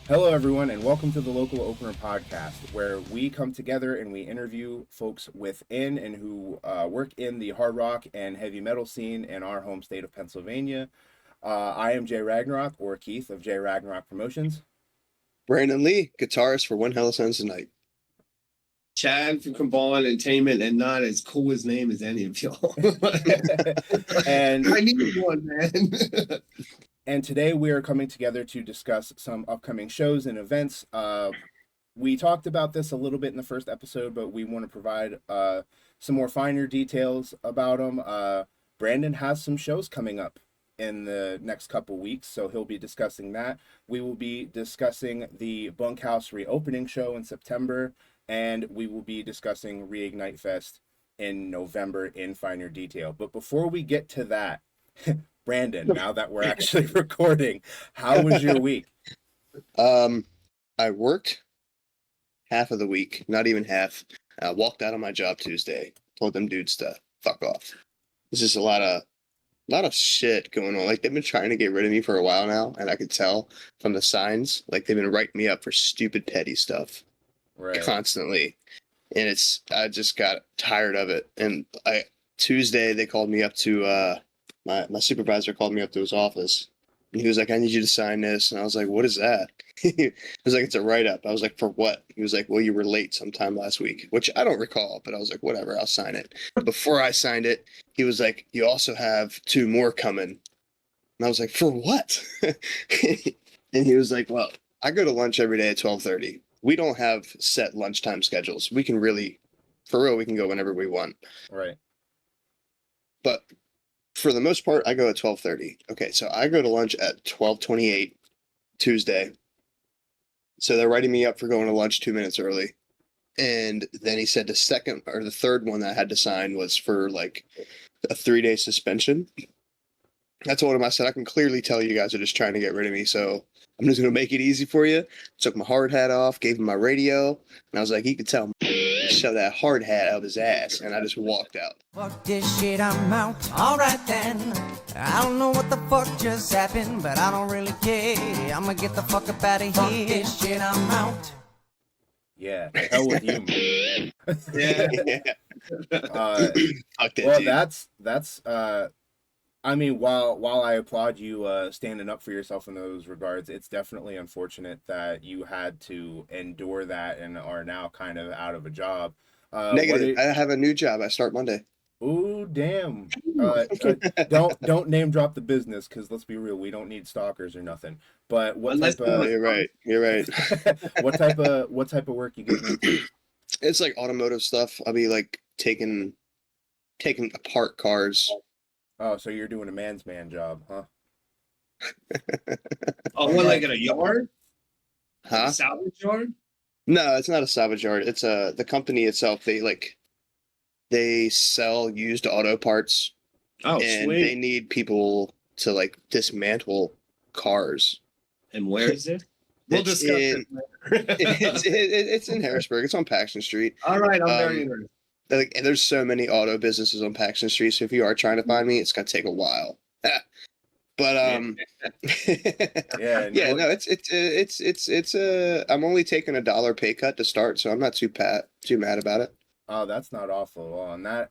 Hello, everyone, and welcome to the Local Opener Podcast, where we come together and we interview folks within and who work in the hard rock and heavy metal scene in our home state of Pennsylvania. I am JRagnarok, or Keith of JRagnarokPromotions. Brandon Lee, guitarist for One Hell Sounds Tonight. Chad from Cabal Entertainment, and not as cool his name as any of y'all. And I need one, man. And today we are coming together to discuss some upcoming shows and events. We talked about this a little bit in the first episode, but we want to provide some more finer details about them. Brandon has some shows coming up in the next couple weeks, so he'll be discussing that. We will be discussing the Bunkhouse reopening show in September, and we will be discussing ReigniteFest in November in finer detail. But before we get to that, Brandon, now that we're actually recording, how was your week? I worked half of the week, not even half. I walked out of my job Tuesday, told them dudes to fuck off. There's just a lot of shit going on. Like, they've been trying to get rid of me for a while now, and I could tell from the signs, like, they've been writing me up for stupid petty stuff constantly. And I just got tired of it. And Tuesday they called me up to my supervisor called me up to his office, and he was like, "I need you to sign this." And I was like, "What is that?" He was like, "It's a write-up." I was like, "For what?" He was like, "Well, you were late sometime last week," which I don't recall, but I was like, "Whatever, I'll sign it." Before I signed it, he was like, "You also have 2 more coming." And I was like, "For what?" And he was like, "Well, I go to lunch every day at 12:30. We don't have set lunchtime schedules. We can really, for real, we can go whenever we want." Right. But for the most part, I go at 12:30. Okay, so I go to lunch at 12:28 Tuesday. So they're writing me up for going to lunch 2 minutes early. And then he said the second or the third one that I had to sign was for like a 3-day suspension. I told him, I said, "I can clearly tell you guys are just trying to get rid of me, so I'm just going to make it easy for you." Took my hard hat off, gave him my radio, and I was like, "You could tell him to shove that hard hat out of his ass," and I just walked out. Fuck this shit, I'm out. Alright then. I don't know what the fuck just happened, but I don't really care. I'ma get the fuck up out of here. Fuck this shit, I'm out. Yeah, the hell with you, man. Fuck that, well, dude. that's I mean, while I applaud you standing up for yourself in those regards, it's definitely unfortunate that you had to endure that and are now kind of out of a job. Negative. I have a new job. I start Monday. Ooh, damn. Don't name drop the business, because let's be real, we don't need stalkers or nothing. But what type of You're right. what type of work you getting into? It's like automotive stuff. I'll be like taking apart cars. Oh, so you're doing a man's man job, huh? Oh, what, like in a yard? Huh? A salvage yard? No, it's not a salvage yard. It's the company itself. They sell used auto parts, Oh, and sweet. they need people to like dismantle cars. And where is it? We'll It's discuss in- It's in Harrisburg. It's on Paxton Street. All right, I'm very interested. Like, and there's so many auto businesses on Paxton Street, so if you are trying to find me, it's gonna take a while. But Yeah, yeah, no, it's I'm only taking $1 pay cut to start, so I'm not too mad about it. Oh, that's not awful at all. And that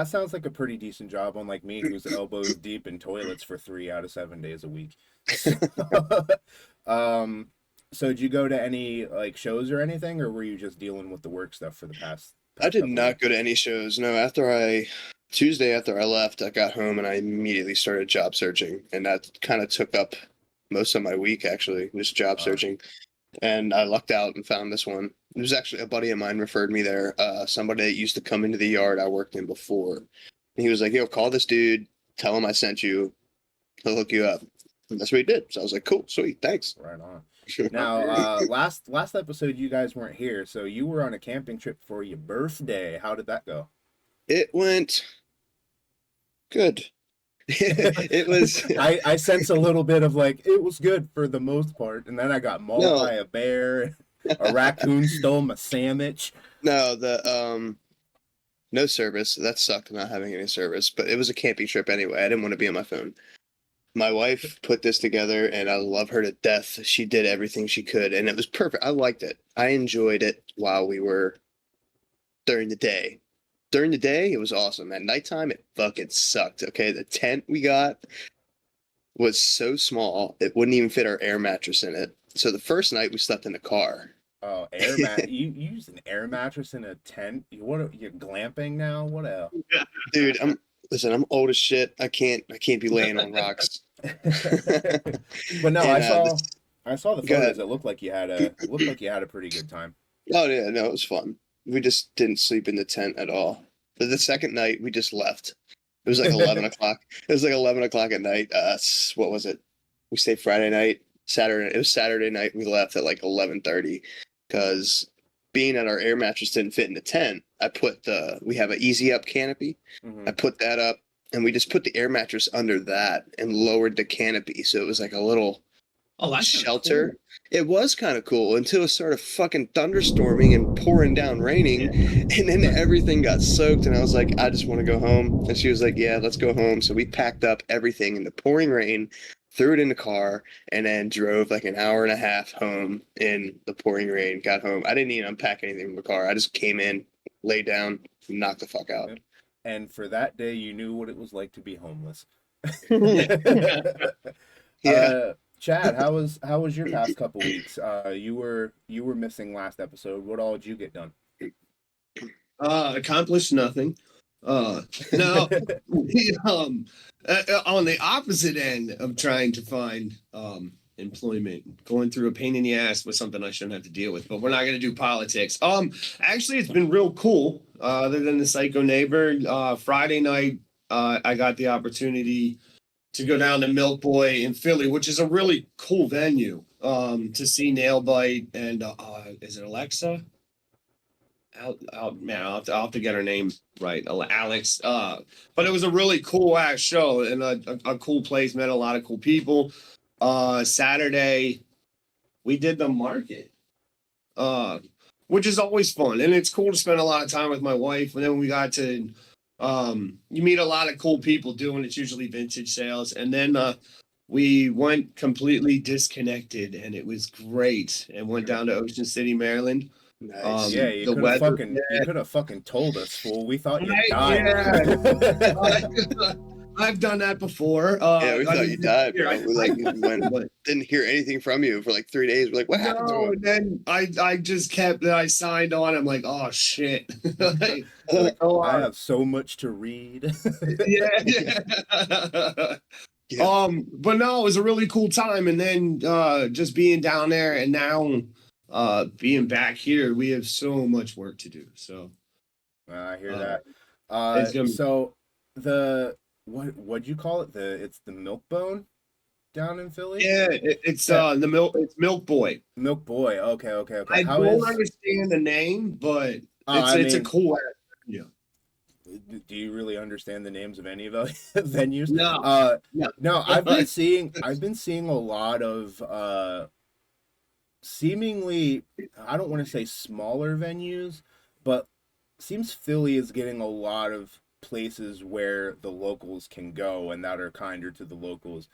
sounds like a pretty decent job, unlike me, who's elbows deep in toilets for 3 out of 7 days a week. So did you go to any like shows or anything, or were you just dealing with the work stuff for the past I did couple not weeks? go to any shows. No, Tuesday after I left, I got home and I immediately started job searching, and that kind of took up most of my week, actually, just job searching. And I lucked out and found this one. It was actually a buddy of mine referred me there. Somebody that used to come into the yard I worked in before. And he was like, "Yo, call this dude, tell him I sent you, he'll hook you up." And that's what he did. So I was like, "Cool, sweet, thanks." Right on. Now, last episode you guys weren't here, so you were on a camping trip for your birthday. How did that go? It went good. It was. I sense a little bit of like it was good for the most part, and then I got mauled No. by a bear. A raccoon stole my sandwich. No, no service. That sucked, not having any service. But it was a camping trip anyway. I didn't want to be on my phone. My wife put this together, and I love her to death. She did everything she could, and it was perfect. I liked it. I enjoyed it while we were during the day. During the day, it was awesome. At nighttime, it fucking sucked. Okay, the tent we got was so small it wouldn't even fit our air mattress in it. So the first night we slept in the car. Oh, you use an air mattress in a tent? You're glamping now? What a Dude, I'm old as shit. I can't be laying on rocks. But no, And I saw the Go ahead. photos. It looked like you had a pretty good time. Oh yeah, no, it was fun. We just didn't sleep in the tent at all. But the second night we just left. It was like 11 o'clock. It was like 11 o'clock at night. What was it? We stayed Friday night, Saturday. It was Saturday night. We left at like 11:30 because being that our air mattress didn't fit in the tent, we have an easy up canopy. Mhm. I put that up, and we just put the air mattress under that and lowered the canopy, so it was like a little Oh, that's shelter. It was kind of cool until it started fucking thunderstorming and pouring down raining, and then everything got soaked. And I was like, I just want to go home. And she was like, yeah, let's go home. So we packed up everything in the pouring rain, threw it in the car, and then drove like an hour and a half home in the pouring rain. Got home. I didn't even unpack anything from the car. I just came in, laid down, knocked the fuck out. And for that day, you knew what it was like to be homeless. Yeah. Chad, how was your past couple weeks? You were missing last episode. What all did you get done? Accomplished nothing. No, on the opposite end of trying to find employment, going through a pain in the ass with something I shouldn't have to deal with. But we're not going to do politics. Actually, it's been real cool. Other than the psycho neighbor, Friday night, I got the opportunity to go down to Milk Boy in Philly, which is a really cool venue. To see Nailbite and is it Alexa? Man, I'll have to get her name right, Alex. But it was a really cool ass show and a cool place. Met a lot of cool people. Saturday, we did the market, which is always fun, and it's cool to spend a lot of time with my wife. And then we got to, you meet a lot of cool people doing it's usually vintage sales, and then we went completely disconnected, and it was great. And went down to Ocean City, Maryland. Nice. Yeah, you The could have weather, fucking told us, fool. We thought you Right, died. I've done that before. Yeah, we I thought mean, you died, bro. I- We like but- didn't hear anything from you for like 3 days. We're like, what happened to No, him? and then I just kept. I signed on. I'm like, oh shit. Like, oh, I have so much to read. yeah. Yeah. But no, it was a really cool time. And then just being down there, and now being back here, we have so much work to do. So I hear Uh, that. it's gonna be- So what'd you call it? It's the Milk Bone down in Philly? yeah, it's the milk. It's Milk Boy. Milk Boy. Okay. I How don't is understand the name, but I it's a mean, cool. Yeah. do you really understand the names of any of the venues? No. No, I've been seeing a lot of seemingly, I don't want to say smaller venues, but seems Philly is getting a lot of places where the locals can go and that are kinder to the locals,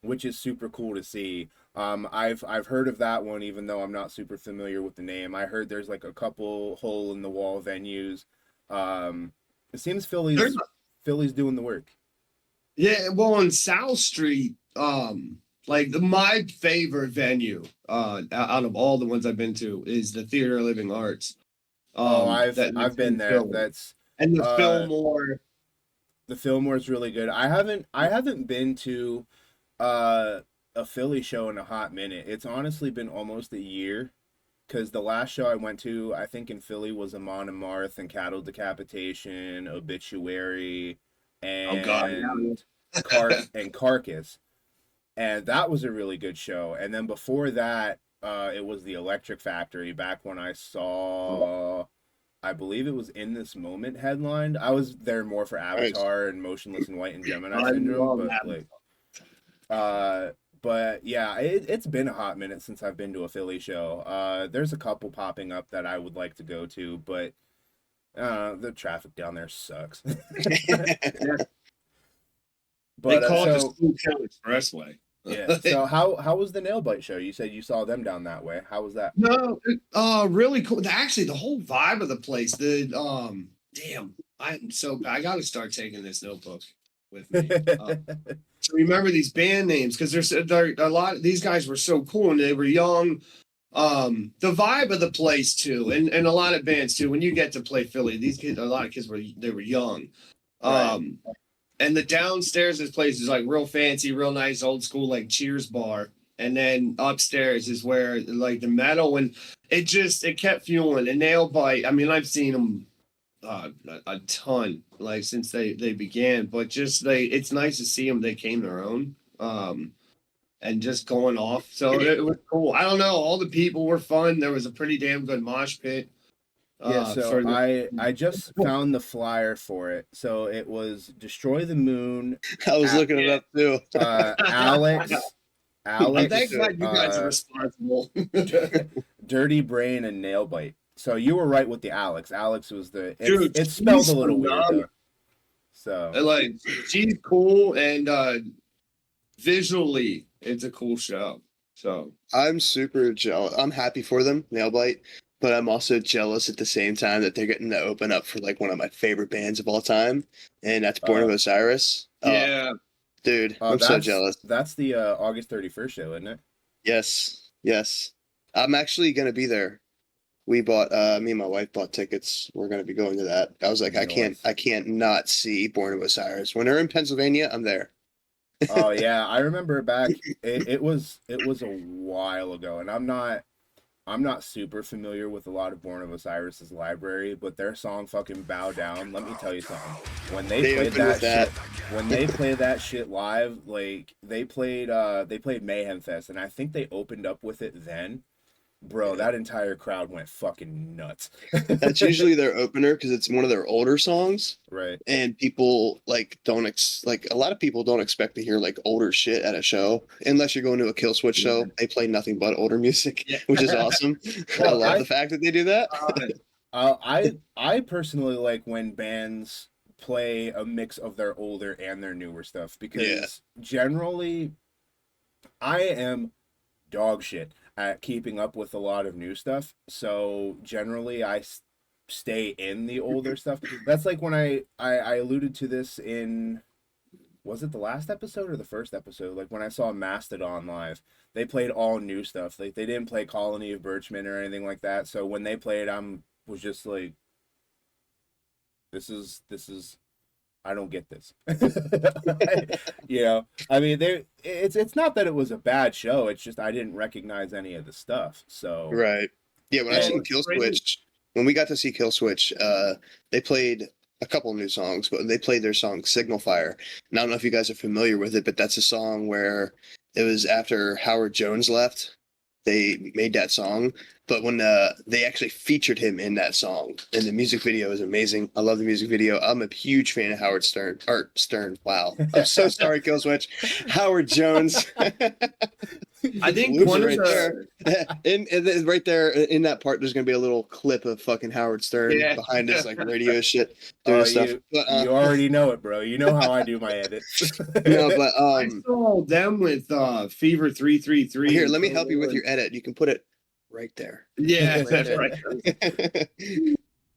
which is super cool to see. I've heard of that one, even though I'm not super familiar with the name. I heard there's like a couple hole in the wall venues. It seems Philly's doing the work. Yeah, well, on South Street, like my favorite venue, out of all the ones I've been to, is the Theater of Living Arts. I've That's been in there. Philly. That's And the uh, Fillmore. the Fillmore's really good. I haven't been to a Philly show in a hot minute. It's honestly been almost a year because the last show I went to, I think in Philly, was Amon and Marth and Cattle Decapitation, Obituary, Oh God, and Carcass, and that was a really good show. And then before that, it was the Electric Factory. Back when I saw, I believe it was In This Moment headlined. I was there more for Avatar and Motionless in White and Gemini I Syndrome, love but but yeah, it's been a hot minute since I've been to a Philly show. There's a couple popping up that I would like to go to, but the traffic down there sucks. But call it the so Schooltown Expressway. yeah. So how was the Nail Bite show? You said you saw them down that way. How was that? No, really cool. Actually, the whole vibe of the place. Damn, I got to start taking this notebook with me. To remember these band names because there's a lot. These guys were so cool and they were young. The vibe of the place too, and a lot of bands too. When you get to play Philly, these kids, a lot of kids were young. Right. And the downstairs of this place is like real fancy, real nice, old school, like Cheers bar. And then upstairs is where like the metal and it kept fueling. And Nail Bite, I mean, I've seen them a ton like since they began, but just it's nice to see them. They came their own. And just going off. So it was cool. I don't know. All the people were fun. There was a pretty damn good mosh pit. Yeah, so I just found the flyer for it. So it was Destroy the Moon. I was looking it up too. Alex, I'm thank God you guys are responsible. Dirty Brain, and Nail Bite. So you were right with the Alex. Alex was Dude, it spelled a little weird phenomenal. though. So Like she's cool and visually it's a cool show. So I'm super jealous. I'm happy for them, Nailbite, but I'm also jealous at the same time that they're getting to open up for like one of my favorite bands of all time, and that's Born of Osiris. yeah. Dude, I'm so jealous. That's the August 31st show, isn't it? Yes. I'm actually gonna be there. We bought me and my wife bought tickets. We're gonna be going to that. I was like, I can't not see Born of Osiris. When they're in Pennsylvania, I'm there. Oh yeah, I remember back. It was a while ago, and I'm not super familiar with a lot of Born of Osiris's library, but their song fucking Bow Down. Let me tell you something. When they played that shit live, like they played Mayhem Fest, and I think they opened up with it then. Bro, that entire crowd went fucking nuts. That's usually their opener because it's one of their older songs, right? and people like a lot of people don't expect to hear like older shit at a show unless you're going to a Kill Switch show. They play nothing but older music, which is awesome. I love the fact that they do that. I personally like when bands play a mix of their older and their newer stuff because generally I am dog shit at keeping up with a lot of new stuff. So generally I stay in the older stuff. That's like when I alluded to this in, was it the last episode or the first episode? Like when I saw Mastodon live, they played all new stuff. Like they didn't play Colony of Birchmen or anything like that. So when they played, was just like, this is I don't get this. You know, I mean, it's not that it was a bad show. It's just I didn't recognize any of the stuff. So Right. Yeah, when I seen Kill Switch, when we got to see Kill Switch, they played a couple new songs, but they played their song Signal Fire. And I don't know if you guys are familiar with it, but that's a song where it was after Howard Jones left. They made that song, but when they actually featured him in that song, and the music video is amazing. I love the music video. I'm a huge fan of Howard Stern. Art Stern. Wow, I'm so sorry, Killswitch. Howard Jones. I think one right there. And right there in that part, there's gonna be a little clip of fucking Howard Stern behind us, like radio shit, doing stuff. You already know it, bro. You know how I do my edits. No, but I saw them with Fever 333. Here, let me help you with your edit. You can put it right there. Yeah, that's right.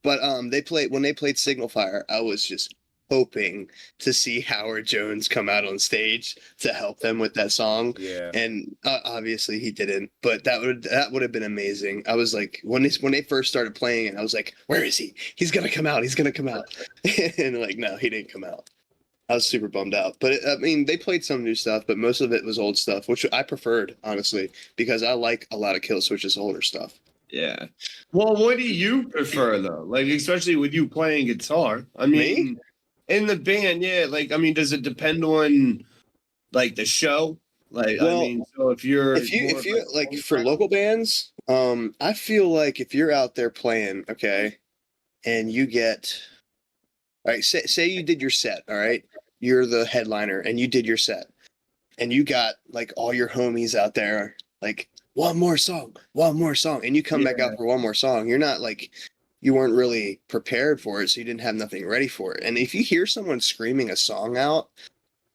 But when they played Signal Fire, I was just hoping to see Howard Jones come out on stage to help them with that song. Yeah. And obviously he didn't, but that would have been amazing. I was like, when they first started playing it, I was like, where is he? He's gonna come out. He's gonna come out. And like, no, he didn't come out. I was super bummed out. But I mean, they played some new stuff, but most of it was old stuff, which I preferred, honestly, because I like a lot of Kill Switch's older stuff. Yeah. Well, what do you prefer though? Like, especially with you playing guitar. I mean, in the band, yeah. Like, I mean, does it depend on like the show? Like, well, I mean, so if you like for local bands, I feel like if you're out there playing, okay, and you get, all right, say you did your set, all right, you're the headliner and you did your set, and you got like all your homies out there, like one more song, and you come back out for one more song. You're not like, you weren't really prepared for it, so you didn't have nothing ready for it. And if you hear someone screaming a song out,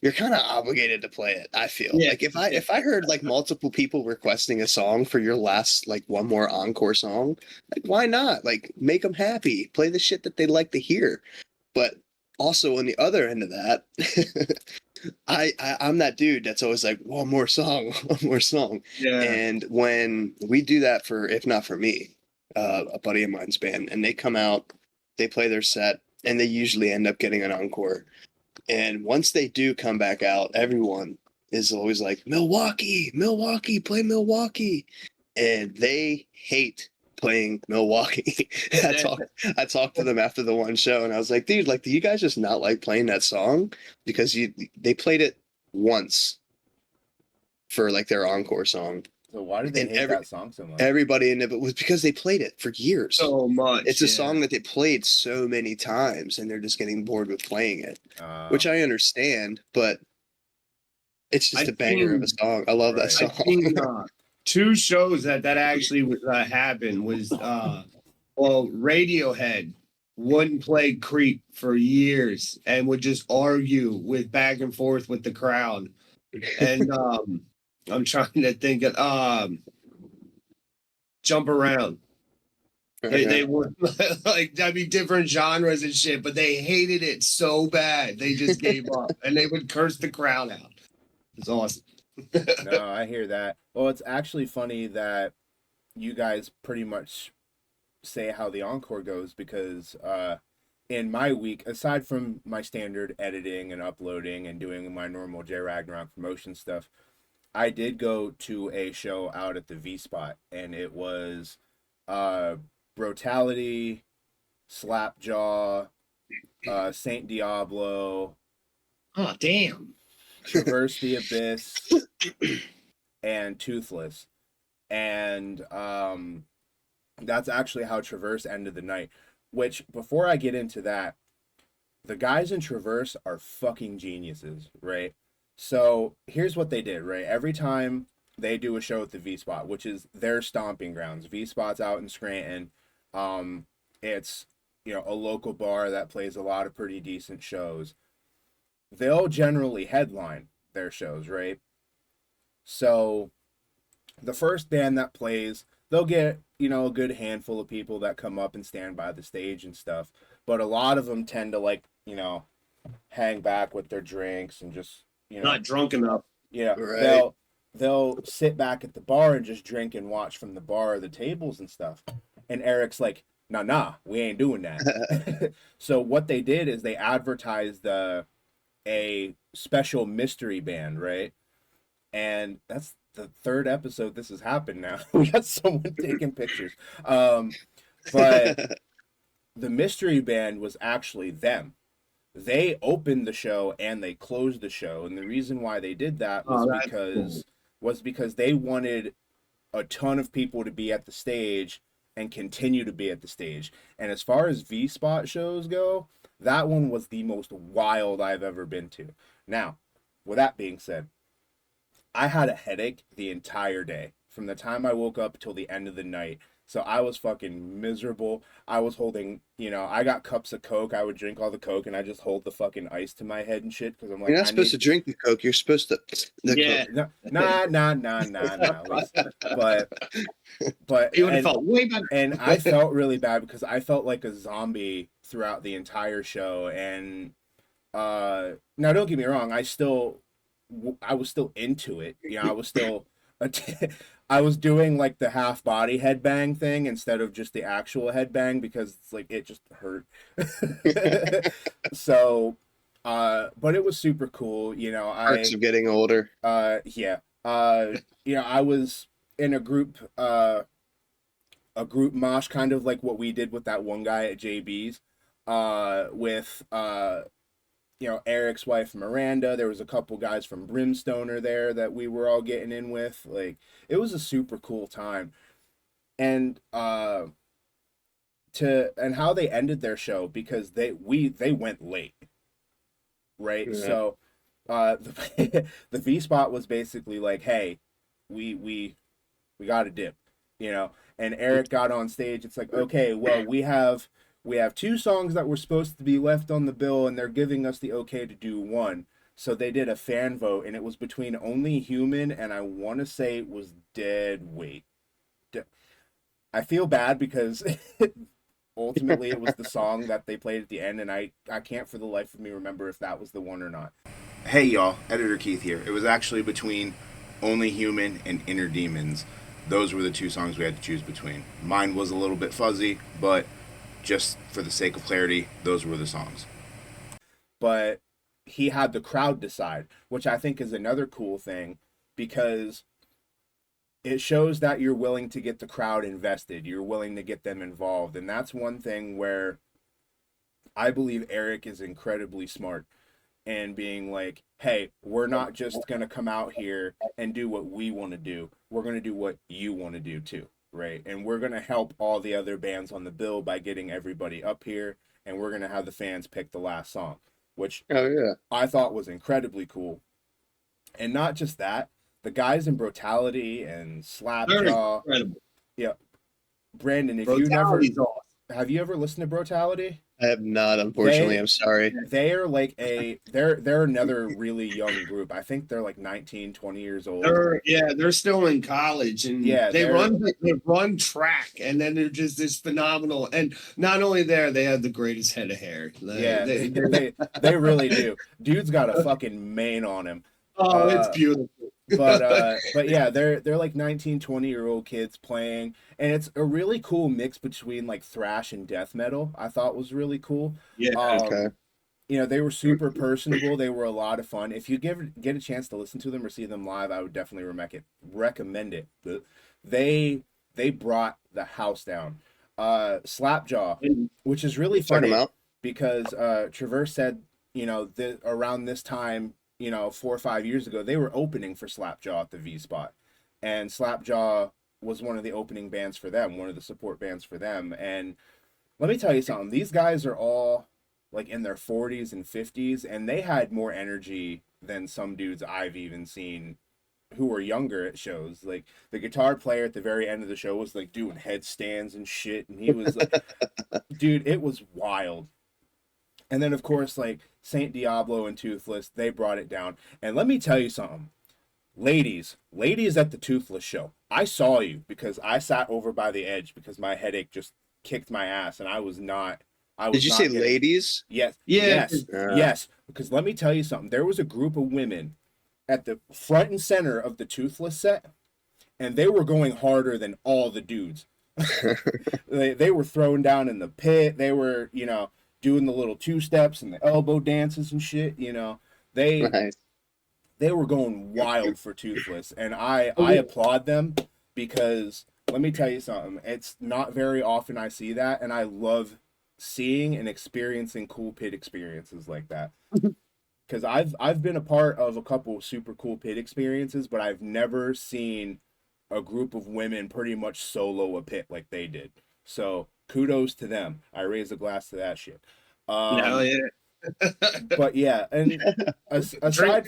you're kind of obligated to play it. I feel Yeah. like if I heard like multiple people requesting a song for your last like one more encore song, like why not? Like make them happy, play the shit that they like to hear. But also on the other end of that, I'm that dude that's always like one more song, one more song. Yeah. And when we do that for If Not For Me, a buddy of mine's band, and they come out, they play their set, and they usually end up getting an encore. And once they do come back out, everyone is always like, Milwaukee, Milwaukee, play Milwaukee. And they hate playing Milwaukee. I talked to them after the one show and I was like, dude, like, do you guys just not like playing that song? Because they played it once for like their encore song. So why did they And hate that song so much? Everybody in it was because they played it for years. So much. It's a song that they played so many times and they're just getting bored with playing it, which I understand, but it's just a banger of a song. I love that song. I think, two shows that actually happened was well, Radiohead wouldn't play Creep for years and would just argue with back and forth with the crowd. And I'm trying to think of Jump Around. They would like, I mean, different genres and shit, but they hated it so bad they just gave up and they would curse the crowd out. It's awesome. No, I hear that. Well, it's actually funny that you guys pretty much say how the encore goes because in my week, aside from my standard editing and uploading and doing my normal JRagnarok promotion stuff, I did go to a show out at the V Spot, and it was Brutality, Slapjaw, Saint Diablo. Oh, damn. Traverse the Abyss, and Toothless. And that's actually how Traverse ended the night. Which, before I get into that, the guys in Traverse are fucking geniuses, right? So here's what they did, right? Every time they do a show at the V Spot, which is their stomping grounds, V Spot's out in Scranton. It's, you know, a local bar that plays a lot of pretty decent shows. They'll generally headline their shows, right? So the first band that plays, they'll get, you know, a good handful of people that come up and stand by the stage and stuff. But a lot of them tend to, like, you know, hang back with their drinks and just, you know, Not drunk enough. yeah, Right. they'll sit back at the bar and just drink and watch from the bar or the tables and stuff. And Eric's like, nah, we ain't doing that. So what they did is they advertised a special mystery band, right? And that's the third episode this has happened now. We got someone taking pictures. But the mystery band was actually them. They opened the show and they closed the show, and the reason why they did that was because they wanted a ton of people to be at the stage and continue to be at the stage. And as far as V Spot shows go, that one was the most wild I've ever been to. Now, with that being said, I had a headache the entire day from the time I woke up till the end of the night. So I was fucking miserable. I was holding, you know, I got cups of Coke. I would drink all the Coke and I just hold the fucking ice to my head and shit because I'm like, You're not supposed to drink the Coke. You're supposed to. Yeah. Coke. Nah. But You would have felt way better. and I felt really bad because I felt like a zombie throughout the entire show. And now, don't get me wrong, I was still into it. You know, I was still I was doing like the half body headbang thing instead of just the actual headbang because it's like it just hurt. So but it was super cool, you know. Perks of getting older. Yeah. You know, I was in a group mosh, kind of like what we did with that one guy at JB's, with you know, Eric's wife Miranda. There was a couple guys from Brimstoner there that we were all getting in with. Like, it was a super cool time. And how they ended their show, because they went late, right? Yeah. So the V Spot was basically like, hey, we got to dip, you know. And Eric got on stage. It's like, okay, well, we have 2 songs that were supposed to be left on the bill, and they're giving us the okay to do one. So they did a fan vote, and it was between Only Human and I want to say it was Dead Weight. I feel bad because ultimately it was the song that they played at the end, and I can't for the life of me remember if that was the one or not. Hey y'all, Editor Keith here. It was actually between Only Human and Inner Demons. Those were the two songs we had to choose between. Mine was a little bit fuzzy, but just for the sake of clarity, those were the songs. But he had the crowd decide, which I think is another cool thing, because it shows that you're willing to get the crowd invested. You're willing to get them involved. And that's one thing where I believe Eric is incredibly smart, and being like, hey, we're not just going to come out here and do what we want to do. We're going to do what you want to do too, right? And we're going to help all the other bands on the bill by getting everybody up here, and we're going to have the fans pick the last song, which I thought was incredibly cool. And not just that, the guys in Brutality and Slapjaw. Yeah. Brandon, have you ever listened to Brutality? I have not, unfortunately. I'm sorry. They are like they're another really young group. I think they're like 19, 20 years old. They're still in college, and they run track, and then they're just this phenomenal. And not only there, they have the greatest head of hair. They really do. Dude's got a fucking mane on him. Oh, it's beautiful. but yeah, they're like 19, 20-year-old kids playing, and it's a really cool mix between like thrash and death metal. I thought was really cool. Okay. You know, they were super personable. They were a lot of fun. If you get a chance to listen to them or see them live, I would definitely recommend it. They brought the house down. Slapjaw, which is really funny because Traverse said, you know, around this time, you know, 4 or 5 years ago, they were opening for Slapjaw at the V Spot, and Slapjaw was one of the opening bands for them, one of the support bands for them. And let me tell you something, these guys are all like in their 40s and 50s, and they had more energy than some dudes I've even seen who were younger at shows. Like the guitar player at the very end of the show was like doing headstands and shit, and he was like, dude, it was wild. And then, of course, like Saint Diablo and Toothless, they brought it down. And let me tell you something. Ladies at the Toothless show, I saw you because I sat over by the edge because my headache just kicked my ass, and I was not. Did you say ladies? Yes. Yeah. Yes. Because let me tell you something. There was a group of women at the front and center of the Toothless set, and they were going harder than all the dudes. They were thrown down in the pit. They were, you know, doing the little 2-steps and the elbow dances and shit, you know. They were going wild for Toothless, and I applaud them, because let me tell you something, it's not very often I see that, and I love seeing and experiencing cool pit experiences like that. Because I've been a part of a couple super cool pit experiences, but I've never seen a group of women pretty much solo a pit like they did. So kudos to them. I raise a glass to that shit. But yeah, and aside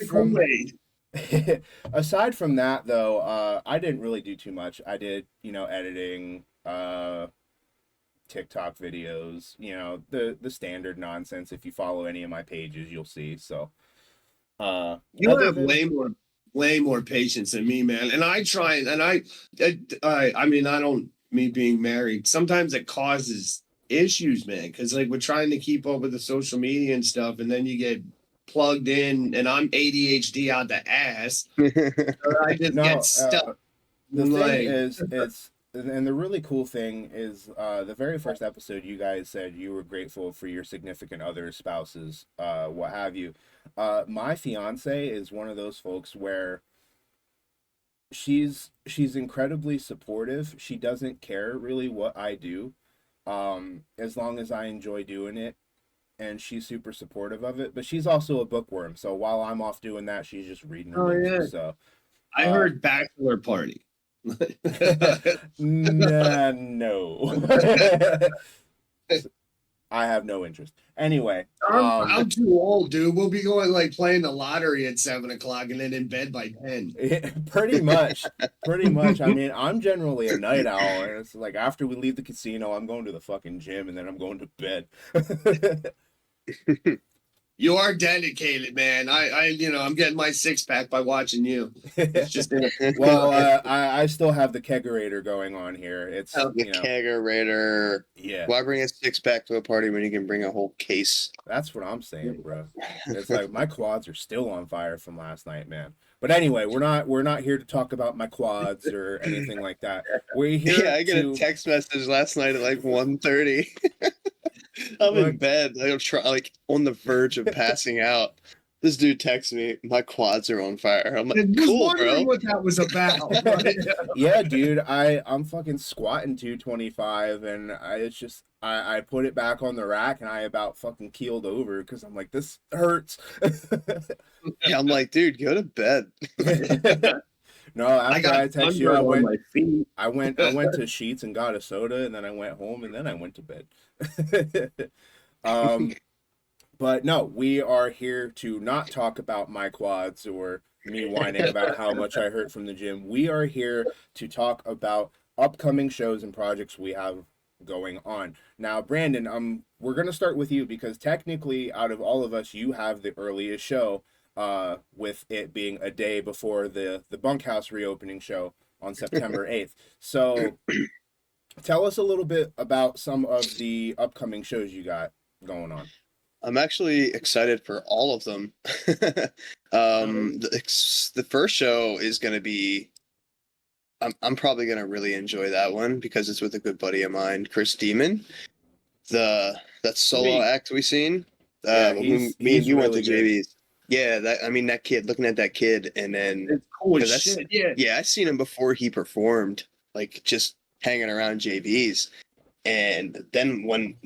from that though, I didn't really do too much. I did, you know, editing, TikTok videos, you know, the standard nonsense. If you follow any of my pages, you'll see. So you have way more patience than me, man. And I try, and I mean, I don't, me being married, sometimes it causes issues, man, because like we're trying to keep up with the social media and stuff, and then you get plugged in, and I'm ADHD out the ass. So I just get stuck. The thing is, and the really cool thing is, the very first episode, you guys said you were grateful for your significant others, spouses, what have you. My fiance is one of those folks where she's incredibly supportive. She doesn't care really what I do, as long as I enjoy doing it, and she's super supportive of it. But she's also a bookworm, so while I'm off doing that, she's just reading her books. Yeah. So I heard bachelor party. No. I have no interest. Anyway, I'm too old, dude. We'll be going like playing the lottery at 7:00 and then in bed by 10. Pretty much. I mean, I'm generally a night owl, and it's like after we leave the casino, I'm going to the fucking gym, and then I'm going to bed. You are dedicated, man. I'm getting my 6-pack by watching you. It's just Well, I still have the kegerator going on here. It's The kegerator. yeah. Why bring a 6-pack to a party when you can bring a whole case? That's what I'm saying, bro. It's like my quads are still on fire from last night, man. But anyway, we're not here to talk about my quads or anything like that. We're here. Yeah, I get a text message last night at like 1:30. I'm in bed. I'm on the verge of passing out. This dude texts me, "My quads are on fire." I'm like, I was "Cool, wondering bro." what that was about. Yeah, dude. I'm fucking squatting 225, and I put it back on the rack, and I about fucking keeled over because I'm like, this hurts. Yeah, I'm like, dude, go to bed. No, after I text you, I went to Sheets and got a soda, and then I went home, and then I went to bed. But no, we are here to not talk about my quads or me whining about how much I hurt from the gym. We are here to talk about upcoming shows and projects we have going on. Now, Brandon, we're gonna start with you because technically, out of all of us, you have the earliest show. With it being a day before the Bunkhouse reopening show on September 8th. So tell us a little bit about some of the upcoming shows you got going on. I'm actually excited for all of them. The first show is going to be, I'm probably going to really enjoy that one because it's with a good buddy of mine, Chris Demon. That solo act we seen. Me and you went to JB's. Yeah, that kid, looking at that kid, and then it's cool as shit. Yeah, I seen him before he performed, like just hanging around JB's, and then when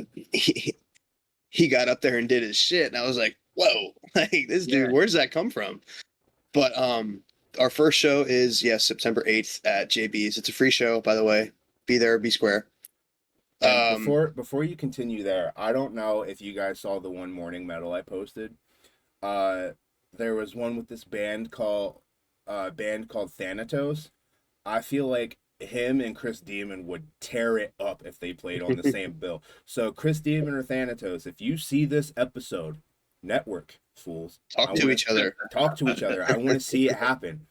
he got up there and did his shit, and I was like, whoa, like this dude, where does that come from? But our first show is September 8th at JB's. It's a free show, by the way. Be there, be square. Before you continue there, I don't know if you guys saw the one Morning Metal I posted. There was one with this band called Thanatos. I feel like him and Chris Demon would tear it up if they played on the same bill. So Chris Demon or Thanatos, if you see this episode, network fools. Talk to each other. I want to see it happen.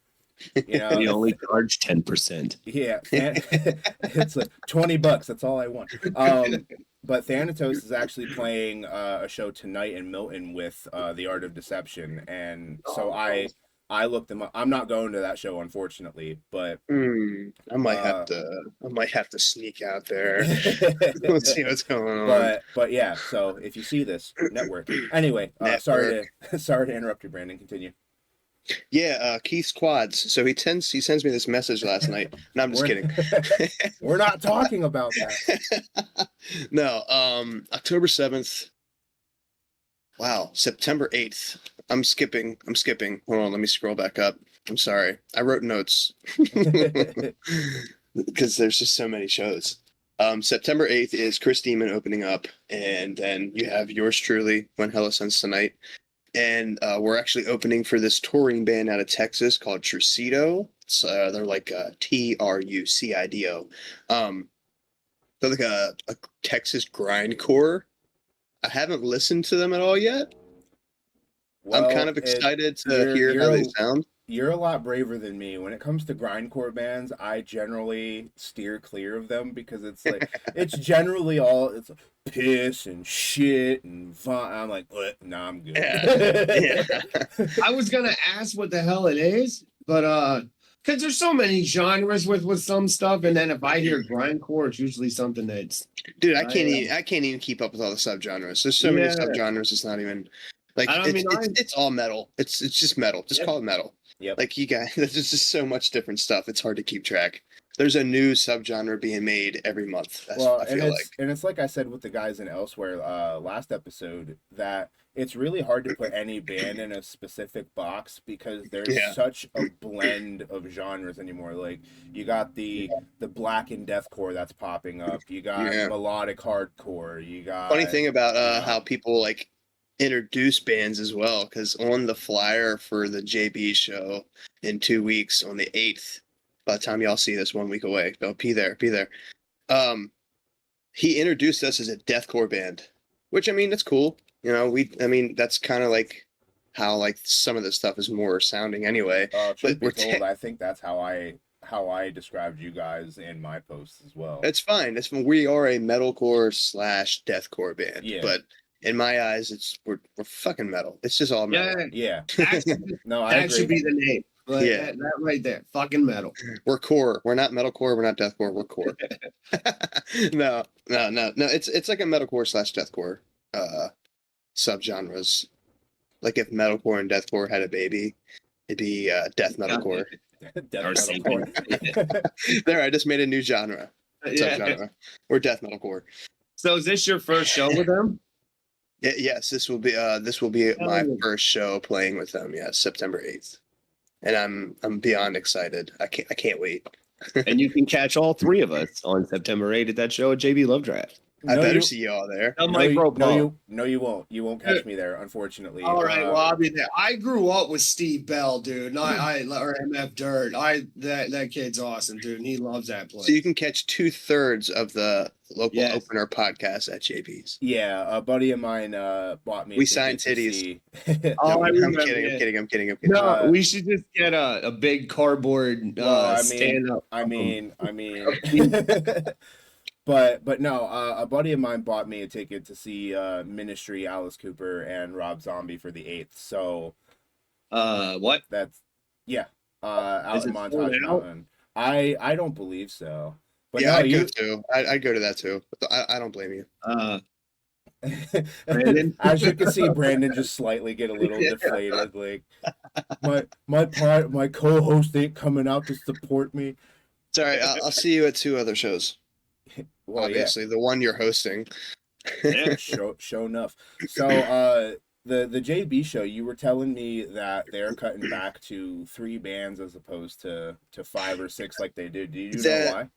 You know, you only charge 10%. Yeah, it's like $20. That's all I want. But Thanatos is actually playing a show tonight in Milton with The Art of Deception, and so I looked them up. I'm not going to that show, unfortunately, but I might have to sneak out there. Let's see what's going on. But yeah, so if you see this, network. Anyway, sorry to interrupt you, Brandon. Continue. Yeah, Keith's quads. So he sends me this message last night. No, I'm just kidding. We're not talking about that. No, October 7th. Wow, September 8th. I'm skipping. Hold on, let me scroll back up. I'm sorry. I wrote notes. Because there's just so many shows. September 8th is Chris Demon opening up, and then you have yours truly, When Hell Ascends Tonight. And we're actually opening for this touring band out of Texas called Trucido. They're like Trucido. They're like a Texas grindcore. I haven't listened to them at all yet. Well, I'm kind of excited to hear how they sound. You're a lot braver than me. When it comes to grindcore bands, I generally steer clear of them because it's like it's generally it's piss and shit and I'm like, nah, I'm good. Yeah. I was gonna ask what the hell it is, but because there's so many genres with some stuff, and then if I hear grindcore, it's usually something that's dude, I can't even keep up with all the subgenres. There's so many subgenres. It's not even like it's all metal. It's just metal. Just call it metal. Yep. Like you guys, there's just so much different stuff. It's hard to keep track. There's a new subgenre being made every month. That's what I feel like. And it's like I said with the guys in Elsewhere last episode, that it's really hard to put any band in a specific box because there's such a blend of genres anymore. Like you got the black and deathcore that's popping up. You got melodic hardcore. You got funny thing about how people like introduce bands as well, because on the flyer for the JB show in 2 weeks on the 8th, by the time y'all see this 1 week away, go be there. He introduced us as a deathcore band, which I mean, that's cool. You know, I mean, that's kind of like how like some of this stuff is more sounding anyway. Truth But be told, I think that's how I described you guys in my posts as well. it's fine. We are a metalcore / deathcore band. Yeah. But in my eyes, we're fucking metal. It's just all metal. Yeah, Yeah. No, I that agree. should be the name. Like, Yeah. that right there, fucking metal. We're core. We're not metalcore. We're not deathcore. We're core. No. It's like a metalcore / deathcore subgenres. Like if metalcore and deathcore had a baby, it'd be death metalcore. Death Or metalcore. There, I just made a new genre. Yeah. Subgenre. We're death metalcore. So is this your first show with them? Yes, this will be my first show playing with them. Yeah, September 8th, and I'm beyond excited. I can't wait. And you can catch all three of us on September 8th at that show at JB Love Draft. I better you, see you all there. No, you won't. You won't catch me there, unfortunately. All right, well, I'll be there. I grew up with Steve Bell, dude. Or MF Dirt. That kid's awesome, dude, and he loves that place. So you can catch 2/3 of the local Yes. opener podcast at JB's. Yeah, a buddy of mine bought me. We signed titties. Oh, I I'm remember, kidding. yeah. I'm kidding. No, we should just get a big cardboard stand up. I mean, but no, a buddy of mine bought me a ticket to see Ministry, Alice Cooper, and Rob Zombie for the 8th. So, What? that's out Is in it Montage sold out? Mountain. I don't believe so. But yeah, no, I'd go too. I'd go to that too. I don't blame you. Brandon? As you can see, Brandon just slightly get a little deflated. Like my co-host ain't coming out to support me. It's all right. I'll see you at 2 other shows. Well, Obviously, the one you're hosting. yeah, show enough. So, the JB show, you were telling me that they're cutting back to 3 bands as opposed to 5 or 6 like they did. Do you know why?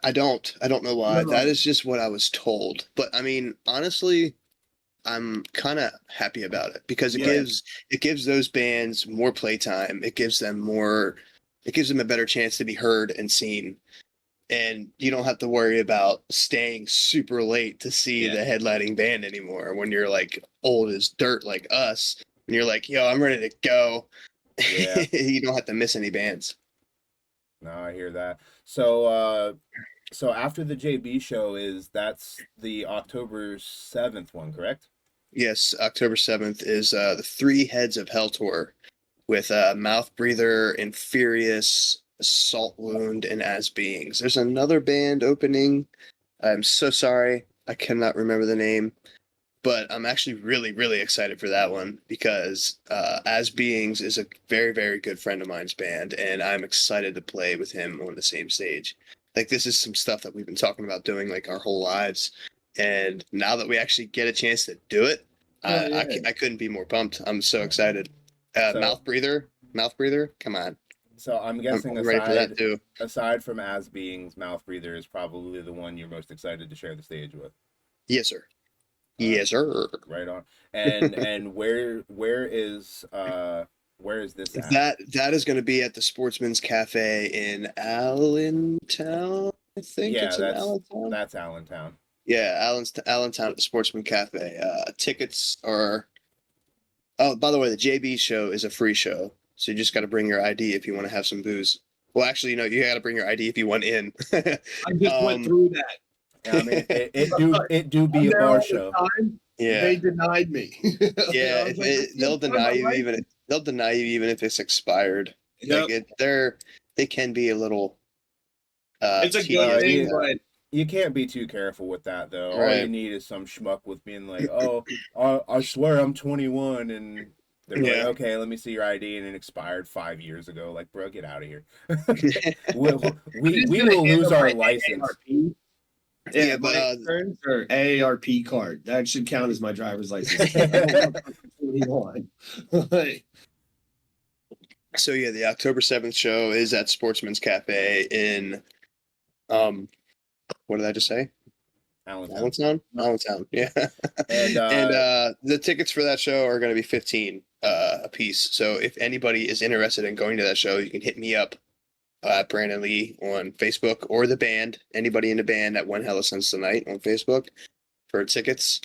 I don't know why. No. That is just what I was told. But I mean, honestly, I'm kind of happy about it because it gives those bands more playtime. It gives them a better chance to be heard and seen. And you don't have to worry about staying super late to see the headlining band anymore when you're like old as dirt like us. And you're like, yo, I'm ready to go. Yeah. You don't have to miss any bands. No, I hear that. So, so after the JB show that's the October 7th one, correct? Yes, October 7th is the 3 Heads of Hell tour with Mouth Breather, Infurious, Salt Wound, and As Beings. There's another band opening. I'm so sorry. I cannot remember the name. But I'm actually really, really excited for that one because As Beings is a very, very good friend of mine's band, and I'm excited to play with him on the same stage. Like, this is some stuff that we've been talking about doing like our whole lives. And now that we actually get a chance to do it, I couldn't be more pumped. I'm so excited. Mouth Breather, come on. So I'm guessing I'm ready for that too. aside from As Beings, Mouth Breather is probably the one you're most excited to share the stage with. Yes, sir. Yes, sir. Right on. And where is this at? That is going to be at the Sportsman's Cafe in Allentown. I think it's in Allentown. That's Allentown. Yeah, Allentown at the Sportsman Cafe. Tickets are. Oh, by the way, the JB show is a free show, so you just got to bring your ID if you want to have some booze. Well, actually, no, you got to bring your ID if you want in. I just went through that. I mean, it do be a bar show. Yeah, they denied me. Yeah, they'll deny you even if it's expired. Yep. Like they can be a little. It's a good thing, but you can't be too careful with that though. All Right. you need is some schmuck with being like, "Oh, I swear I'm 21," and they're like, "Okay, let me see your ID," and it expired 5 years ago. Like, bro, get out of here. we will lose our license. AARP. Yeah, but insurance or AARP card that should count as my driver's license. I don't know if I'm 21. so yeah, the October 7th show is at Sportsman's Cafe in what did I just say? Allentown, yeah. And the tickets for that show are going to be 15 a piece. So if anybody is interested in going to that show, you can hit me up, Brandon Lee on Facebook, or the band. Anybody in the band at One Hella Sense Tonight on Facebook for tickets.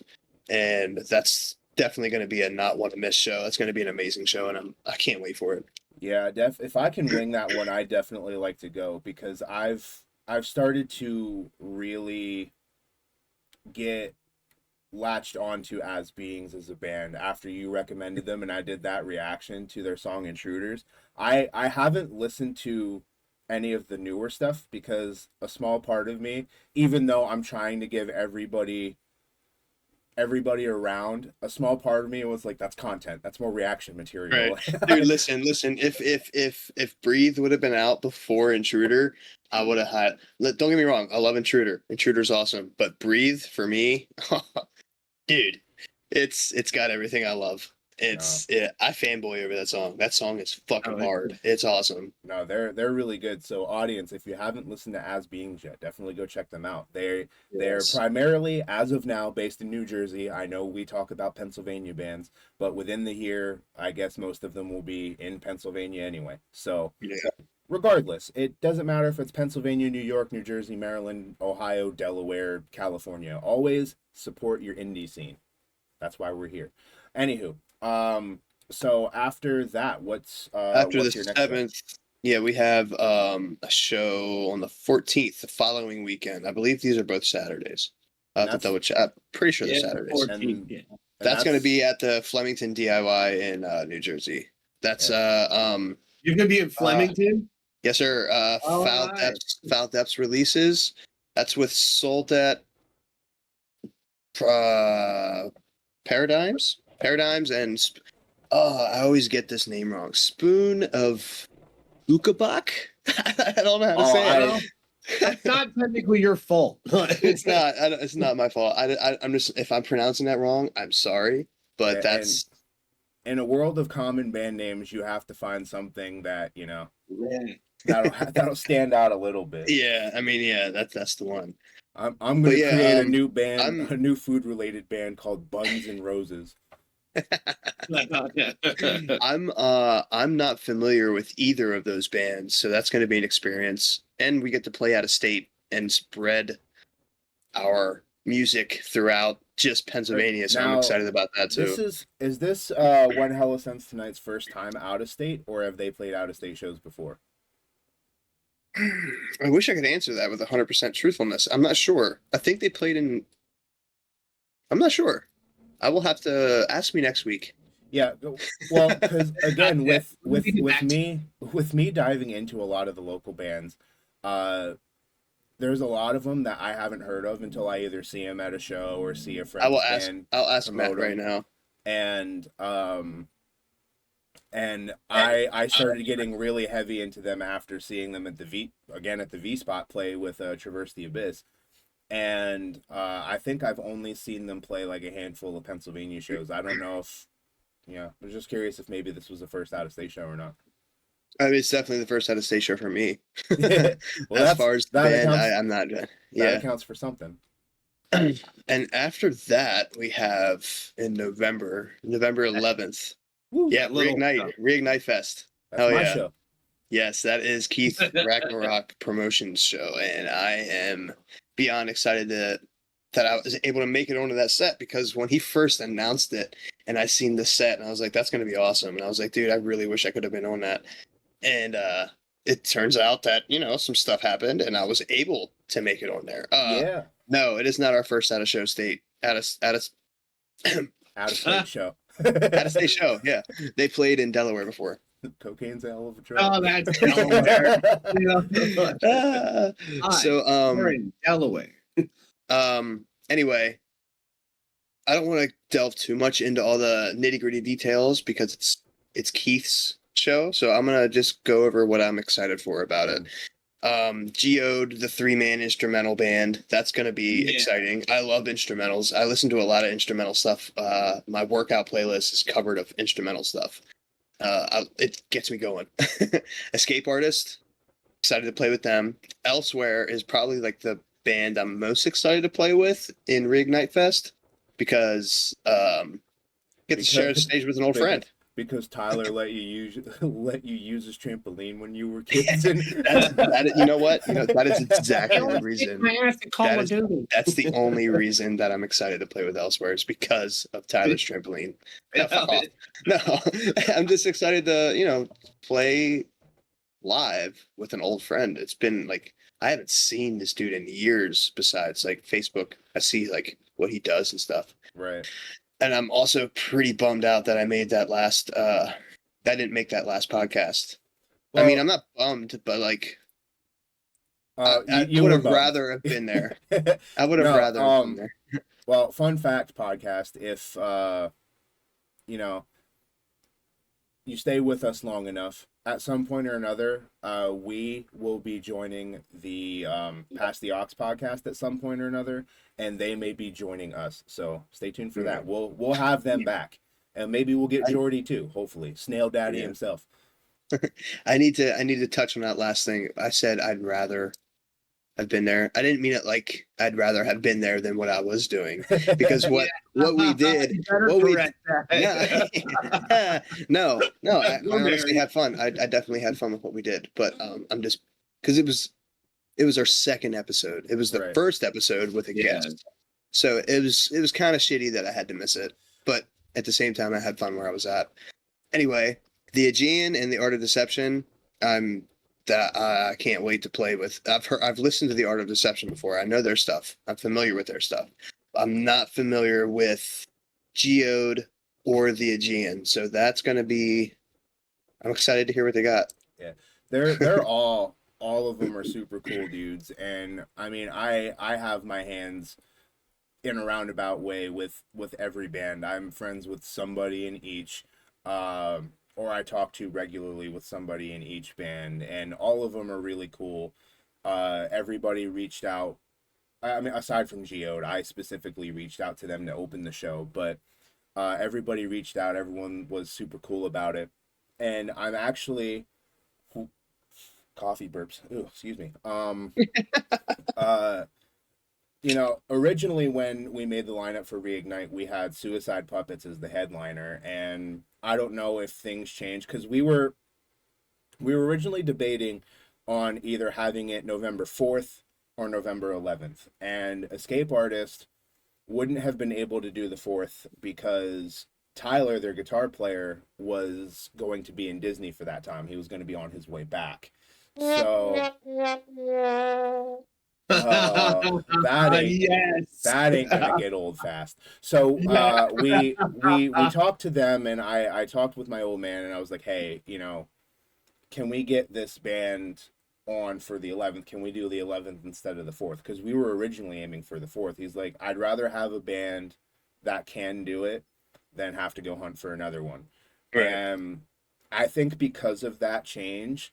and that's definitely going to be a not want to miss show. That's going to be an amazing show, and I can't wait for it. Yeah, if I can wing that one, I definitely like to go because I've started to really get latched onto As Beings as a band after you recommended them and I did that reaction to their song Intruders. I haven't listened to any of the newer stuff because a small part of me, even though I'm trying to give everybody around, a small part of me was like, that's content, that's more reaction material. Right. Dude, listen. If Breathe would have been out before Intruder, I would have had. Don't get me wrong, I love Intruder. Intruder's awesome, but Breathe for me, dude, it's got everything I love. I fanboy over that song. That song is fucking hard. It's awesome. No, they're really good. So audience, if you haven't listened to As Beings yet, definitely go check them out. They're primarily, as of now, based in New Jersey. I know we talk about Pennsylvania bands, but within the year, I guess most of them will be in Pennsylvania anyway. So regardless, it doesn't matter if it's Pennsylvania, New York, New Jersey, Maryland, Ohio, Delaware, California. Always support your indie scene. That's why we're here. Anywho, so after that, what's after what's the your next 7th? Yeah, we have a show on the 14th, the following weekend. I believe these are both Saturdays. I have to double check. I'm pretty sure they're Saturdays. And That's going to be at the Flemington DIY in New Jersey. That's You're gonna be in Flemington? Yes, sir. Foul Depths releases. That's with Soldat Paradigms, and I always get this name wrong. Spoon of Ukabak. I don't know how to say it. That's not technically your fault. It's not. It's not my fault. I'm just, if I'm pronouncing that wrong, I'm sorry. But that's in a world of common band names, you have to find something that that'll stand out a little bit. Yeah, I mean, yeah, that's the one. I'm gonna create a new band, a new food related band called Buns and Roses. I'm not familiar with either of those bands, so that's going to be an experience, and we get to play out of state and spread our music throughout just Pennsylvania. So I'm excited about that too. Is this One Hella Sense Tonight's first time out of state, or have they played out of state shows before? I wish I could answer that with 100% truthfulness. I'm not sure. I think they played in. I'm not sure. I will have to ask me next week. Yeah, well, because again, with me diving into a lot of the local bands, there's a lot of them that I haven't heard of until I either see them at a show or see a friend's band. I'll ask Matt right now. And I started getting really heavy into them after seeing them at the V Spot play with Traverse the Abyss. And I think I've only seen them play like a handful of Pennsylvania shows. I don't know if, I was just curious if maybe this was the first out-of-state show or not. I mean, it's definitely the first out-of-state show for me. Well, as far as the band, I'm not. That accounts for something. And after that, we have in November 11th. Woo, yeah, ReigniteFest. That's my show. Yes, that is Keith Ragnarok Promotions show, and I am beyond excited that I was able to make it onto that set, because when he first announced it and I seen the set and I was like, that's going to be awesome. And I was like, dude, I really wish I could have been on that. And it turns out that, some stuff happened and I was able to make it on there. No, it is not our first out of state show. Out of state show, yeah. They played in Delaware before. Cocaine's a hell of a drug. Oh, that's Delaware. We're in Delaware. Anyway, I don't want to delve too much into all the nitty-gritty details because it's Keith's show, so I'm gonna just go over what I'm excited for about it. Geode, the 3-man instrumental band, that's gonna be exciting. I love instrumentals. I listen to a lot of instrumental stuff. My workout playlist is covered of instrumental stuff. It gets me going. Escape Artist, excited to play with them. Elsewhere is probably like the band I'm most excited to play with in ReigniteFest because get to share a stage with an old friend. Because Tyler let you use his trampoline when you were kids. And You know what? That is exactly the reason. My ass to Call That of is, Duty. that's the only reason that I'm excited to play with Elsewhere is because of Tyler's trampoline. No, fuck off. No, I'm just excited to, play live with an old friend. It's been like I haven't seen this dude in years besides like Facebook. I see like what he does and stuff. right. And I'm also pretty bummed out that I made that last I didn't make that last podcast. I mean, I'm not bummed, but like I you would were have bummed. rather have been there. I would have No, rather have been there. Well, fun fact podcast, if you stay with us long enough, at some point or another, we will be joining the Pass the Ox podcast at some point or another, and they may be joining us. So stay tuned for that. We'll have them back, and maybe we'll get Jordy too. Hopefully, Snail Daddy himself. I need to touch on that last thing. I said I'd rather have been there. I didn't mean it like I'd rather have been there than what I was doing, because what we did, yeah, no, I honestly had fun. I definitely had fun with what we did, but I'm just because it was our second episode. It was the Right. first episode with a guest, so it was kind of shitty that I had to miss it. But at the same time, I had fun where I was at. Anyway, the Aegean and the Art of Deception. I can't wait to play with. I've listened to the Art of Deception before. I know their stuff. I'm familiar with their stuff. I'm not familiar with Geode or the Aegean, so that's going to be. I'm excited to hear what they got. Yeah, they're all of them are super cool dudes, and I mean, I have my hands in a roundabout way with every band. I'm friends with somebody in each. Or I talk to regularly with somebody in each band, and all of them are really cool. Everybody reached out. I mean, aside from Geode, I specifically reached out to them to open the show, but everybody reached out. Everyone was super cool about it, and I'm actually coffee burps. Ooh, excuse me. Originally when we made the lineup for Reignite, we had Suicide Puppets as the headliner, and I don't know if things changed because we were originally debating on either having it November 4th or November 11th, and Escape Artist wouldn't have been able to do the 4th because Tyler, their guitar player, was going to be in Disney for that time. He was going to be on his way back. So that ain't gonna get old fast. So we talked to them, and I talked with my old man, and I was like, hey, can we get this band on for the 11th? Can we do the 11th instead of the 4th? Because we were originally aiming for the 4th. He's like, I'd rather have a band that can do it than have to go hunt for another one. Right. And I think because of that change,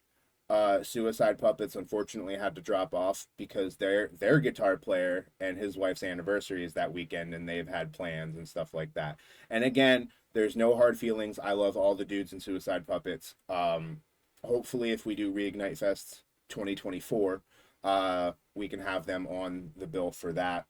Suicide Puppets unfortunately had to drop off because their guitar player and his wife's anniversary is that weekend, and they've had plans and stuff like that. And again, there's no hard feelings. I love all the dudes in Suicide Puppets. Hopefully, if we do ReigniteFest 2024, we can have them on the bill for that.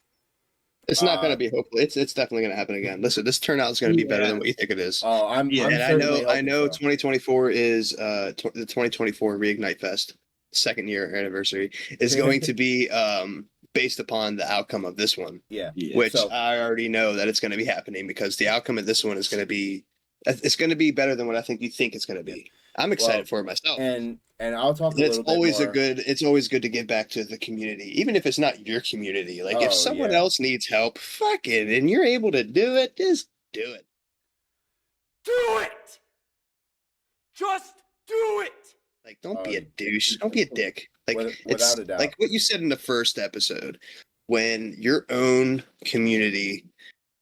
It's not going to be hopefully. It's definitely going to happen again. Listen, this turnout is going to be better than what you think it is. Oh, I'm I know. So. 2024 is the 2024 Reignite Fest second year anniversary is going to be based upon the outcome of this one. Yeah. Which I already know that it's going to be happening because the outcome of this one is going to be better than what I think you think it's going to be. I'm excited for it myself. And I'll talk a little bit more. It's always good to give back to the community, even if it's not your community. Like if someone else needs help, fuck it, and you're able to do it, just do it. Do it! Just do it! Like, don't be a douche. Don't be a dick. Like, without a doubt. Like what you said in the first episode, when your own community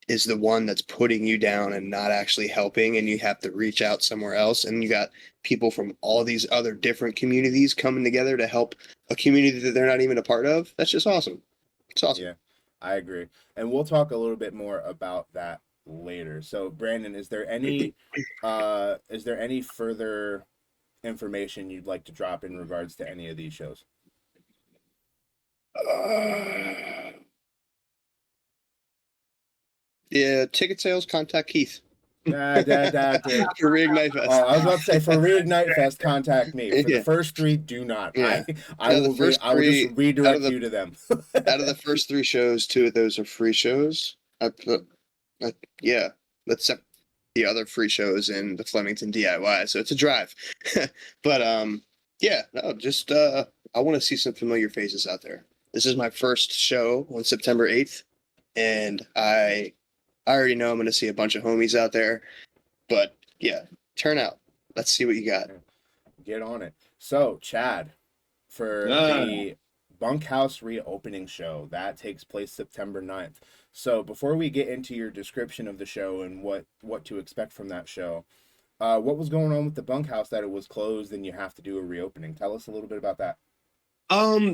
is the one that's putting you down and not actually helping, and you have to reach out somewhere else, and you got people from all these other different communities coming together to help a community that they're not even a part of. That's just awesome. It's awesome. Yeah, I agree. And we'll talk a little bit more about that later. So, Brandon, is there any further information you'd like to drop in regards to any of these shows? Yeah, ticket sales, contact Keith. For Reignite Fest. Oh, I was about to say for ReigniteFest, contact me. For the Yeah. first three, do not. Yeah. I Now, the will. first I will just three redirect you to them. out of the first 3 shows, 2 of those are free shows. Yeah, except the other free shows in the Flemington DIY, so it's a drive. But yeah, no, just I want to see some familiar faces out there. This is my first show on September 8th, and I already know I'm going to see a bunch of homies out there. But yeah, turn out. Let's see what you got. Get on it. So, Chad, for the Bunkhouse reopening show, that takes place September 9th. So, before we get into your description of the show and what to expect from that show, what was going on with the Bunkhouse that it was closed and you have to do a reopening? Tell us a little bit about that.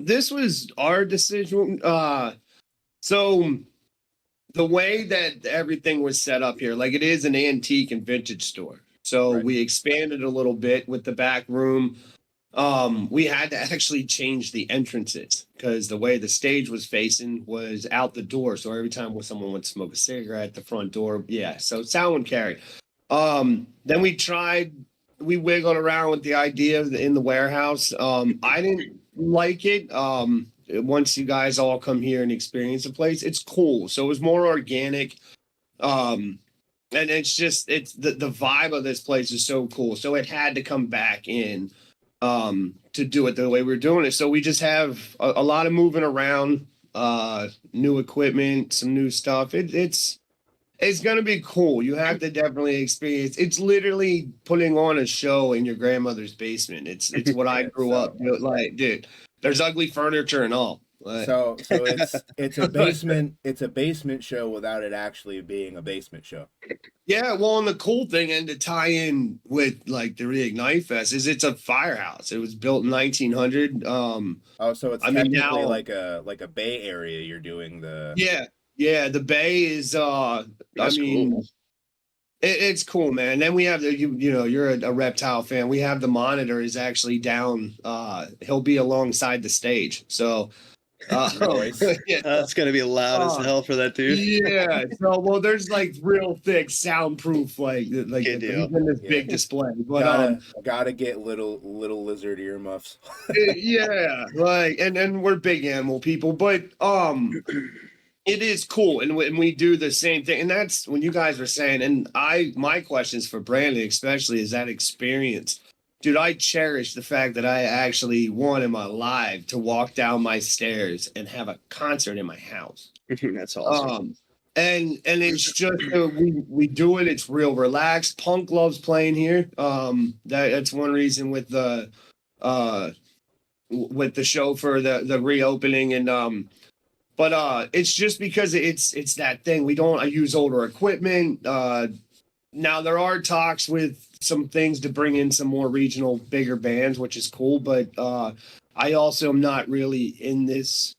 This was our decision. So the way that everything was set up here, like it is an antique and vintage store. So Right. we expanded a little bit with the back room. We had to actually change the entrances because the way the stage was facing was out the door. So every time when someone would smoke a cigarette, the front door, yeah. So sound would carry. Then we wiggled around with the idea of in the warehouse. I didn't like it. Once you guys all come here and experience the place, it's cool. So it was more organic. And it's just the vibe of this place is so cool. So it had to come back in to do it the way we're doing it. So we just have a lot of moving around, new equipment, some new stuff. It's gonna be cool. You have to definitely experience. It's literally putting on a show in your grandmother's basement. It's what I grew up like, dude. There's ugly furniture and all. Like, So it's a basement show without it actually being a basement show. yeah, well, and the cool thing, and to tie in with like the ReigniteFest, is it's a firehouse. It was built in 1900. Oh, so it's I mean, technically now- like a Bay Area. You're doing the Yeah. The Bay is. That's cool. It's cool, man. Then we have you're a reptile fan. We have the monitor is actually down. He'll be alongside the stage. So, Nice. yeah. That's gonna be loud as hell for that dude. Yeah. So, well, there's like real thick soundproof, like Good deal. he's in this Yeah. big display. But Gotta get little lizard earmuffs. yeah, like and we're big animal people, but it is cool, and we do the same thing, and that's when you guys were saying, and my questions for Brandon especially is that experience, dude. I cherish the fact that I actually won in my life to walk down my stairs and have a concert in my house. That's awesome. And it's just we do it. It's real relaxed. Punk loves playing here. That's one reason with the show for the reopening and but it's just because it's that thing. We don't use older equipment. Now there are talks with some things to bring in some more regional bigger bands, which is cool, but I also am not really in this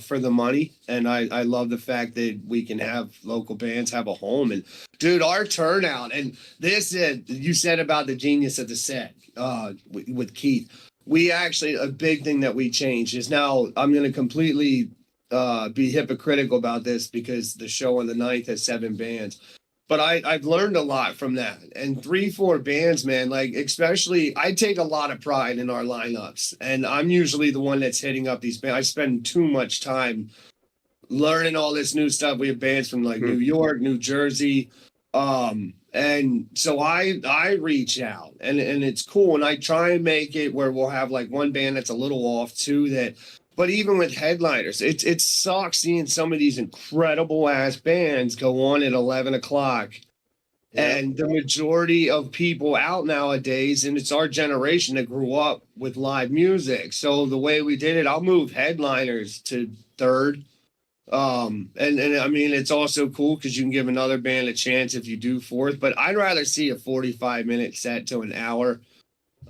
for the money, and I love the fact that we can have local bands have a home. And dude, our turnout, and this you said about the genius of the set with Keith. We actually, a big thing that we changed is now I'm going to completely be hypocritical about this because the show on the 9th has 7 bands. But I've learned a lot from that. And 3-4 bands, man, like especially I take a lot of pride in our lineups. And I'm usually the one that's hitting up these bands. I spend too much time learning all this new stuff. We have bands from like New York, New Jersey. And so I reach out and it's cool. And I try and make it where we'll have like one band that's a little off, 2 that. But even with headliners, it sucks seeing some of these incredible ass bands go on at 11 o'clock. Yeah. And the majority of people out nowadays, and it's our generation that grew up with live music. So the way we did it, I'll move headliners to 3rd. And I mean, it's also cool because you can give another band a chance if you do 4th. But I'd rather see a 45-minute set to an hour.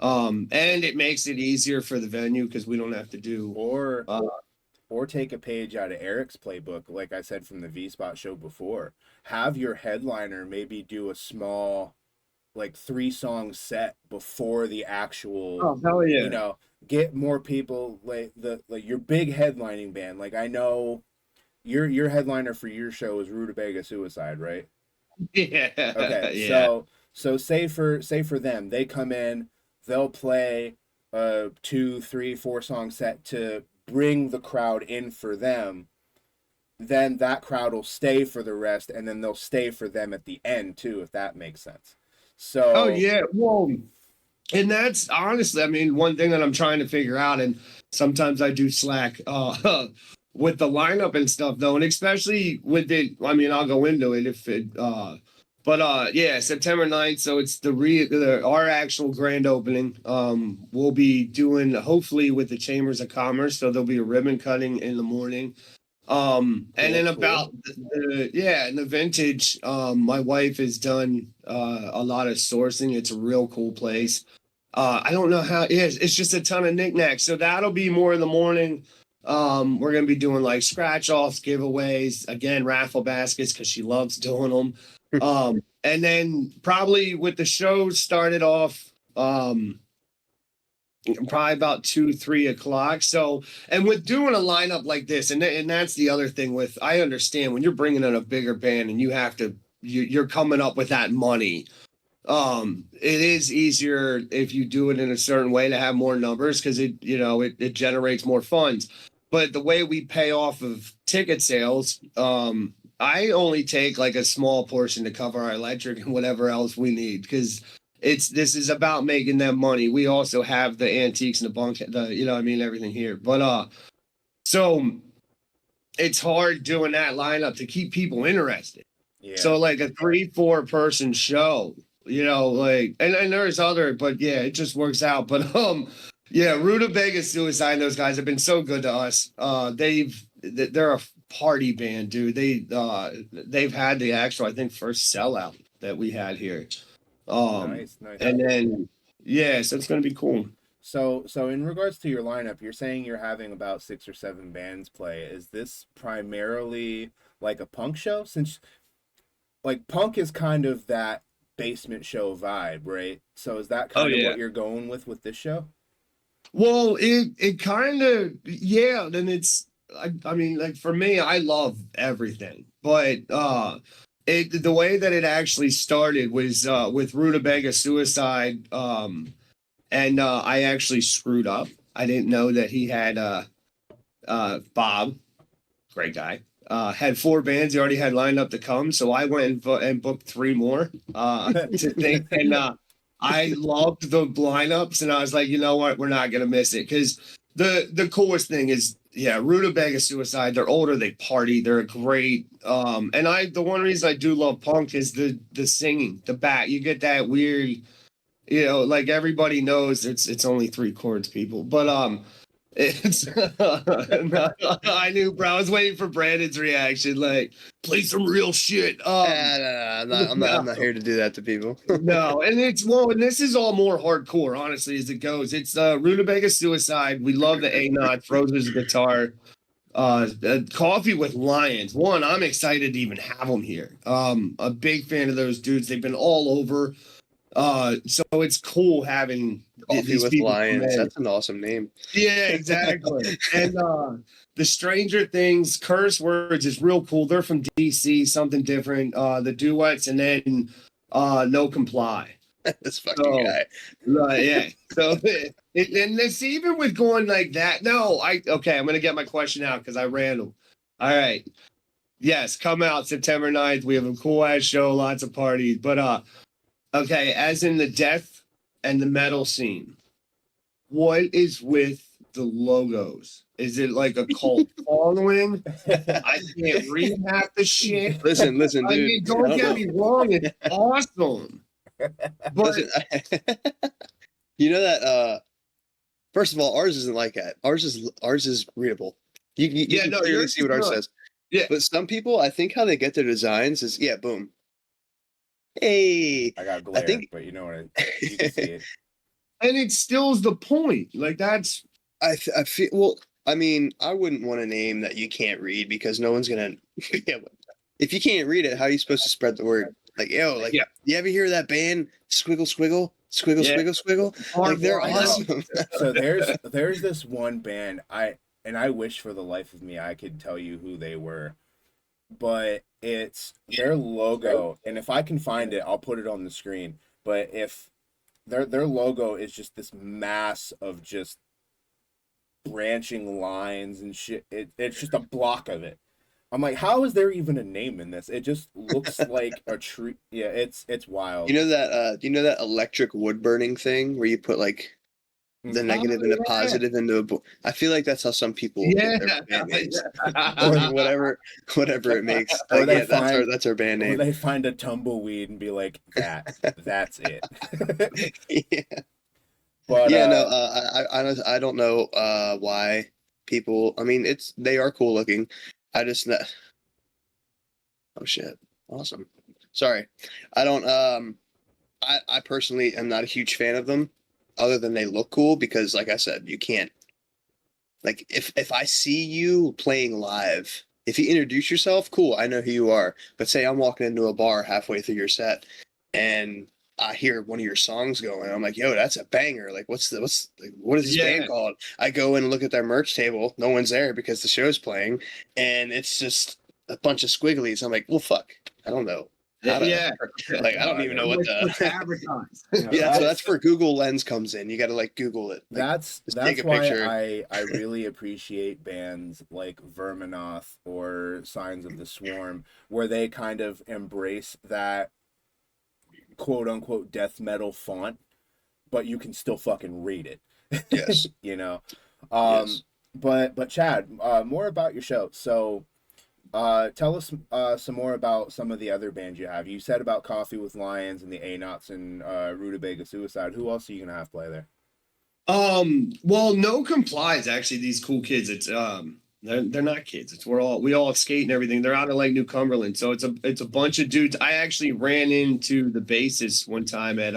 And it makes it easier for the venue because we don't have to do or take a page out of Eric's playbook, like I said from the V-Spot show before. Have your headliner maybe do a small, like 3-song set before the actual. hell yeah. You know, get more people like your big headlining band. Like I know, your headliner for your show is Rutabaga Suicide, right? Yeah. Okay, Yeah. so say for them, they come in, they'll play a 2, 3, 4 song set to bring the crowd in for them. Then that crowd will stay for the rest, and then they'll stay for them at the end too, if that makes sense. Oh So yeah. Well, and that's honestly, I mean, one thing that I'm trying to figure out, and sometimes I do slack with the lineup and stuff though, and especially with it, I mean, I'll go into it if it but yeah, September 9th, so it's our actual grand opening. We'll be doing hopefully with the Chambers of Commerce, so there'll be a ribbon cutting in the morning. And then cool. about and the vintage, my wife has done a lot of sourcing. It's a real cool place. I don't know how it is. It's just a ton of knickknacks. So that'll be more in the morning. We're gonna be doing like scratch offs, giveaways, again, raffle baskets because she loves doing them. And then probably with the show started off probably about 2, 3 o'clock. So, and with doing a lineup like this, and that's the other thing with, I understand when you're bringing in a bigger band and you have to, you're coming up with that money. It is easier if you do it in a certain way to have more numbers because it generates more funds. But the way we pay off of ticket sales, I only take like a small portion to cover our electric and whatever else we need because this is about making them money. We also have the antiques and everything here. But so it's hard doing that lineup to keep people interested. yeah. So like a 3-4 person show, like and there's other, but yeah, it just works out. But yeah, Rutabaga Suicide, those guys have been so good to us. They're a party band, dude. They've had the actual, I think, first sellout that we had here. Nice. And then yeah, so it's gonna be cool. So in regards to your lineup, you're saying you're having about 6 or 7 bands play. Is this primarily like a punk show? Since like punk is kind of that basement show vibe, right? So is that kind of what you're going with this show? Well, it kind of, yeah. Then I mean, like for me, I love everything, but the way that it actually started was with Rutabaga Suicide, and I actually screwed up. I didn't know that he had Bob, great guy. Had 4 bands he already had lined up to come, so I went and booked 3 more to think, and I loved the lineups, and I was like, you know what, we're not gonna miss it because the coolest thing is, yeah, Rutabaga Suicide. They're older, they party, they're great. And the one reason I do love punk is the singing, the back. You get that weird, like everybody knows it's only 3 chords, people, but it's I knew, bro. I was waiting for Brandon's reaction. Like, play some real shit. No, I'm not here to do that to people. No, and and this is all more hardcore, honestly, as it goes. It's Rutabaga Suicide. We love the A-Knot, Frozen's guitar, Coffee with Lions. One, I'm excited to even have them here. A big fan of those dudes. They've been all over. So it's cool having Coffee with Lions. That's an awesome name. Yeah, exactly. And the Stranger Things curse words is real cool. They're from DC, something different. The duets, and then No Comply. This fucking guy. Yeah. So and it's even with going like that. No, I'm gonna get my question out because I ran them. All right. Yes, come out September 9th. We have a cool ass show, lots of parties. But okay, as in the death and the metal scene, what is with the logos? Is it like a cult following? I can't read half the shit. Listen, dude. I mean, don't get me wrong, it's awesome. But Listen, you know that first of all, ours isn't like that. Ours is readable. You can clearly see what ours says. Yeah. But some people, I think how they get their designs is boom. Hey, I got glare, but you know what? You can see it. And it stills the point. Like that's. I feel well. I mean, I wouldn't want a name that you can't read because no one's gonna. If you can't read it, how are you supposed to spread the word? Like, you ever hear that band Squiggle Squiggle Squiggle Squiggle Squiggle? Like they're awesome. So there's this one band I wish for the life of me I could tell you who they were, but it's their logo, and if I can find it, I'll put it on the screen. But if their logo is just this mass of just branching lines and shit, it's just a block of it. I'm like, how is there even a name in this? It just looks like a tree. Yeah, it's wild. You know that electric wood burning thing where you put like the negative and the positive into a I feel like that's how some people get their band names. Or whatever it makes. Or Like, they yeah, that's our band Or name. they find a tumbleweed and be like, that's it. Yeah. But Yeah, no, I don't know why people. I mean, they are cool looking. I just oh shit, awesome. Sorry, I don't. I personally am not a huge fan of them, other than they look cool because, like I said, you can't. Like, if I see you playing live, if you introduce yourself, cool, I know who you are. But say I'm walking into a bar halfway through your set, and I hear one of your songs going, I'm like, yo, that's a banger. Like, what is this band called? I go in and look at their merch table. No one's there because the show's playing, and it's just a bunch of squigglies. I'm like, well, fuck, I don't know. Like, I don't even know what the advertise. Yeah, so that's where Google Lens comes in. You got to like Google it. Like, that's take a why picture. I really appreciate bands like Verminoth or Signs of the Swarm, where they kind of embrace that quote unquote death metal font, but you can still fucking read it. Yes. You know. Yes. But Chad, more about your show. So tell us some more about some of the other bands you have. You said about Coffee with Lions and the A-Knots and Rutabaga Suicide. Who else are you gonna have play there? Well, No Complies, actually, these cool kids. It's they're not kids. It's we all skate and everything. They're out of like New Cumberland. So it's a bunch of dudes. I actually ran into the bassist one time at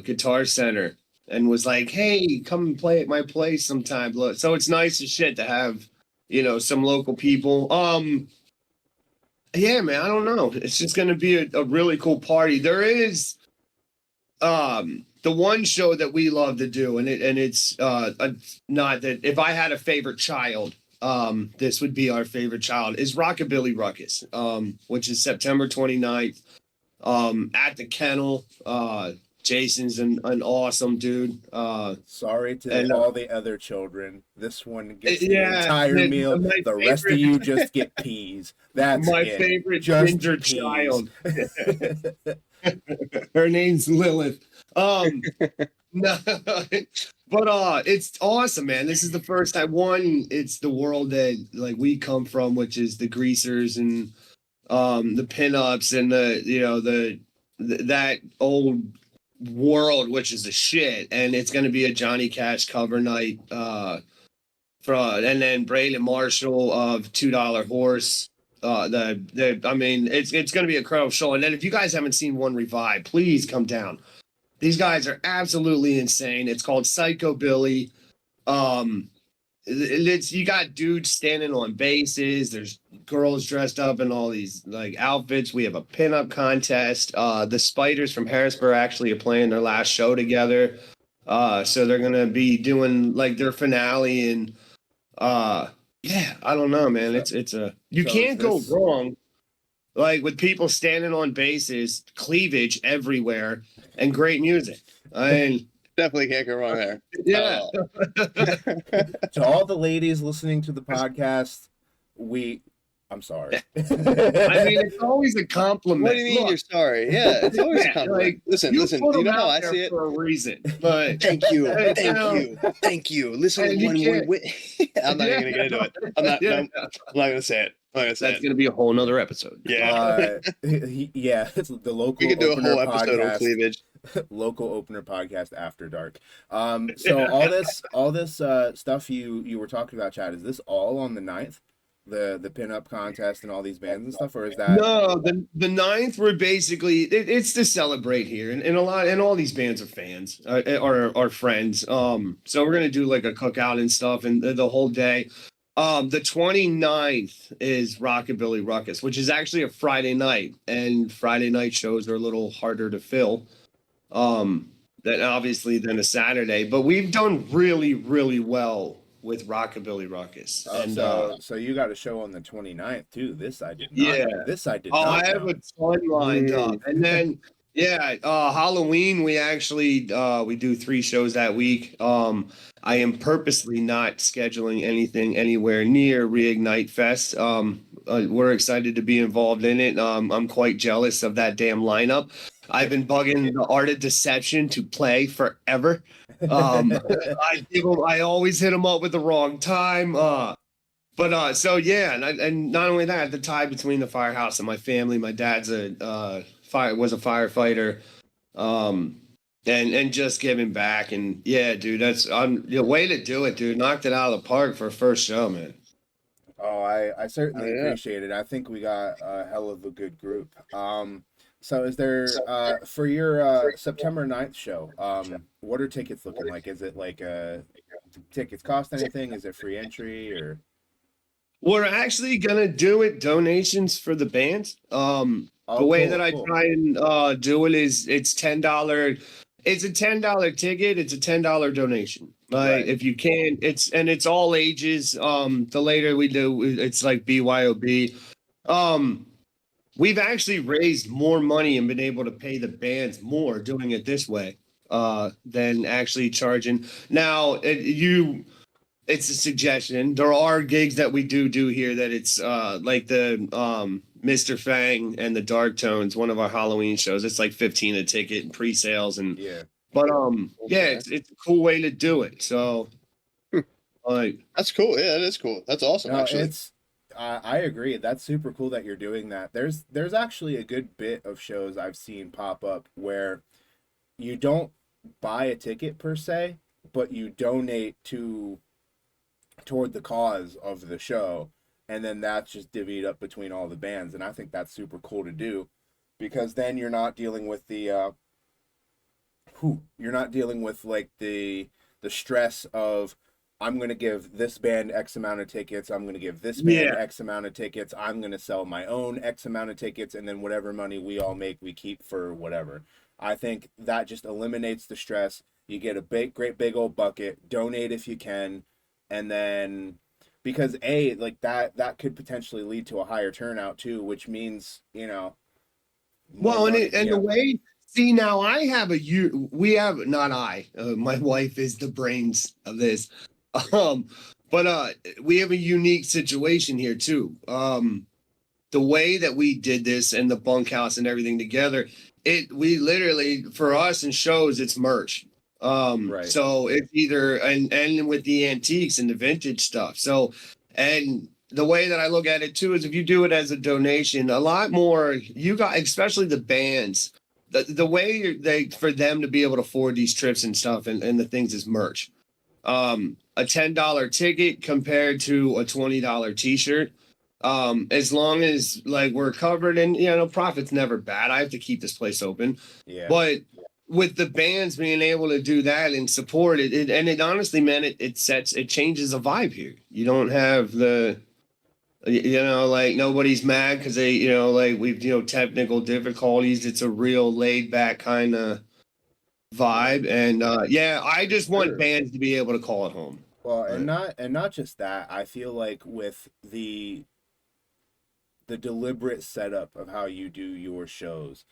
Guitar Center and was like, hey, come and play at my place sometime. Look, so it's nice as shit to have, some local people. Yeah, man, I don't know. It's just gonna be a really cool party. There is the one show that we love to do, and it's not that if I had a favorite child, this would be our favorite child, is Rockabilly Ruckus, which is September 29th, at the Kennel. Jason's an awesome dude. Sorry to all the other children. This one gets the entire meal. The rest of you just get peas. That's my it. favorite Just ginger peas. child. Her name's Lilith. No, but it's awesome, man. This is the first time. One, it's the world that like we come from, which is the greasers and the pinups and that old world, which is the shit. And it's going to be a Johnny Cash cover night. And then Braden Marshall of $2 Horse. I mean, it's going to be a incredible show. And then if you guys haven't seen One Revive, please come down. These guys are absolutely insane. It's called Psycho Billy. You got dudes standing on bases. There's girls dressed up in all these like outfits. We have a pinup contest. The Spiders from Harrisburg actually are playing their last show together. So they're gonna be doing like their finale and yeah, I don't know, man. You can't go wrong. Like with people standing on bases, cleavage everywhere, and great music. I mean, definitely can't go wrong there. Yeah. To all the ladies listening to the podcast, I'm sorry. I mean, it's always a compliment. What do you mean you're sorry? Yeah, it's always a compliment. Like, listen. You know how I see it for a reason. But thank you. Listen, I'm not even gonna get into it. I'm not gonna say it. That's going to be a whole nother episode. Yeah. Yeah. It's the local. We could do a whole episode on cleavage. Local opener podcast after dark. So all this stuff you were talking about, Chad, is this all on the 9th? The pinup contest and all these bands and stuff, or is that no? The 9th, we're basically it's to celebrate here, and all these bands are fans, are friends. So we're gonna do like a cookout and stuff, and the whole day. The 29th is Rockabilly Ruckus, which is actually a Friday night, and Friday night shows are a little harder to fill than obviously than a Saturday. But we've done really, really well with Rockabilly Ruckus. Oh, And so you got a show on the 29th too. This I did not. yeah. This I did Oh, not I have know. a ton lined up. And then Halloween we actually we do 3 shows that week. I am purposely not scheduling anything anywhere near ReigniteFest. We're excited to be involved in it. I'm quite jealous of that damn lineup. I've been bugging the Art of Deception to play forever. I always hit them up with the wrong time. So yeah, and not only that, the tie between the firehouse and my family. My dad's was a firefighter, and just giving back. And yeah, dude, that's the way to do it, dude. Knocked it out of the park for a first show, man. Oh, I certainly Oh, yeah. appreciate it. I think we got a hell of a good group. So is there for your September 9th show, what are tickets looking like? Is it like tickets cost anything? Is it free entry or? We're actually gonna do it donations for the band. The way cool, that I cool. try and do it is it's $10. It's a $10 ticket. It's a $10 donation. Like Right. if you can, it's all ages. The later we do, it's like BYOB. We've actually raised more money and been able to pay the bands more doing it this way than actually charging. Now it's a suggestion. There are gigs that we do here that it's like the Mr. Fang and the Dark Tones, one of our Halloween shows. It's like 15 a ticket and pre-sales and Yeah. but yeah, it's a cool way to do it. So like That's cool. Yeah, that is cool. That's awesome. No, Actually, I agree. That's super cool that you're doing that. There's actually a good bit of shows I've seen pop up where you don't buy a ticket per se, but you donate toward the cause of the show, and then that's just divvied up between all the bands. And I think that's super cool to do, because then you're not dealing with the you're not dealing with like the stress of, I'm going to give this band X amount of tickets, I'm going to give this band X amount of tickets, I'm going to sell my own X amount of tickets, and then whatever money we all make, we keep for whatever. I think that just eliminates the stress. You get a great big old bucket, donate if you can, and then, because like that could potentially lead to a higher turnout too, which means, more well, and money. the way, see, now I have we have, not I, my wife is the brains of this. But we have a unique situation here too. The way that we did this and the bunkhouse and everything together, we literally, for us in shows, it's merch. Right. So it's either and with the antiques and the vintage stuff. So, and the way that I look at it too is if you do it as a donation, a lot more you got, especially the bands, the way for them to be able to afford these trips and stuff and the things is merch. A $10 ticket compared to a $20 t-shirt. As long as like we're covered, and profit's never bad. I have to keep this place open. Yeah. But with the bands being able to do that and support it, and it honestly, man, it changes the vibe here. You don't have the like nobody's mad because they like we've technical difficulties. It's a real laid back kind of vibe, and I just want bands to be able to call it home. Well, and not just that. I feel like with the deliberate setup of how you do your shows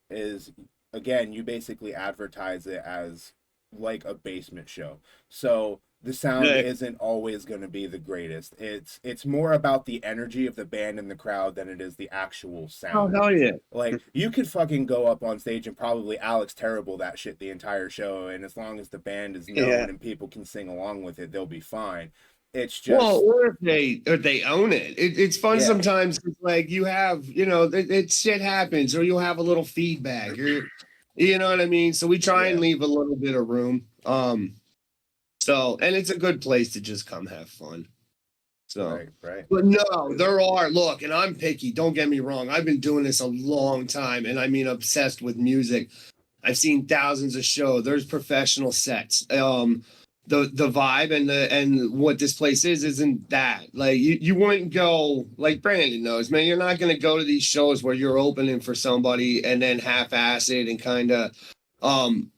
is, again, you basically advertise it as like a basement show. So the sound isn't always going to be the greatest. It's more about the energy of the band and the crowd than it is the actual sound. Oh, hell yeah. Like, you could fucking go up on stage and probably Alex Terrible that shit the entire show, and as long as the band is known and people can sing along with it, they'll be fine. It's just, well, or if they own it. It's fun sometimes. Like you have, shit happens, or you'll have a little feedback, or you know what I mean. So we try and leave a little bit of room. So, and it's a good place to just come have fun. So, right. But no, there are, look, and I'm picky. Don't get me wrong. I've been doing this a long time, and I mean obsessed with music. I've seen thousands of shows. There's professional sets. The vibe and what this place isn't that. Like you wouldn't go, like Brandon knows, man. You're not gonna go to these shows where you're opening for somebody and then half-ass it and kind of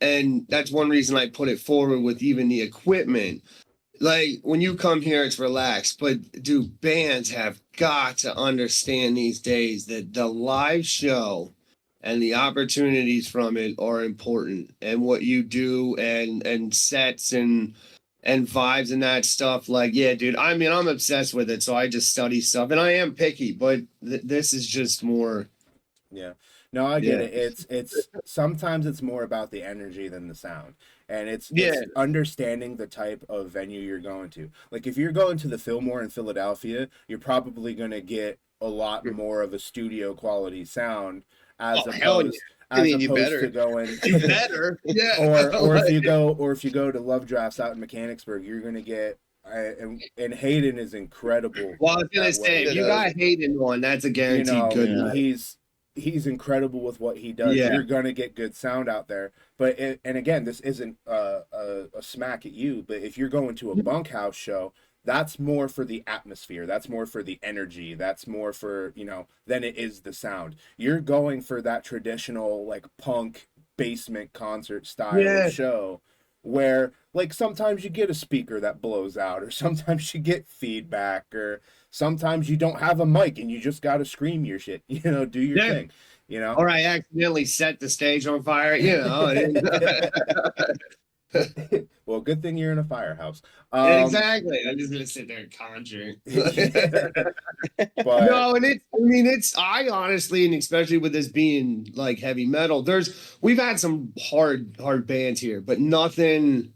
and that's one reason I put it forward with even the equipment. like when you come here, it's relaxed. But dude, bands have got to understand these days that the live show and the opportunities from it are important, and what you do and sets and vibes and that stuff. Like, yeah, dude. I mean, I'm obsessed with it, so I just study stuff, and I am picky, but this is just more. Yeah. No, I get Yeah. it. It's sometimes it's more about the energy than the sound. And Yeah. it's understanding the type of venue you're going to. Like if you're going to the Fillmore in Philadelphia, you're probably going to get a lot more of a studio quality sound as Oh, hell yeah. opposed I mean, you to better. going You better. Yeah. or if Like, you go to Love Drafts out in Mechanicsburg, you're going to get and Hayden is incredible well, I was gonna at what say, he if you does. got Hayden one, that's a You guaranteed know, good night. he's incredible with what he does. Yeah. You're gonna get good sound out there. But and again, this isn't a smack at you. But if you're going to a bunkhouse show, that's more for the atmosphere. That's more for the energy. That's more for than it is the sound. You're going for that traditional like punk basement concert style Yeah. of show. Where like sometimes you get a speaker that blows out, or sometimes you get feedback, or sometimes you don't have a mic and you just got to scream your shit, do your Yeah. thing, Or I accidentally set the stage on fire, Well, good thing you're in a firehouse. Exactly. I'm just gonna sit there and conjure. But No, and I honestly, and especially with this being like heavy metal, we've had some hard bands here, but nothing.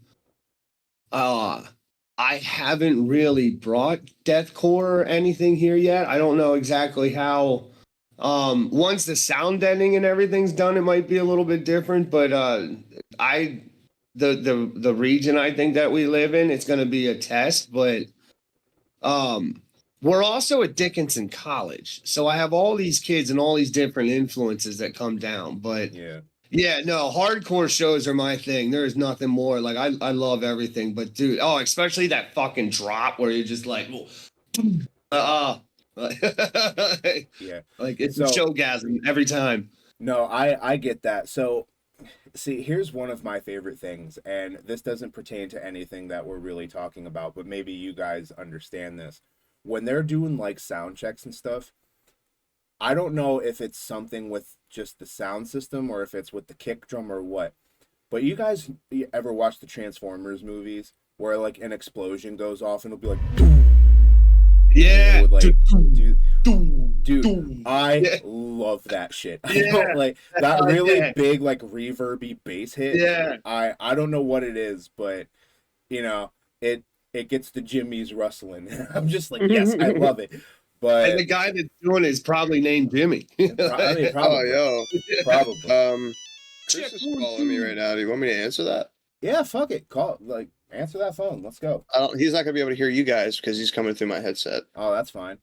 I haven't really brought deathcore or anything here yet. I don't know exactly how. Once the sound deadening and everything's done, it might be a little bit different. But I, the region I think that we live in, it's going to be a test. But we're also at Dickinson College, so I have all these kids and all these different influences that come down. But yeah, no, hardcore shows are my thing. There is nothing more. Like I love everything, but dude, especially that fucking drop where you're just like, yeah, like it's so a showgasm every time. no, I get that. So see, here's one of my favorite things, and this doesn't pertain to anything that we're really talking about, but maybe you guys understand this. When they're doing like sound checks and stuff, I don't know if it's something with just the sound system or if it's with the kick drum or what. But you ever watch the Transformers movies where like an explosion goes off and it'll be like Yeah, would, like, dude, dude, I love that shit. I Yeah. don't like that really Yeah. big like reverby bass hit. Yeah. I don't know what it is, but it gets the jimmies rustling. I'm just like, yes, I love it. But And the guy that's doing it is probably named Jimmy. I mean, probably, Oh, probably. yo. Chris is calling me right now. Do you want me to answer that? Yeah, fuck it. Answer that phone. Let's go. He's not gonna be able to hear you guys because he's coming through my headset. Oh, that's fine.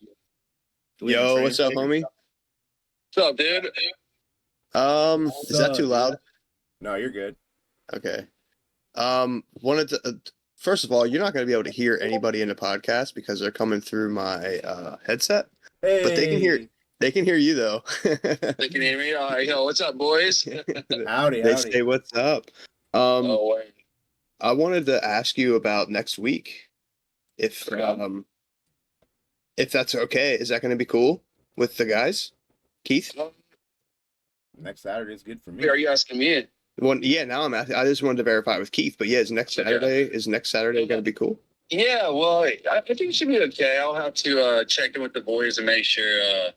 Yo, what's up, homie? What's up, dude? Is that too loud? No, you're good. Okay. Wanted to. First of all, you're not going to be able to hear anybody in the podcast because they're coming through my headset. Hey. But they can hear. They can hear you though. They can hear me. All right, yo, what's up, boys? Howdy. They say what's up. Oh, wait. I wanted to ask you about next week. If that's okay, is that going to be cool with the guys? Keith? Next Saturday is good for me. Are you asking me? Yeah, now I'm asking. I just wanted to verify with Keith, but yeah, is next Saturday going to be cool? Yeah, well, I think it should be okay. I'll have to check in with the boys and make sure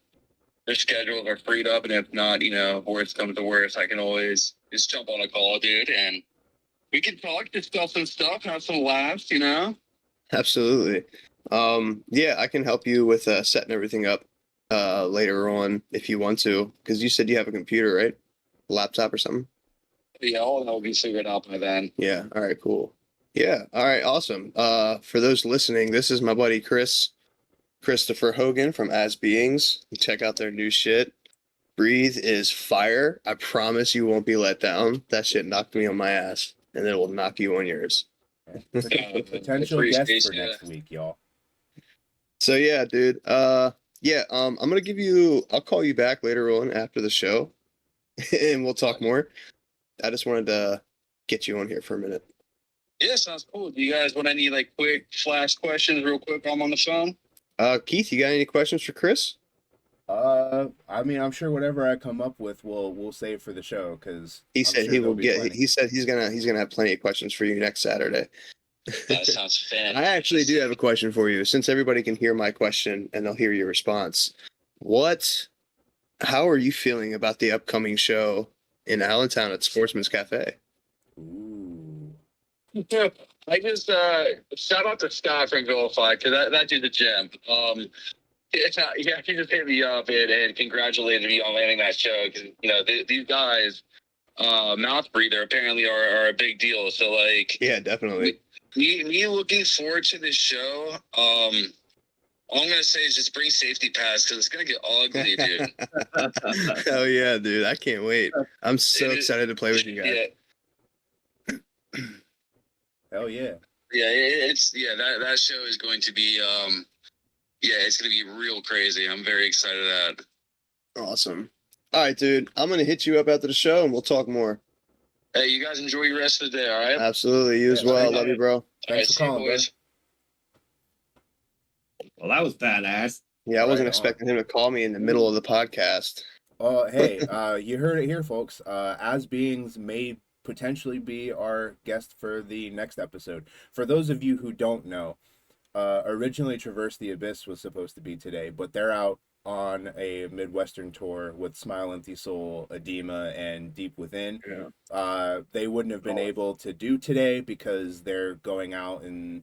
their schedules are freed up, and if not, worst comes to worst, I can always just jump on a call, dude, and we can talk, discuss some stuff, have some laughs, Absolutely. Yeah, I can help you with setting everything up later on if you want to, because you said you have a computer, right? A laptop or something? Yeah, all that will be figured out by then. Yeah. All right, cool. Yeah. All right, awesome. For those listening, this is my buddy Christopher Hogan from As Beings. Check out their new shit. Breathe is fire. I promise you won't be let down. That shit knocked me on my ass, and it will knock you on yours. Potential guest for next week, y'all. So yeah, dude. Yeah. I'm gonna I'll call you back later on after the show, and we'll talk more. I just wanted to get you on here for a minute. Yeah, sounds cool. Do you guys want any like quick flash questions real quick while I'm on the phone? Keith, you got any questions for Chris? I mean, I'm sure whatever I come up with, we'll save for the show because He I'm said sure he there'll will be get. plenty. He said he's gonna have plenty of questions for you next Saturday. That sounds fantastic. I actually do have a question for you, since everybody can hear my question and they'll hear your response. How are you feeling about the upcoming show in Allentown at Sportsman's Cafe? Ooh. Yeah, I just shout out to Scott from Vilify because that dude's a gem. Yeah, he just hit me up and congratulated me on landing that show because these guys, mouth breather apparently are a big deal. So like, Yeah, definitely. me looking forward to this show. All I'm gonna say is just bring safety pads because it's gonna get ugly, dude. Hell yeah, dude! I can't wait. I'm so excited to play with you guys. Yeah, Hell yeah. that show is going to be it's gonna be real crazy. I'm very excited at that. Awesome. All right, dude. I'm gonna hit you up after the show and we'll talk more. Hey, you guys enjoy your rest of the day, all right? Absolutely. You as Yeah, well. thank Love you. you, bro. Thanks for see you, calling, bro. boys. Well, that was badass. Yeah, I wasn't Right on. expecting him to call me in the middle of the podcast. Hey, you heard it here, folks. As Beings may potentially be our guest for the next episode. For those of you who don't know, originally Traverse the Abyss was supposed to be today, but they're out on a Midwestern tour with Smile Empty Soul, Edema, and Deep Within. Yeah. They wouldn't have been able to do today because they're going out and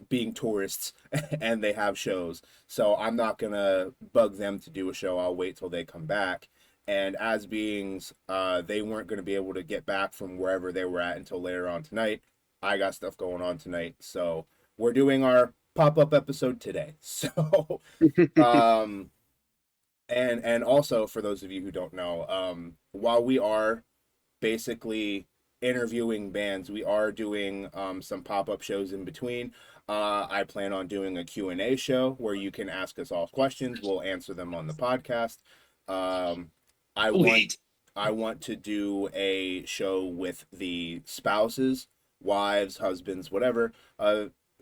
being tourists and they have shows. So I'm not gonna bug them to do a show. I'll wait till they come back. And as Beings, they weren't gonna be able to get back from wherever they were at until later on tonight. I got stuff going on tonight, so we're doing our pop-up episode today. So and also for those of you who don't know, while we are basically interviewing bands, we are doing some pop-up shows in between. I plan on doing a Q&A show where you can ask us all questions. We'll answer them on the podcast. I want to do a show with the spouses, wives, husbands, whatever.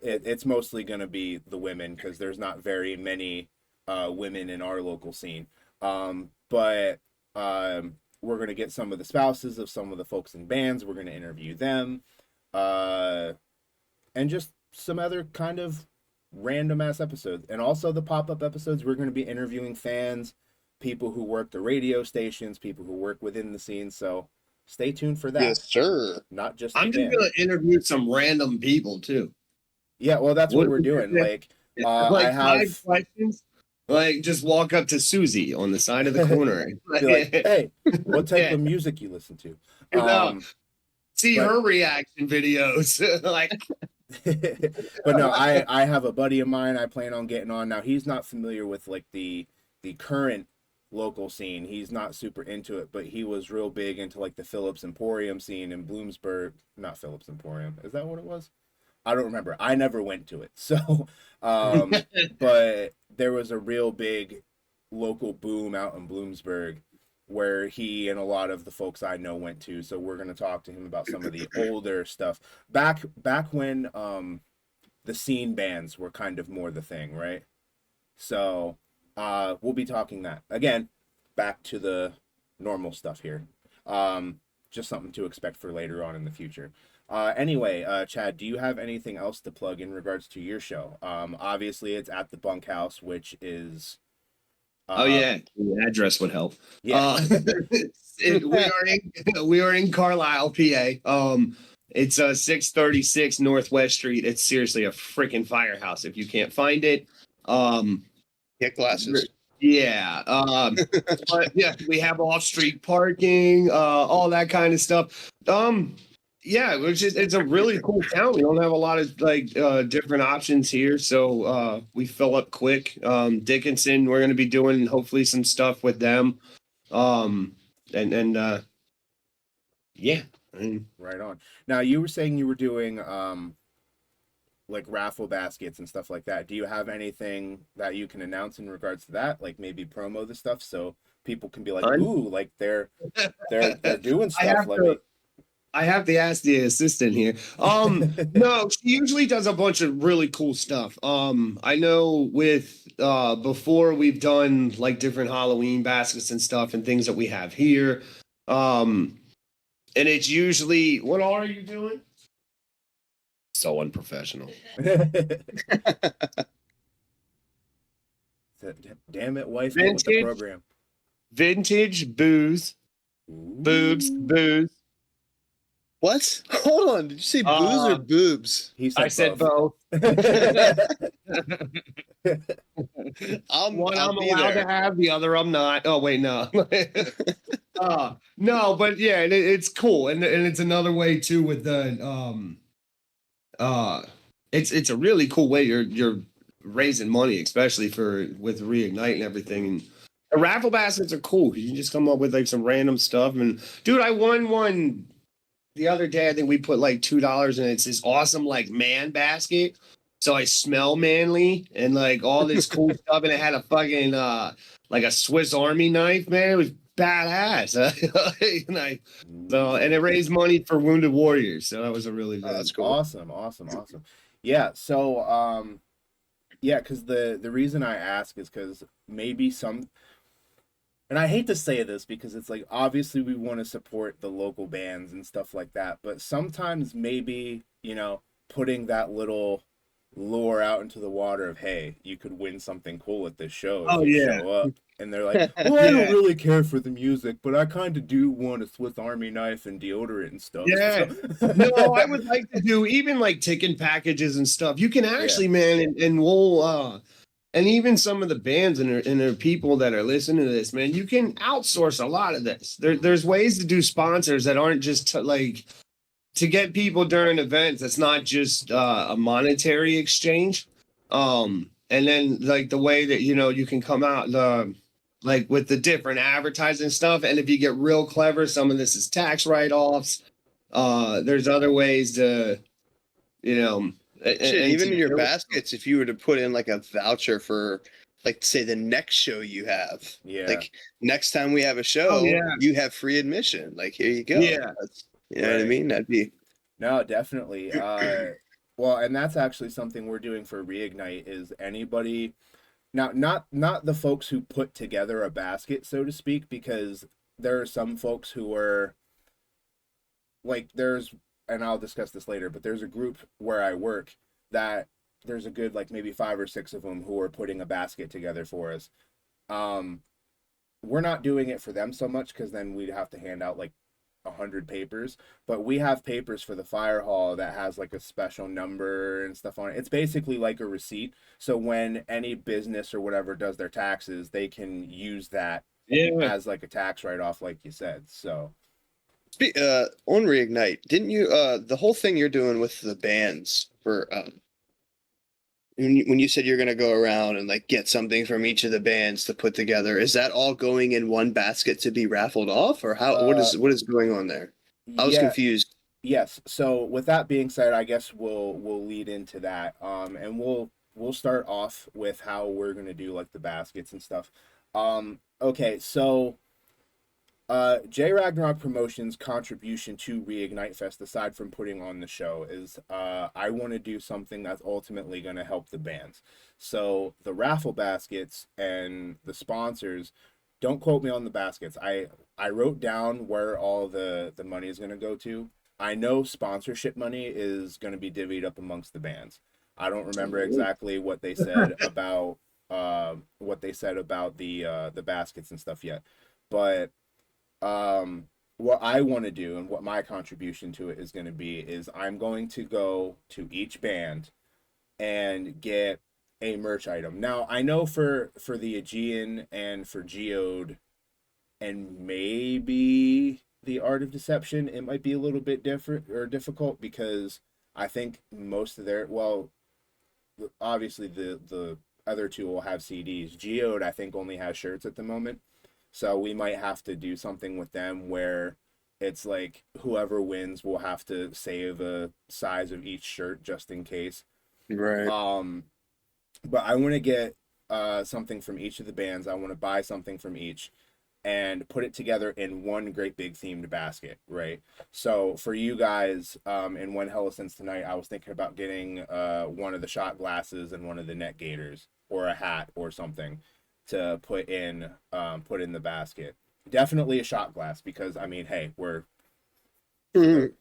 It's mostly going to be the women because there's not very many women in our local scene. But we're going to get some of the spouses of some of the folks in bands. We're going to interview them. And just some other kind of random ass episodes. And also the pop-up episodes, we're going to be interviewing fans, people who work the radio stations, people who work within the scene. So stay tuned for that. Yes, sir. Not just I'm just gonna interview some random people too. Yeah, well, that's what we're doing. Like, like I have 5 questions. Like, just walk up to Susie on the side of the corner. be like, hey, what type of music you listen to? See her reaction videos. Like, but no, I have a buddy of mine I plan on getting on. Now he's not familiar with like the current local scene. He's not super into it, but he was real big into like the Phillips Emporium scene in Bloomsburg. Not Phillips Emporium. Is that what it was? I don't remember. I never went to it. So but there was a real big local boom out in Bloomsburg where he and a lot of the folks I know went to. So we're going to talk to him about some of the older stuff. Back when the scene bands were kind of more the thing, right? So we'll be talking that. Again, back to the normal stuff here. Just something to expect for later on in the future. Anyway, Chad, do you have anything else to plug in regards to your show? Obviously, it's at the Bunkhouse, which is... oh yeah, the address would help. Yeah. We are in Carlisle, PA. It's 636 Northwest Street. It's seriously a freaking firehouse. If you can't find it, Get glasses. yeah. But yeah, we have off-street parking, all that kind of stuff. Yeah, it's a really cool town. We don't have a lot of like different options here, so we fill up quick. Dickinson, we're going to be doing hopefully some stuff with them, yeah. Right on. Now you were saying you were doing like raffle baskets and stuff like that. Do you have anything that you can announce in regards to that? Like maybe promo the stuff so people can be like, ooh, like they're doing stuff. I have to ask the assistant here. No, she usually does a bunch of really cool stuff. I know with before we've done like different Halloween baskets and stuff and things that we have here. And it's usually what are you doing? So unprofessional. Damn it, wife, get with the program. Vintage booze, boobs, booze. What? Hold on. Did you say booze or boobs? He said I said both. One I'll I'm be allowed there. to have, the other I'm not. Oh wait, no. No, but yeah, it's cool, and it's another way too with the it's a really cool way you're raising money, especially with Reignite and everything. And the raffle baskets are cool. You can just come up with like some random stuff. And dude, I won one the other day. I think we put like $2 in it. It's this awesome like man basket. So I smell manly and like all this cool stuff. And it had a fucking like a Swiss Army knife, man. It was badass. And it raised money for wounded warriors. So that was a really good. That's cool. Awesome. Yeah. So yeah, because the reason I ask is because maybe and I hate to say this because it's like obviously we want to support the local bands and stuff like that, but sometimes maybe, putting that little lure out into the water of, hey, you could win something cool at this show if you show up. And they're like, well, I don't really care for the music, but I kind of do want a Swiss Army knife and deodorant and stuff. Yeah. No, I would like to do even like ticket packages and stuff. You can actually, man, and we'll and even some of the bands and their people that are listening to this, man, you can outsource a lot of this. There's ways to do sponsors that aren't just to get people during events. That's not just a monetary exchange. And then like the way that, you can come out like with the different advertising stuff. And if you get real clever, some of this is tax write-offs. There's other ways to, Shit, even in your baskets, if you were to put in like a voucher for, like, say the next show you have, like next time we have a show, you have free admission. Like, here you go. Yeah, you know what I mean. That'd be no, definitely. Well, and that's actually something we're doing for Reignite is anybody. Now, not the folks who put together a basket, so to speak, because there are some folks who are like and I'll discuss this later, but there's a group where I work that there's a good like maybe 5 or 6 of them who are putting a basket together for us. We're not doing it for them so much because then we'd have to hand out like 100 papers, but we have papers for the fire hall that has like a special number and stuff on it. It's basically like a receipt. So when any business or whatever does their taxes, they can use that as like a tax write-off, like you said. So on Reignite, didn't you the whole thing you're doing with the bands for when you said you're going to go around and like get something from each of the bands to put together, is that all going in one basket to be raffled off, or how what is going on there? I was confused. Yes. So with that being said, I guess we'll lead into that. And we'll start off with how we're going to do like the baskets and stuff. Okay, so JRagnarokPromotions' contribution to ReigniteFest, aside from putting on the show, is I want to do something that's ultimately going to help the bands. So the raffle baskets and the sponsors, don't quote me on the baskets. I wrote down where all the money is going to go to. I know sponsorship money is going to be divvied up amongst the bands. I don't remember exactly what they said about the baskets and stuff yet, but what I want to do and what my contribution to it is going to be is I'm going to go to each band and get a merch item. Now, I know for the Aegean and for Geode and maybe the Art of Deception, it might be a little bit different or difficult because I think most of obviously the other two will have CDs. Geode, I think, only has shirts at the moment. So we might have to do something with them where it's like whoever wins will have to save a size of each shirt just in case. Right. But I want to get something from each of the bands. I want to buy something from each. and put it together in one great big themed basket, right? So for you guys, in One Hella Since Tonight, I was thinking about getting one of the shot glasses and one of the net gaiters, or a hat or something to put in the basket. Definitely a shot glass, because I mean, hey, I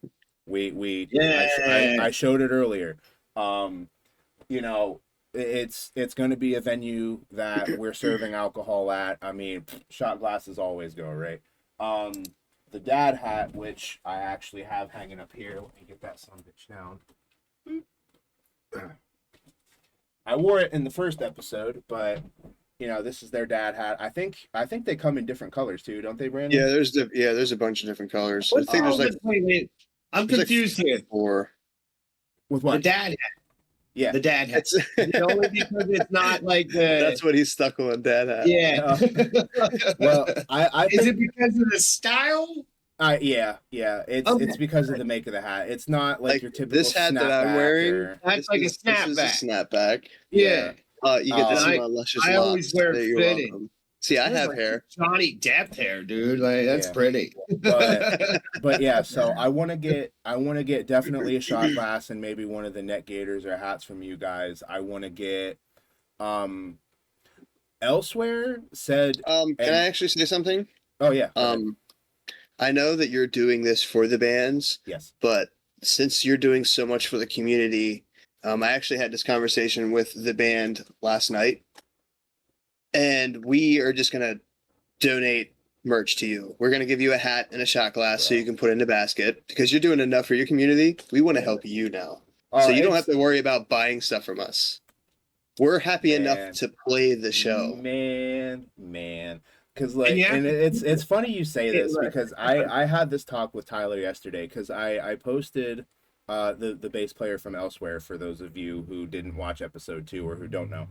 showed it earlier. You know, it's going to be a venue that we're serving alcohol at. I mean, shot glasses always go, right? The dad hat, which I actually have hanging up here. Let me get that son of a bitch down. I wore it in the first episode, but you know, this is their dad hat. I think they come in different colors too, don't they, Brandon? Yeah, there's a bunch of different colors. I What's think there's all like this? Wait, I'm there's like confused here. 4. With The what? dad hat. Yeah. The dad hat. Only because it's not like the. That's what he's stuck on, dad hat. Yeah. Well, I Is think, it because of the style? yeah. It's Okay. it's because of the make of the hat. It's not like your typical this hat that I'm snapback wearing. or- That's like a This is a snapback. snapback. Yeah. You get to see I- my luscious I locks. always wear You're fitted. welcome. See, I It's have like hair. Johnny Depp hair, dude. Like that's Yeah. pretty. But yeah, so I want to get definitely a shot glass and maybe one of the net gaiters or hats from you guys. I want to get Elsewhere said Can I actually say something? oh yeah. Go ahead. I know that you're doing this for the bands, Yes. but since you're doing so much for the community, I actually had this conversation with the band last night, and we are just gonna donate merch to you. We're gonna give you a hat and a shot glass so you can put in the basket, because you're doing enough for your community. We want to help you now, so you don't have to worry about buying stuff from us. We're happy enough to play the show. Man. Because like, Yeah. and it's funny you say this, because I had this talk with Tyler yesterday, because I posted the bass player from Elsewhere, for those of you who didn't watch episode 2 or who don't know.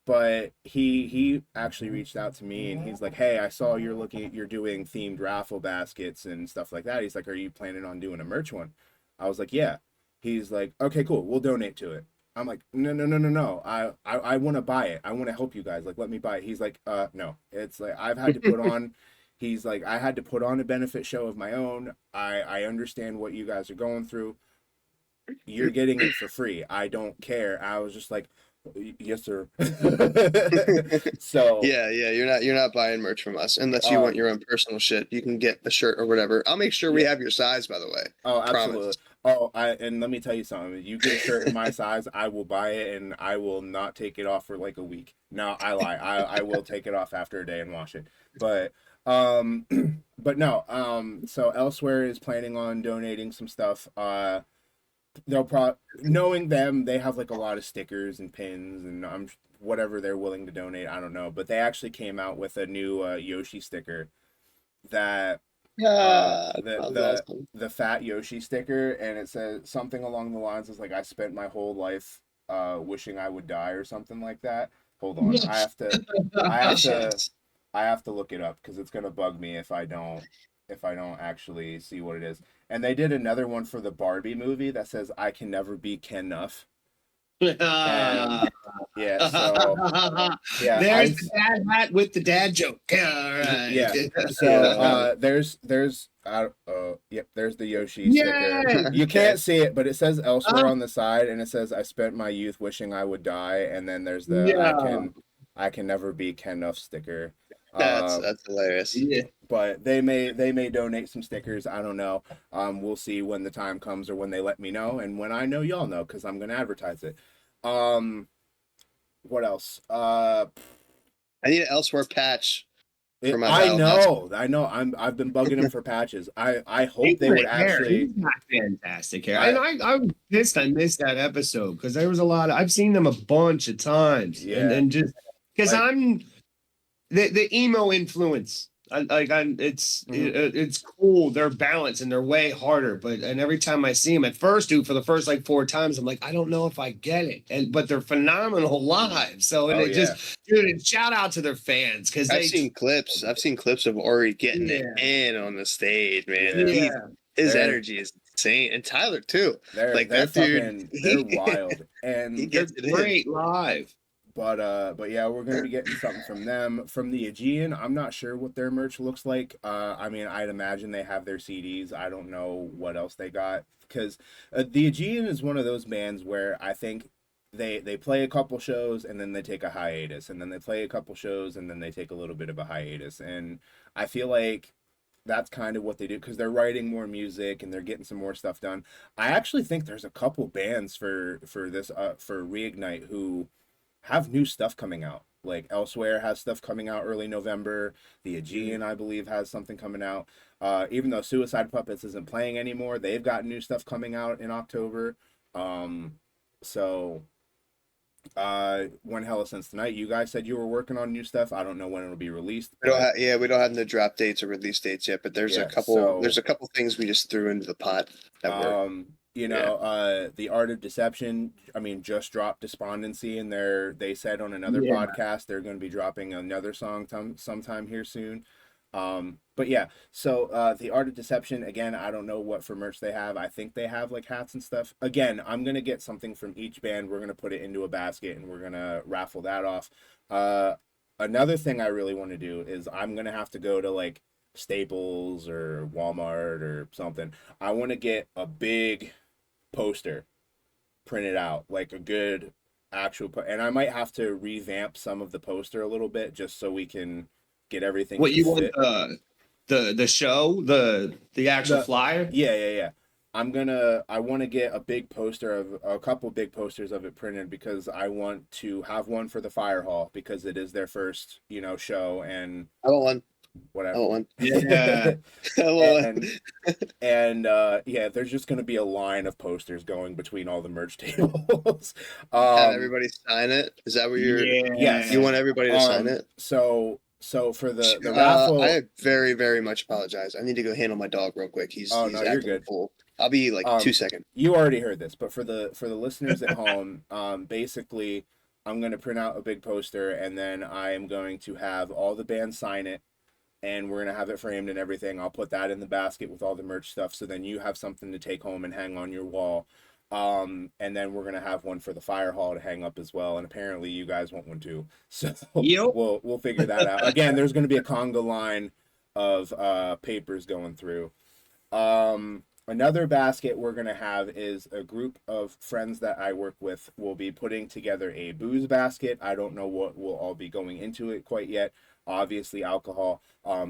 But he actually reached out to me and he's like, hey, I saw you're doing themed raffle baskets and stuff like that. He's like, are you planning on doing a merch one? I was like, yeah. He's like, okay, cool, we'll donate to it. I'm like, no. I want to buy it. I want to help you guys. Like, let me buy it. He's like, no. It's like, I've had to put on, he's like, I had to put on a benefit show of my own. I understand what you guys are going through. You're getting it for free. I don't care. I was just like, yes, sir. So yeah, you're not buying merch from us unless you want your own personal shit. You can get a shirt or whatever. I'll make sure we have your size, by the way. Oh, absolutely. Promise. And let me tell you something. You get a shirt in my size, I will buy it, and I will not take it off for like a week. No, I lie. I will take it off after a day and wash it. But no. So Elsewhere is planning on donating some stuff. They'll knowing them, they have like a lot of stickers and pins and whatever they're willing to donate. I don't know, but they actually came out with a new Yoshi sticker that. The fat Yoshi sticker, and it says something along the lines of like, I spent my whole life wishing I would die or something like that. Hold on, I have to look it up, because it's gonna bug me if I don't actually see what it is. And they did another one for the Barbie movie that says, I can never be Ken-nuff. And, yeah, so yeah, there's the dad hat with the dad joke. All right. Yeah. So there's there's the Yoshi sticker. You can't see it, but it says Elsewhere on the side, and it says, I spent my youth wishing I would die, and then there's the I can never be Ken-nuff sticker. That's hilarious. Yeah. But they may donate some stickers. I don't know. We'll see when the time comes, or when they let me know, and when I know, y'all know, because I'm gonna advertise it. What else? I need an Elsewhere patch for my I battle know. I've been bugging him for patches. I hope they would actually. He's got fantastic hair. I'm pissed I missed that episode, because there was a lot of, I've seen them a bunch of times. Yeah. And just because Like- I'm the emo influence. It's cool. They're balanced and they're way harder. And every time I see them for the first like 4 times, I'm like, I don't know if I get it. But they're phenomenal live. So and shout out to their fans, because I've seen clips. I've seen clips of Ori getting it in on the stage, man. Yeah. His energy is insane, and Tyler too. They're Like that dude, they're wild, and he they're gets it in. great live. But yeah, we're gonna be getting something from them. From the Aegean, I'm not sure what their merch looks like. I mean, I'd imagine they have their CDs. I don't know what else they got because the Aegean is one of those bands where I think they play a couple shows and then they take a hiatus, and then they play a couple shows and then they take a little bit of a hiatus, and I feel like that's kind of what they do because they're writing more music and they're getting some more stuff done. I actually think there's a couple bands for this for Reignite who have new stuff coming out. Like Elsewhere has stuff coming out early November. The Aegean, I believe, has something coming out. Even though Suicide Puppets isn't playing anymore, they've got new stuff coming out in October. So One Hella Since Tonight, you guys said you were working on new stuff. I don't know when it'll be released. We don't have, yeah, we don't have the drop dates or release dates yet, but there's Yeah, a couple. so- There's a couple things we just threw into the pot that were. You know, The Art of Deception, I mean, just dropped Despondency, and they said on another podcast they're going to be dropping another song sometime here soon. But yeah, so The Art of Deception, again, I don't know what for merch they have. I think they have like hats and stuff. Again, I'm going to get something from each band. We're going to put it into a basket and we're going to raffle that off. Another thing I really want to do is I'm going to have to go to like Staples or Walmart or something. I want to get a big poster printed out, like a good actual and I might have to revamp some of the poster a little bit just so we can get everything What to you want fit. the show, the actual flyer? Yeah. I want to get a big poster of a couple big posters of it printed because I want to have one for the Fire Hall because it is their first, show and I want one. whatever. I want one. Yeah. I want one. and yeah, there's just going to be a line of posters going between all the merch tables. Have everybody sign it. Is that what you're? Yes. You want everybody to sign it? So for the raffle, I very, very much apologize. I need to go handle my dog real quick. He's no, you're acting good. a fool. I'll be like 2 seconds. You already heard this, but for the listeners at home, basically, I'm going to print out a big poster and then I am going to have all the bands sign it. And we're going to have it framed and everything. I'll put that in the basket with all the merch stuff. So then you have something to take home and hang on your wall. And then we're going to have one for the Fire Hall to hang up as well. And apparently you guys want one too. So Yep. we'll figure that out. Again, there's going to be a conga line of papers going through. Another basket we're going to have is a group of friends that I work with will be putting together a booze basket. I don't know what will all be going into it quite yet. Obviously alcohol.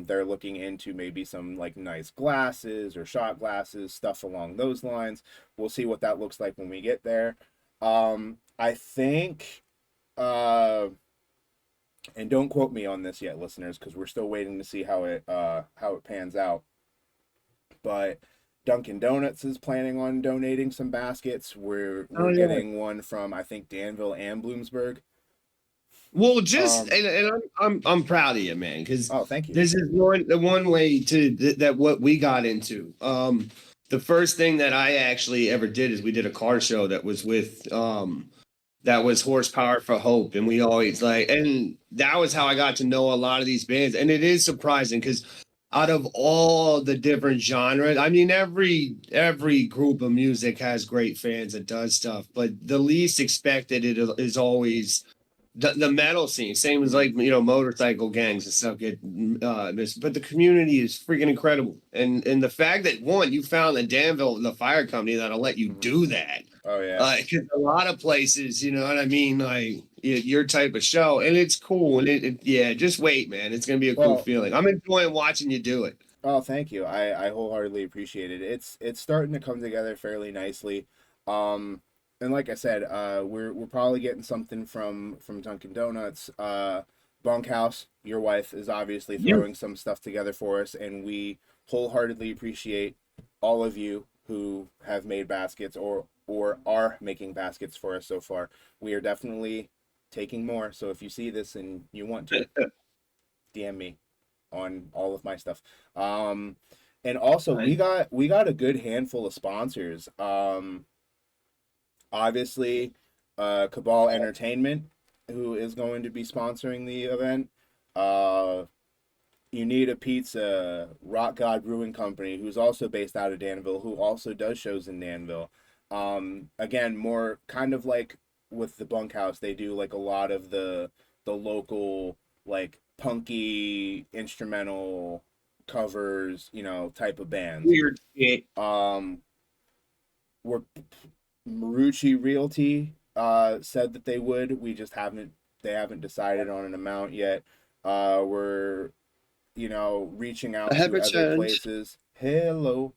They're looking into maybe some like nice glasses or shot glasses, stuff along those lines. We'll see what that looks like when we get there. I think and don't quote me on this yet, listeners, because we're still waiting to see how it pans out. But Dunkin' Donuts is planning on donating some baskets. We're getting one from I think Danville and Bloomsburg. Well, and I'm proud of you, man, because thank you. This is one way that what we got into. The first thing that I actually ever did is we did a car show that was with that was Horsepower for Hope, and we always and that was how I got to know a lot of these bands, and it is surprising because out of all the different genres, I mean, every group of music has great fans that does stuff, but the least expected is always the metal scene. Same as motorcycle gangs and stuff get missed, but the community is freaking incredible, and the fact that you found the Danville, the fire company that'll let you do that. Oh yeah, because a lot of places, you know what I mean, like your type of show, and it's cool, and just wait, man, it's gonna be a cool feeling. I'm enjoying watching you do it. Oh, thank you. I wholeheartedly appreciate it. It's starting to come together fairly nicely. And like I said, we're probably getting something from Dunkin' Donuts. Bunkhouse, your wife, is obviously throwing some stuff together for us, and we wholeheartedly appreciate all of you who have made baskets or are making baskets for us so far. We are definitely taking more. So if you see this and you want to, DM me on all of my stuff. And also we got a good handful of sponsors. Obviously, Cabal Entertainment, who is going to be sponsoring the event. You Need a Pizza, Rock God Brewing Company, who's also based out of Danville, who also does shows in Danville. Again, more kind of like with the Bunkhouse, they do like a lot of the local like punky instrumental covers, you know, type of bands. Weird shit. We're Marucci Realty said that they would. We just haven't they haven't decided on an amount yet. We're, you know, reaching out I have to other returned. places. Hello.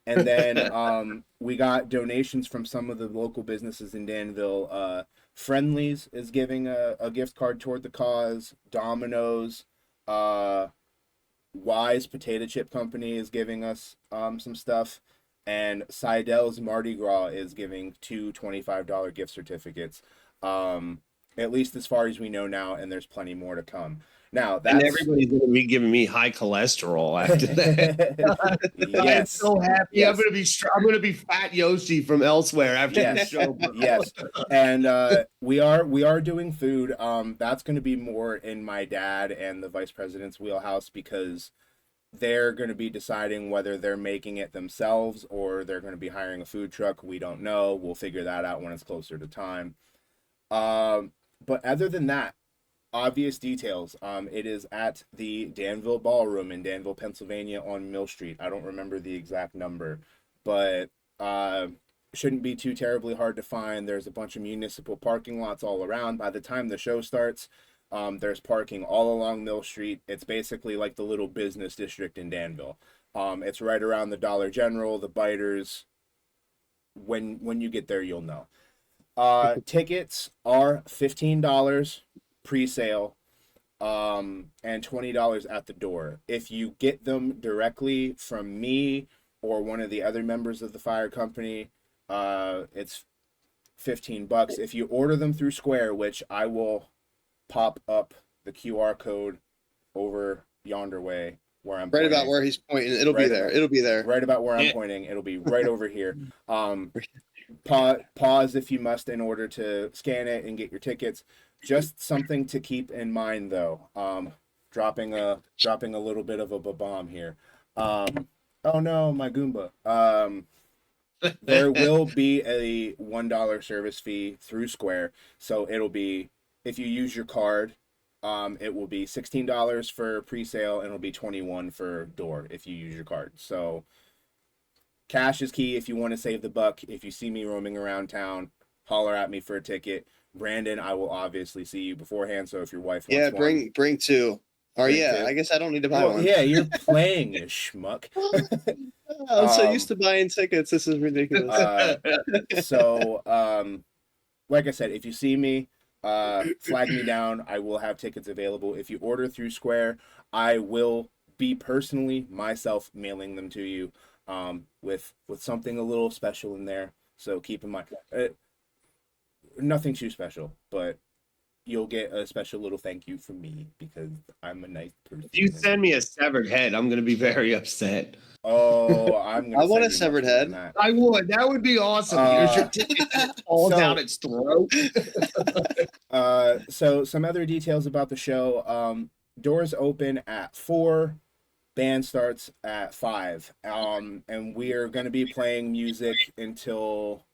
And then we got donations from some of the local businesses in Danville. Friendlies is giving a gift card toward the cause. Domino's, Wise Potato Chip Company is giving us some stuff. And Seidel's Mardi Gras is giving two $25 gift certificates. At least as far as we know now, and there's plenty more to come. Now that's And everybody's going to be giving me high cholesterol after that. I'm yes. so happy. Yes. I'm going to be Fat Yoshi from elsewhere after the show. Bro. Yes, and we are doing food. That's going to be more in my dad and the vice president's wheelhouse, because they're going to be deciding whether they're making it themselves or they're going to be hiring a food truck. We don't know. We'll figure that out when it's closer to time. But other than that, obvious details. It is at the Danville Ballroom in Danville, Pennsylvania on Mill Street. I don't remember the exact number, but shouldn't be too terribly hard to find. There's a bunch of municipal parking lots all around. By the time the show starts, there's parking all along Mill Street. It's basically like the little business district in Danville. It's right around the Dollar General, the Biters. When you get there, you'll know. Tickets are $15 pre-sale, and $20 at the door. If you get them directly from me or one of the other members of the fire company, it's $15. If you order them through Square, which I will pop up the QR code over yonder way where I'm Right pointing. about where he's pointing. It'll be there. It'll be there. Right about where I'm pointing. It'll be right over here. Pause if you must in order to scan it and get your tickets. Just something to keep in mind, though. Dropping a little bit of a bomb here. Oh no, my Goomba. There will be a $1 service fee through Square, so it'll be, if you use your card, it will be $16 for pre-sale, and it'll be $21 for door if you use your card. So cash is key if you want to save the buck. If you see me roaming around town, holler at me for a ticket. Brandon, I will obviously see you beforehand, so if your wife wants bring two. Or Bring yeah, two. I guess I don't need to buy one. Yeah, you're playing, you schmuck. I'm so used to buying tickets. This is ridiculous. Like I said, if you see me, flag me down. I will have tickets available. If you order through Square, I will be personally myself mailing them to you, with something a little special in there. So keep in mind, nothing too special, but you'll get a special little thank you from me because I'm a nice person. If you send me a severed head, I'm going to be very upset. Oh, I want a severed head. I would. That would be awesome. Here's your ticket that falls down its throat. So some other details about the show. Doors open at 4. Band starts at 5. And we are going to be playing music until...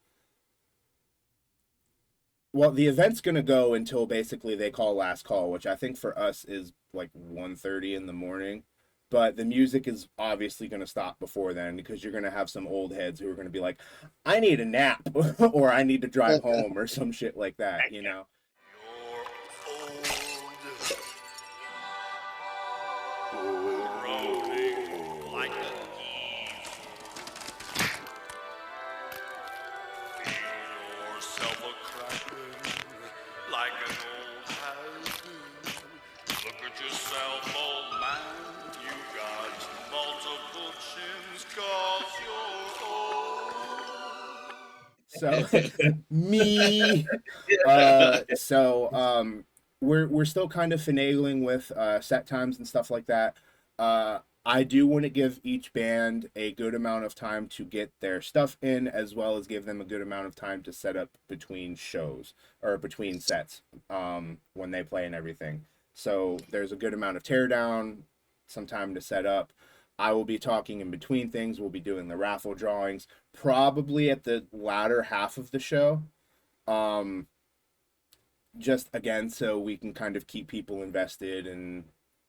Well, the event's going to go until basically they call last call, which I think for us is like 1:30 in the morning. But the music is obviously going to stop before then, because you're going to have some old heads who are going to be like, I need a nap or I need to drive home or some shit like that, you know? So me, we're still kind of finagling with set times and stuff like that. I do want to give each band a good amount of time to get their stuff in, as well as give them a good amount of time to set up between shows or between sets when they play and everything. So there's a good amount of teardown, some time to set up. I will be talking in between things. We'll be doing the raffle drawings probably at the latter half of the show. just again, so we can kind of keep people invested and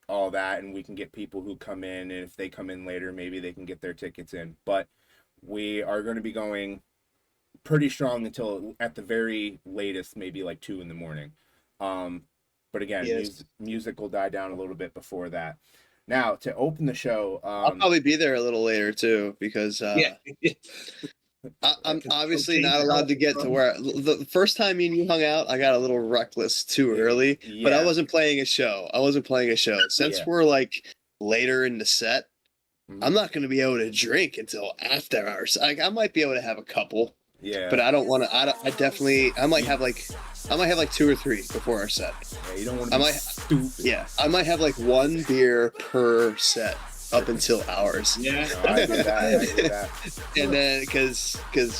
all that, and we can get people who come in, and if they come in later, maybe they can get their tickets in. But we are going to be going pretty strong until at the very latest, maybe like 2 in the morning. But again, Yes. music will die down a little bit before that. Now to open the show, I'll probably be there a little later too, because Yeah. I'm obviously not allowed to get to where the first time me and you hung out, I got a little reckless too early, but I Yeah. wasn't playing a show. I wasn't playing a show. Since Yeah. we're like later in the set, Mhm. I'm not going to be able to drink until after hours. Like I might be able to have a couple, Yeah. but I don't want to. I might have like 2 or 3 before our set. Yeah, you don't want I to be might- stupid. Yeah, I might have like 1 beer per set up until hours. Yeah. No, I get that. I get that. And then because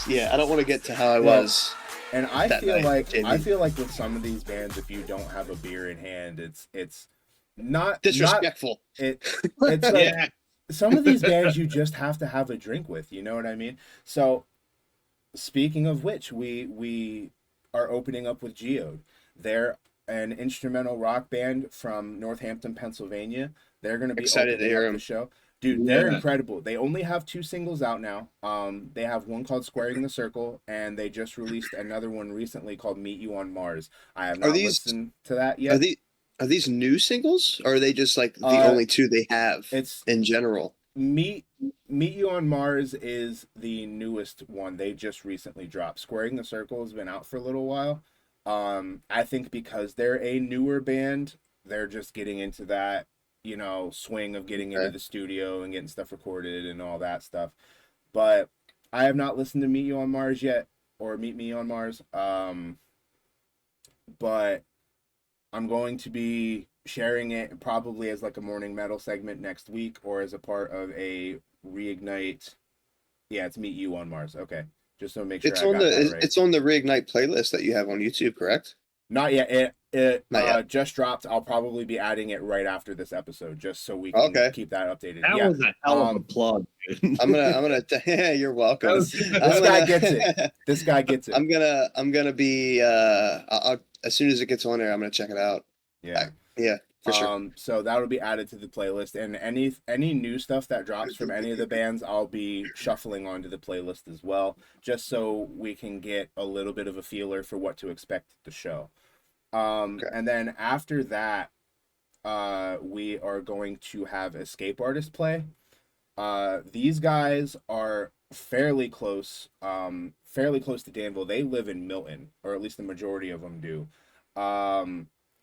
yeah, I don't want to get to how I Well, was. And I that feel night, like Jamie. with some of these bands, if you don't have a beer in hand, it's not Disrespectful. it's like Yeah. some of these bands you just have to have a drink with. You know what I mean? So speaking of which, we are opening up with Geode. They're an instrumental rock band from Northampton, Pennsylvania. They're going to be Excited to opening hear up 'em. the show. Dude, they're Yeah. incredible. They only have 2 singles out now. They have one called Squaring the Circle, and they just released another one recently called Meet You on Mars. I have not listened to that yet. Are these new singles, or are they just like the Uh, only 2 they have It's in general? Meet You on Mars is the newest one. They just recently dropped. Squaring the Circle has been out for a little while. I think because they're a newer band, they're just getting into that, swing of getting into Okay. the studio and getting stuff recorded and all that stuff. But I have not listened to Meet You on Mars yet, or Meet Me on Mars. But I'm going to be sharing it probably as like a morning metal segment next week, or as a part of a Reignite. Yeah, it's Meet You on Mars. Okay, just so make sure It's I on got that right. it's on the Reignite playlist that you have on YouTube, correct? Not yet. It Not yet. just dropped. I'll probably be adding it right after this episode, just so we can Okay. keep that updated. That Yeah, was a hell of a Um, plug, dude. I'm gonna yeah, you're welcome. That was- this guy gets it. This guy gets it. I'm gonna be I'll, as soon as it gets on there, I'm gonna check it out. Yeah. Yeah, for sure. So that'll be added to the playlist, and any new stuff that drops from any of the bands, I'll be shuffling onto the playlist as well, just so we can get a little bit of a feeler for what to expect at the show. Okay. And then after that, we are going to have Escape Artist play. These guys are fairly close to Danville. They live in Milton, or at least the majority of them do.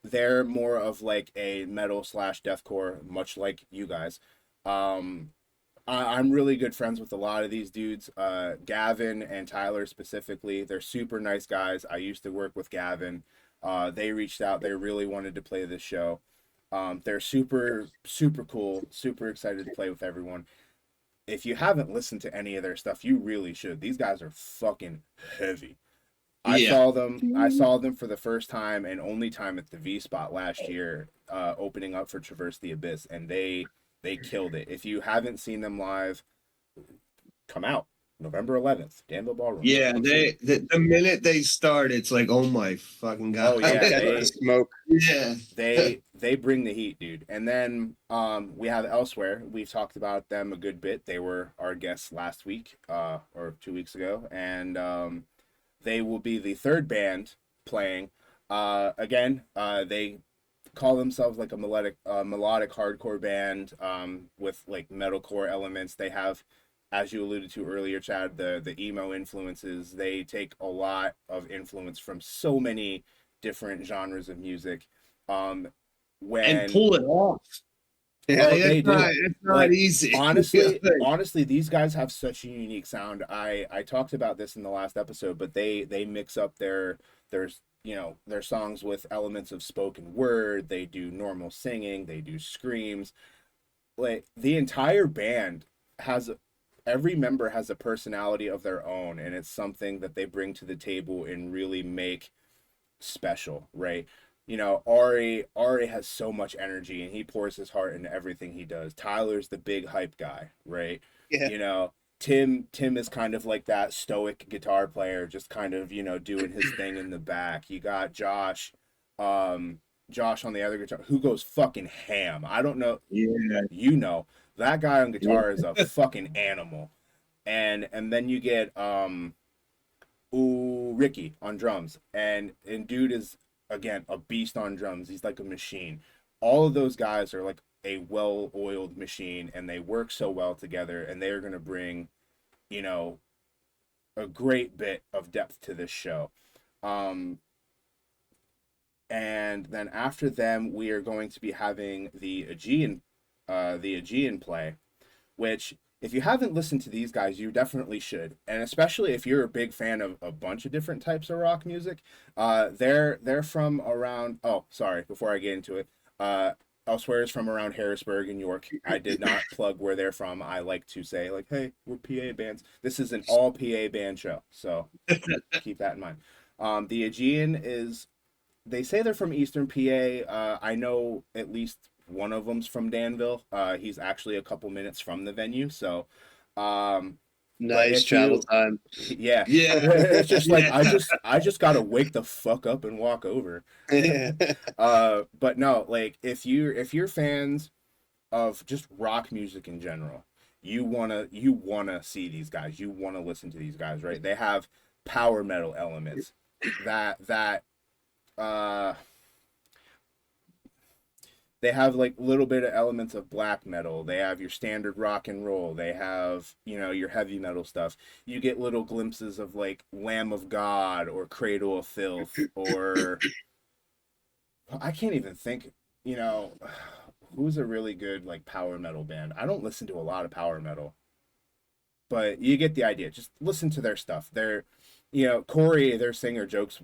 They're more of like a metal / deathcore, much like you guys. I'm really good friends with a lot of these dudes. Gavin and Tyler specifically, they're super nice guys. I used to work with Gavin. They reached out. They really wanted to play this show. They're super, super cool, super excited to play with everyone. If you haven't listened to any of their stuff, you really should. These guys are fucking heavy. I saw them for the first time and only time at the V Spot last year, opening up for Traverse the Abyss, and they killed it. If you haven't seen them live, come out November 11th, Danville Ballroom. Yeah, Come see the minute they start, it's like, oh my fucking god. Oh, yeah, Get the smoke. yeah. they bring the heat, dude. And then we have Elsewhere. We've talked about them a good bit. They were our guests last week, or 2 weeks ago, and they will be the third band playing. Again, they call themselves like a melodic hardcore band, with like metalcore elements. They have, as you alluded to earlier, Chad, the emo influences. They take a lot of influence from so many different genres of music. And pull it off. Yeah, Oh, Like, they it's do. not, it's not Like, easy. honestly, these guys have such a unique sound. I talked about this in the last episode, but they mix up their songs with elements of spoken word. They do normal singing. They do screams. Like, the entire band every member has a personality of their own, and it's something that they bring to the table and really make special, right? Ari has so much energy, and he pours his heart into everything he does. Tyler's the big hype guy, right? Yeah. Tim is kind of like that stoic guitar player, just kind of, doing his thing in the back. You got Josh, Josh on the other guitar, who goes fucking ham. I don't know, Yeah. you know, that guy on guitar is a fucking animal. And then you get Ricky on drums, and dude is again a beast on drums. He's like a machine. All of those guys are like a well-oiled machine, and they work so well together, and they are going to bring, you know, a great bit of depth to this show. And then after them, we are going to be having the Aegean play, which if you haven't listened to these guys, you definitely should, and especially if you're a big fan of a bunch of different types of rock music. They're from around. Oh, sorry. Before I get into it, Elsewhere is from around Harrisburg and York. I did not plug where they're from. I like to say like, hey, we're PA bands. This is an all PA band show, so keep that in mind. The Aegean is. They say they're from Eastern PA. I know at least one of them's from Danville. He's actually a couple minutes from the venue, so Nice travel time. yeah, Yeah. it's just like I just gotta wake the fuck up and walk over. But no, like if you're fans of just rock music in general, you wanna see these guys. You wanna listen to these guys, right? They have power metal elements that they have like a little bit of elements of black metal. They have your standard rock and roll. They have, you know, your heavy metal stuff. You get little glimpses of like Lamb of God or Cradle of Filth, or I can't even think, you know, who's a really good like power metal band. I don't listen to a lot of power metal, but you get the idea. Just listen to their stuff. They're, you know, Corey, their singer, joked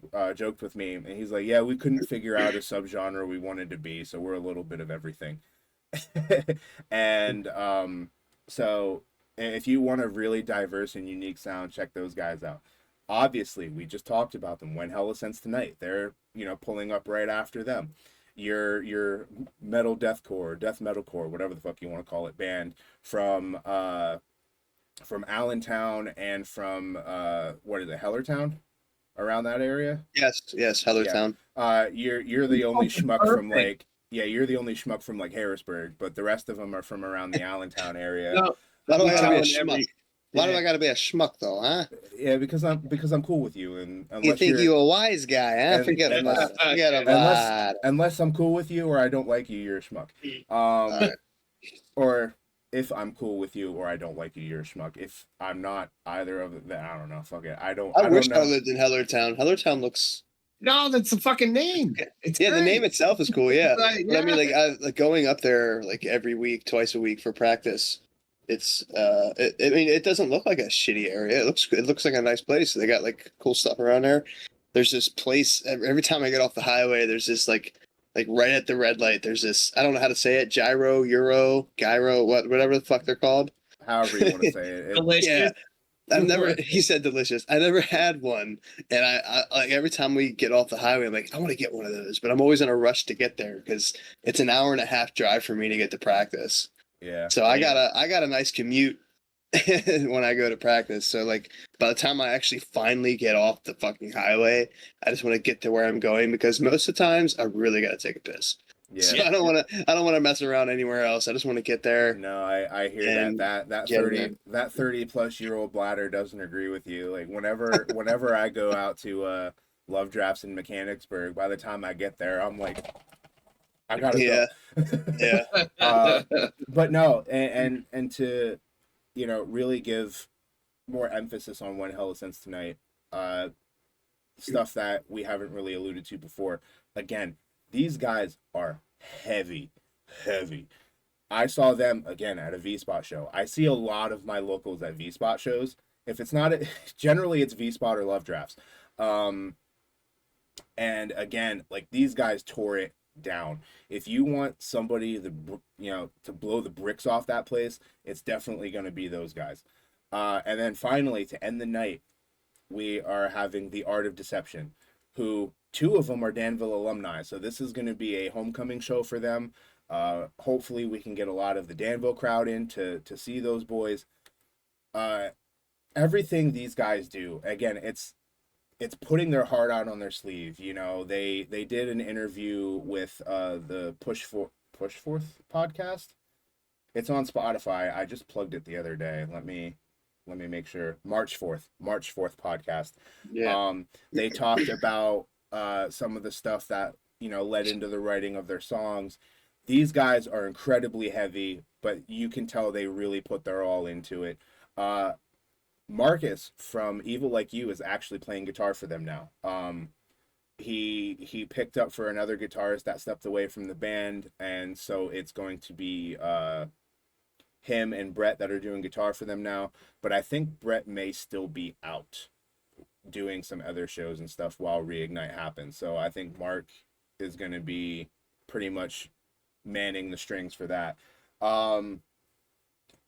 with me, and he's like, "Yeah, we couldn't figure out a subgenre we wanted to be, so we're a little bit of everything." And so if you want a really diverse and unique sound, check those guys out. Obviously, we just talked about them. When Hell Ascends Tonight, they're, you know, pulling up right after them. Your metal deathcore, death metalcore, whatever the fuck you want to call it, band from Allentown and from what is it, Hellertown, around that area. Yes, Hellertown. You're the only schmuck from like, yeah, you're the only schmuck from like Harrisburg, but the rest of them are from around the Allentown area. No, Why do I gotta be a telling schmuck? every- Why do I gotta be a schmuck though, huh? Yeah, because I'm cool with you, and You unless think you're you a wise guy, huh? and- Forget and- about it. Forget about it. unless I'm cool with you or I don't like you, you're a schmuck. Alright. Or if I'm cool with you or I don't like you, you're a schmuck. If I'm not either of them, I don't know. Fuck it. I don't wish know. I lived in Hellertown. Hellertown looks. No, that's the fucking name. It's Yeah, the great. name itself is cool. Yeah, Right, but I mean, yeah. like going up there like every week, twice a week for practice. It's I mean, it doesn't look like a shitty area. It looks like a nice place. They got like cool stuff around there. There's this place every time I get off the highway. There's this like right at the red light. There's this, I don't know how to say it. Gyro, whatever the fuck they're called. However you want to say it. Delicious. Yeah. I've never. He said delicious. I never had one, and I like every time we get off the highway, I'm like, I want to get one of those, but I'm always in a rush to get there because it's an hour and a half drive for me to get to practice. Yeah. So I got a nice commute when I go to practice. So like by the time I actually finally get off the fucking highway, I just want to get to where I'm going because most of the times I really got to take a piss. Yeah. So I don't want to mess around anywhere else. I just want to get there. No, I hear And that get 30 plus year old bladder doesn't agree with you. Like whenever I go out to love drafts in Mechanicsburg, by the time I get there, I'm like, I gotta Yeah. go. Yeah. But no, and to, you know, really give more emphasis on When Hell Ascends Tonight, stuff that we haven't really alluded to before. Again, these guys are heavy. I saw them again at a V-Spot show. I see a lot of my locals at V-Spot shows. If it's not, generally it's V-Spot or Love Drafts. And again, like these guys tore it down. If you want somebody to blow the bricks off that place, it's definitely going to be those guys. And then finally, to end the night, we are having the Art of Deception, who two of them are Danville alumni. So this is going to be a homecoming show for them. Hopefully we can get a lot of the Danville crowd in to see those boys. Everything these guys do, again, it's putting their heart out on their sleeve. You know, they did an interview with the Push Forth podcast. It's on Spotify. I just plugged it the other day. Let me make sure. March 4th podcast. Yeah. They talked about some of the stuff that, you know, led into the writing of their songs. These guys are incredibly heavy, but you can tell they really put their all into it. Marcus from Evil Like You is actually playing guitar for them now. He picked up for another guitarist that stepped away from the band, and so it's going to be him and Brett that are doing guitar for them now. But I think Brett may still be out doing some other shows and stuff while Reignite happens. So I think Mark is going to be pretty much manning the strings for that.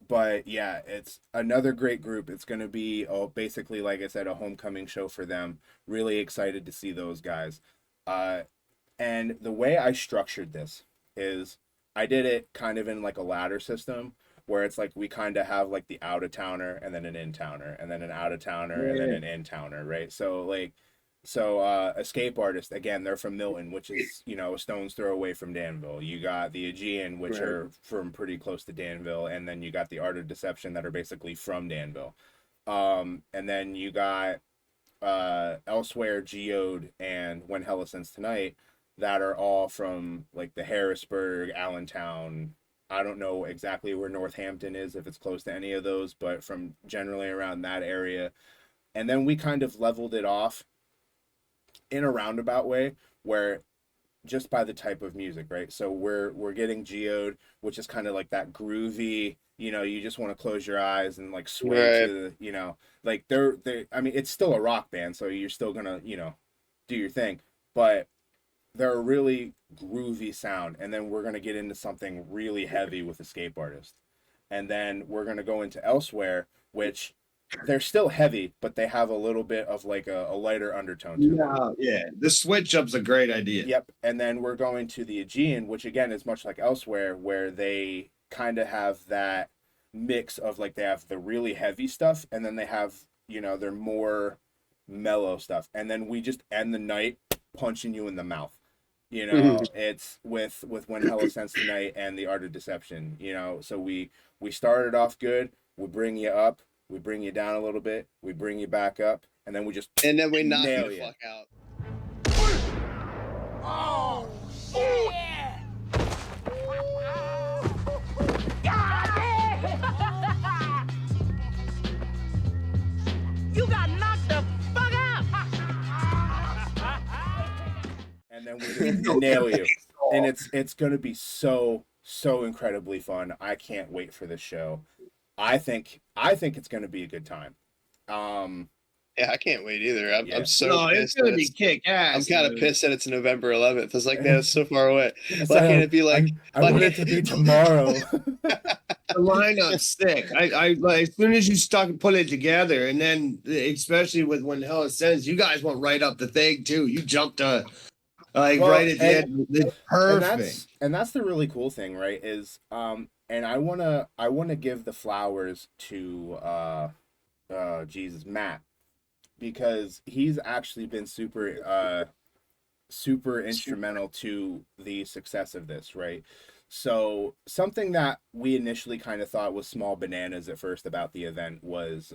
But yeah, it's another great group. It's going to be basically, like I said, a homecoming show for them. Really excited to see those guys. And the way I structured this is I did it kind of in like a ladder system, where it's like we kind of have like the out of towner and then an in towner and then an out of towner and then an in towner, right? So Escape Artist, again, they're from Milton, which is, you know, a stone's throw away from Danville. You got the Aegean, which are from pretty close to Danville, and then you got the Art of Deception that are basically from Danville. And then you got Elsewhere, Geode, and When Hell Ascends Tonight that are all from like the Harrisburg, Allentown. I don't know exactly where Northampton is, if it's close to any of those, but from generally around that area. And then we kind of leveled it off in a roundabout way, where just by the type of music, right? So we're getting Geode, which is kind of like that groovy, you know, you just want to close your eyes and like sway to the, you know, like they're I mean, it's still a rock band, so you're still gonna, you know, do your thing, but they're a really groovy sound. And then we're gonna get into something really heavy with Escape Artist, and then we're gonna go into Elsewhere, which they're still heavy, but they have a little bit of like a lighter undertone to them. Yeah, the switch up's a great idea. Yep. And then we're going to the Aegean, which again is much like Elsewhere, where they kind of have that mix of like they have the really heavy stuff, and then they have, you know, their more mellow stuff. And then we just end the night punching you in the mouth. You know, it's with When Hell Ascends Tonight and the Art of Deception, you know. So we started off good, we bring you up, we bring you down a little bit, we bring you back up, and then we just And then we knock nail the you. fuck out. Oh, shit! You got knocked the fuck out! And then we just nail you. And it's gonna be so incredibly fun. I can't wait for this show. I think it's gonna be a good time. Yeah, I can't wait either. Yeah. I'm so No, it's pissed. gonna that be it's- kick ass. I'm kind of pissed that it's November 11th. It's like, man, it's so far away. It's Why can't it be like? I want it to be tomorrow. The lineup's sick. I like as soon as you put it together, and then especially with When Hell Ascends, you guys went right up the thing too. You jumped like Well, right at the end. It's perfect. And that's the really cool thing, right? Is and I wanna give the flowers to Jesus, Matt, because he's actually been super instrumental to the success of this, right? So something that we initially kind of thought was small bananas at first about the event was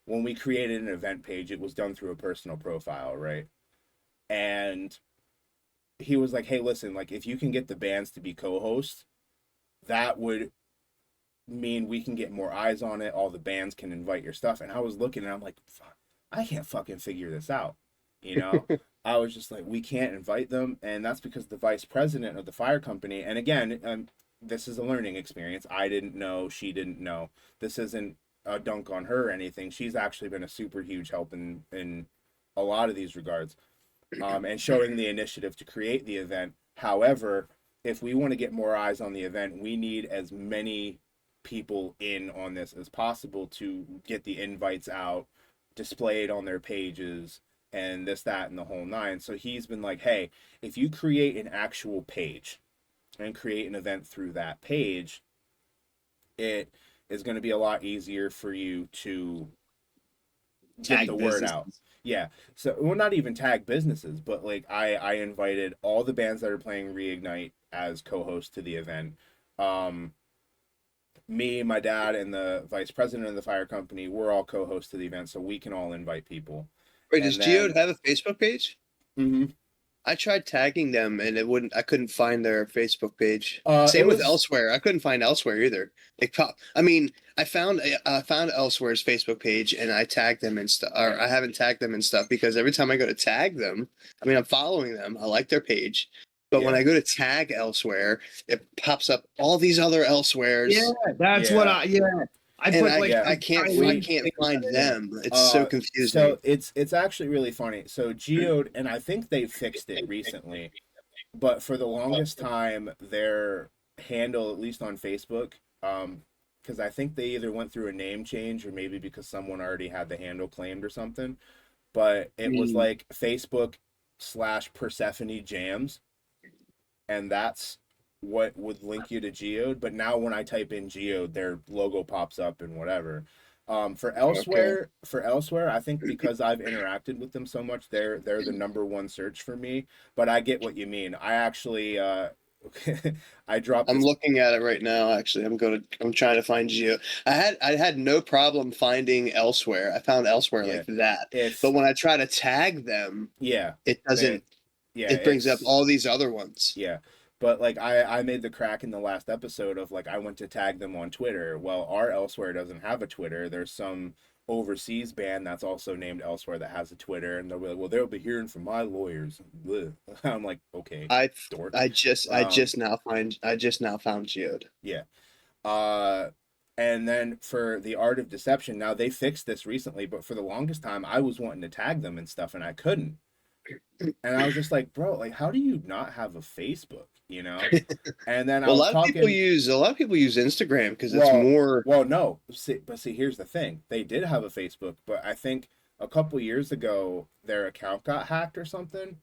when we created an event page, it was done through a personal profile, right? And he was like, hey, listen, like if you can get the bands to be co-hosts, that would mean we can get more eyes on it. All the bands can invite your stuff. And I was looking and I'm like, fuck, I can't fucking figure this out. You know, I was just like, we can't invite them. And that's because the vice president of the fire company, and again, this is a learning experience. I didn't know, she didn't know. This isn't a dunk on her or anything. She's actually been a super huge help in a lot of these regards, and showing the initiative to create the event. However, if we want to get more eyes on the event, we need as many people in on this as possible to get the invites out, displayed on their pages, and this, that, and the whole nine. So he's been like, hey, if you create an actual page and create an event through that page, it is going to be a lot easier for you to get Tag the word out. businesses. Yeah. So, well, not even tag businesses, but like I invited all the bands that are playing Reignite as co-hosts to the event. Um, Me, my dad, and the vice president of the fire company, we're all co-hosts to the event, so we can all invite people. Wait, does And Geode then, have a Facebook page? mhm. I tried tagging them and it wouldn't. I couldn't find their Facebook page. It Same with was Elsewhere. I couldn't find Elsewhere either. It pop. I mean, I found Elsewhere's Facebook page and I tagged them and stuff. Or I haven't tagged them and stuff because every time I go to tag them, I mean, I'm following them. I like their page, but when Yeah. I go to tag Elsewhere, it pops up all these other Elsewheres. Yeah, that's Yeah. what I And put I, like Yeah. I can't We- I can't find them. It's so confusing. So it's actually really funny. So Geode, and I think they fixed it recently, but for the longest time, their handle, at least on Facebook, because I think they either went through a name change or maybe because someone already had the handle claimed or something, but it was like Facebook/Persephone Jams, and that's what would link you to Geode. But now when I type in Geode, their logo pops up and whatever. For elsewhere, I think because I've interacted with them so much, they're the number one search for me. But I get what you mean. I actually I dropped I'm this. looking at it right now. Actually, I'm trying to find Geo. I had no problem finding Elsewhere. I found Elsewhere Yeah. like that. If But when I try to tag them, yeah, it doesn't. yeah, It brings up it's- all these other ones. Yeah. But like I made the crack in the last episode of like I went to tag them on Twitter. Well, our Elsewhere doesn't have a Twitter. There's some overseas band that's also named Elsewhere that has a Twitter, and they'll be like, well, they'll be hearing from my lawyers. Blech. I'm like, okay, dork. I just now found Geode. Yeah. And then for the Art of Deception, now they fixed this recently, but for the longest time I was wanting to tag them and stuff and I couldn't. And I was just like, bro, like how do you not have a Facebook, you know? And then I Well, was a lot of people use Instagram because it's more. Well, no. See, here's the thing. They did have a Facebook, but I think a couple years ago their account got hacked or something.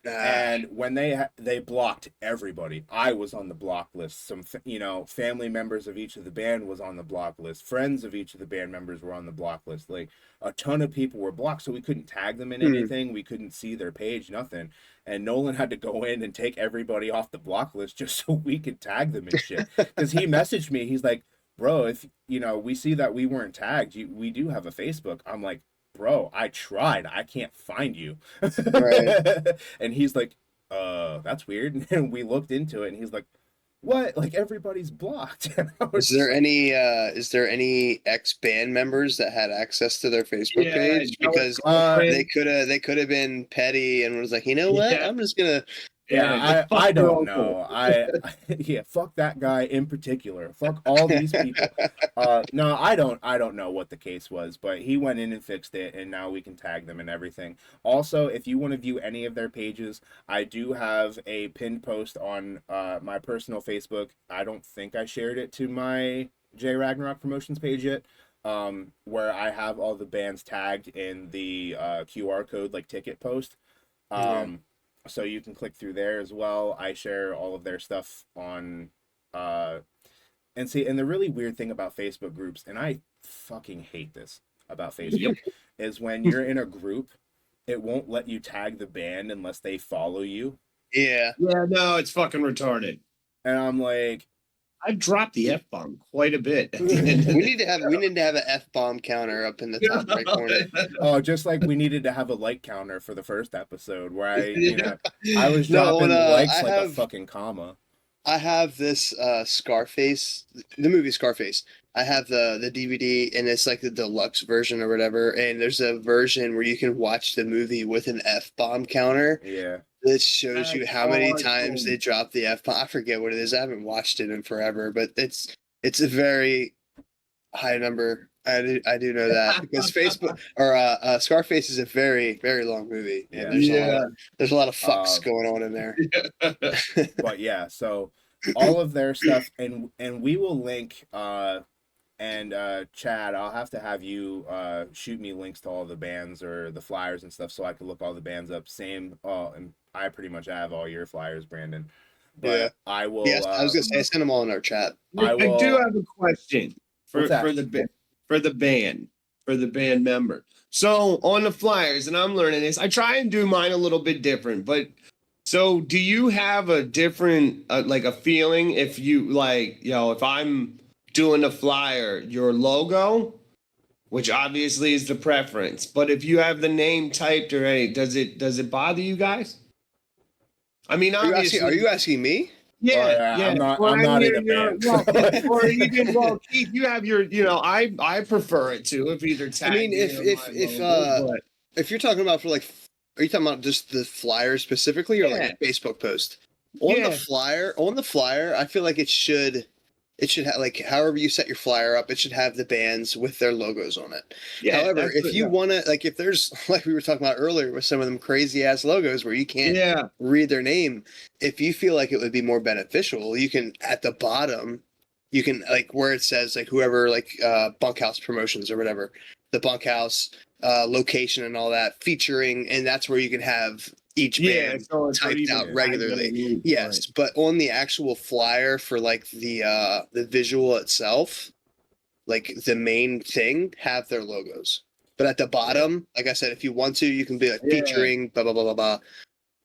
And when they blocked everybody, I was on the block list. Some family members of each of the band was on the block list. Friends of each of the band members were on the block list. Like a ton of people were blocked, so we couldn't tag them in anything. We couldn't see their page, nothing. And Nolan had to go in and take everybody off the block list just so we could tag them and shit. Because he messaged me, he's like, "Bro, if we see that we weren't tagged, we do have a Facebook." I'm like, bro, I tried. I can't find you. Right. And he's like, that's weird. And we looked into it and he's like, what? Like everybody's blocked. Is there any ex band members that had access to their Facebook page? Because they could have been petty and was like, you know what? Yeah. I'm just gonna. I don't know. Yeah, fuck that guy in particular. Fuck all these people. No, I don't know what the case was, but he went in and fixed it, and now we can tag them and everything. Also, if you want to view any of their pages, I do have a pinned post on my personal Facebook. I don't think I shared it to my JRagnarokPromotions page yet. Where I have all the bands tagged in the QR code like ticket post. So you can click through there as well. I share all of their stuff on and the really weird thing about Facebook groups, and I fucking hate this about Facebook, is when you're in a group, it won't let you tag the band unless they follow you. Yeah. Yeah, no, it's fucking retarded. And I'm like, I've dropped the F-bomb quite a bit. We need to have an F-bomb counter up in the top right corner. oh, just like we needed to have a like counter for the first episode where I was dropping likes like a fucking comma. I have this Scarface, the movie Scarface. I have the DVD and it's like the deluxe version or whatever. And there's a version where you can watch the movie with an F-bomb counter. Yeah. It shows you how many times they drop the F-bomb. I forget what it is. I haven't watched it in forever, but it's a very high number. I do know that because Facebook or Scarface is a very, very long movie. And there's a lot of fucks going on in there. But yeah, so all of their stuff, and we will link and Chad, I'll have to have you shoot me links to all the bands or the flyers and stuff so I can look all the bands up. And I pretty much have all your flyers, Brandon. But I will. Yes, I was gonna say send them all in our chat. I do have a question for What's that? the band member. So on the flyers, and I'm learning this, I try and do mine a little bit different. But so do you have a different, like a feeling if you like, if I'm doing a flyer, your logo, which obviously is the preference, but if you have the name typed or any, does it bother you guys? I mean, obviously, Are you asking me? yeah, yeah. I'm not in a band. Or even, well, Keith, you have your, I prefer it too. If either tag I mean, me or my logo, but if you're talking about are you talking about just the flyer specifically, or like a Facebook post? On the flyer, I feel like it should have, like, however you set your flyer up, it should have the bands with their logos on it. yeah. However, if you want to, like, if there's, like we were talking about earlier with some of them crazy ass logos where you can't read their name, if you feel like it would be more beneficial, you can, at the bottom, you can, like, where it says, like, whoever, like, Bunkhouse Promotions or whatever, the Bunkhouse location and all that featuring, and that's where you can have each band typed out regularly. Yes, but on the actual flyer for like the visual itself, like the main thing, have their logos. But at the bottom, like I said, if you want to, you can be like featuring blah blah blah blah blah.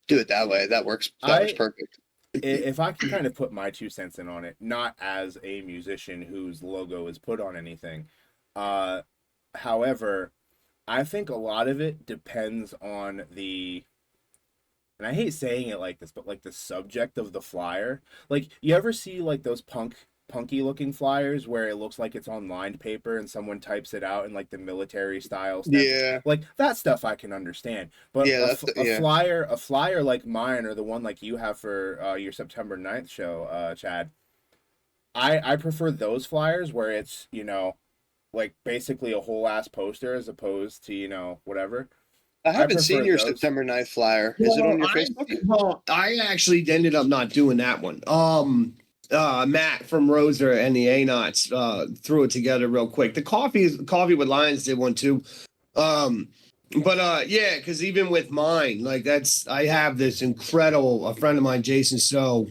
Do it that way. That works. That works perfect. If I can kind of put my 2 cents in on it, not as a musician whose logo is put on anything, however, I think a lot of it depends on and I hate saying it like this, but like the subject of the flyer. Like, you ever see like those punky looking flyers where it looks like it's on lined paper and someone types it out in like the military style stuff? Yeah. Like that stuff I can understand. But a flyer like mine, or the one like you have for your September 9th show, Chad, I prefer those flyers where it's, like basically a whole ass poster as opposed to, whatever. I haven't seen your September 9th flyer. Is it on your Facebook? Well, I actually ended up not doing that one. Matt from Roser and the A-Knots threw it together real quick. The Coffee with Lions did one too. Yeah, because even with mine, like I have this a friend of mine, Jason So,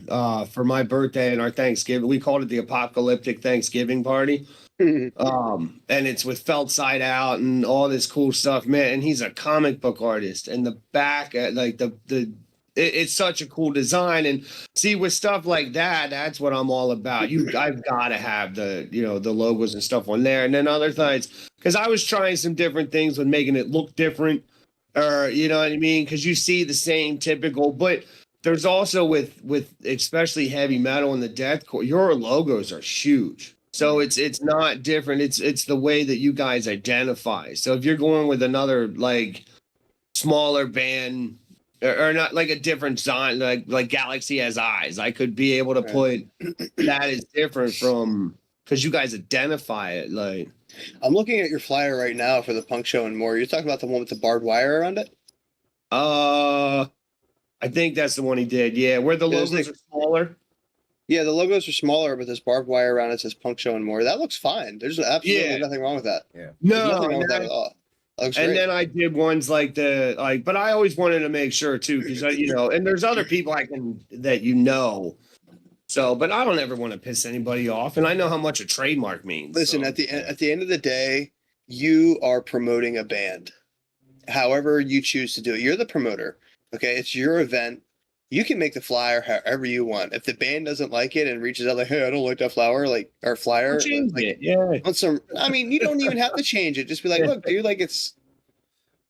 for my birthday and our Thanksgiving, we called it the Apocalyptic Thanksgiving Party. And it's with Felt Side Out and all this cool stuff, man. And he's a comic book artist, and the back, like it's such a cool design. And see, with stuff like that, that's what I'm all about. I've got to have the logos and stuff on there. And then other things, because I was trying some different things with making it look different, or you know what I mean? Because you see the same typical, but there's also with especially heavy metal and the deathcore, your logos are huge. So it's not different. It's the way that you guys identify. So if you're going with another like smaller band or not like a different design, like Galaxy Has Eyes, I could be able to put that is different from, because you guys identify it. Like, I'm looking at your flyer right now for the punk show and more. You're talking about the one with the barbed wire around it? I think that's the one he did. Yeah, where the logos are smaller. Yeah, the logos are smaller, but this barbed wire around it says punk show and more. That looks fine. There's absolutely nothing wrong with that. Yeah. There's nothing wrong with that at all. That looks great. Then I did ones like but I always wanted to make sure too, because and there's other people that. So, but I don't ever want to piss anybody off, and I know how much a trademark means. Listen, so. at the end of the day, you are promoting a band. However you choose to do it, you're the promoter. Okay, it's your event. You can make the flyer however you want. If the band doesn't like it and reaches out like, "Hey, I don't like that flower," like, or flyer, change like, it. Yeah. I mean, you don't even have to change it. Just be like, "Look, dude, like it's."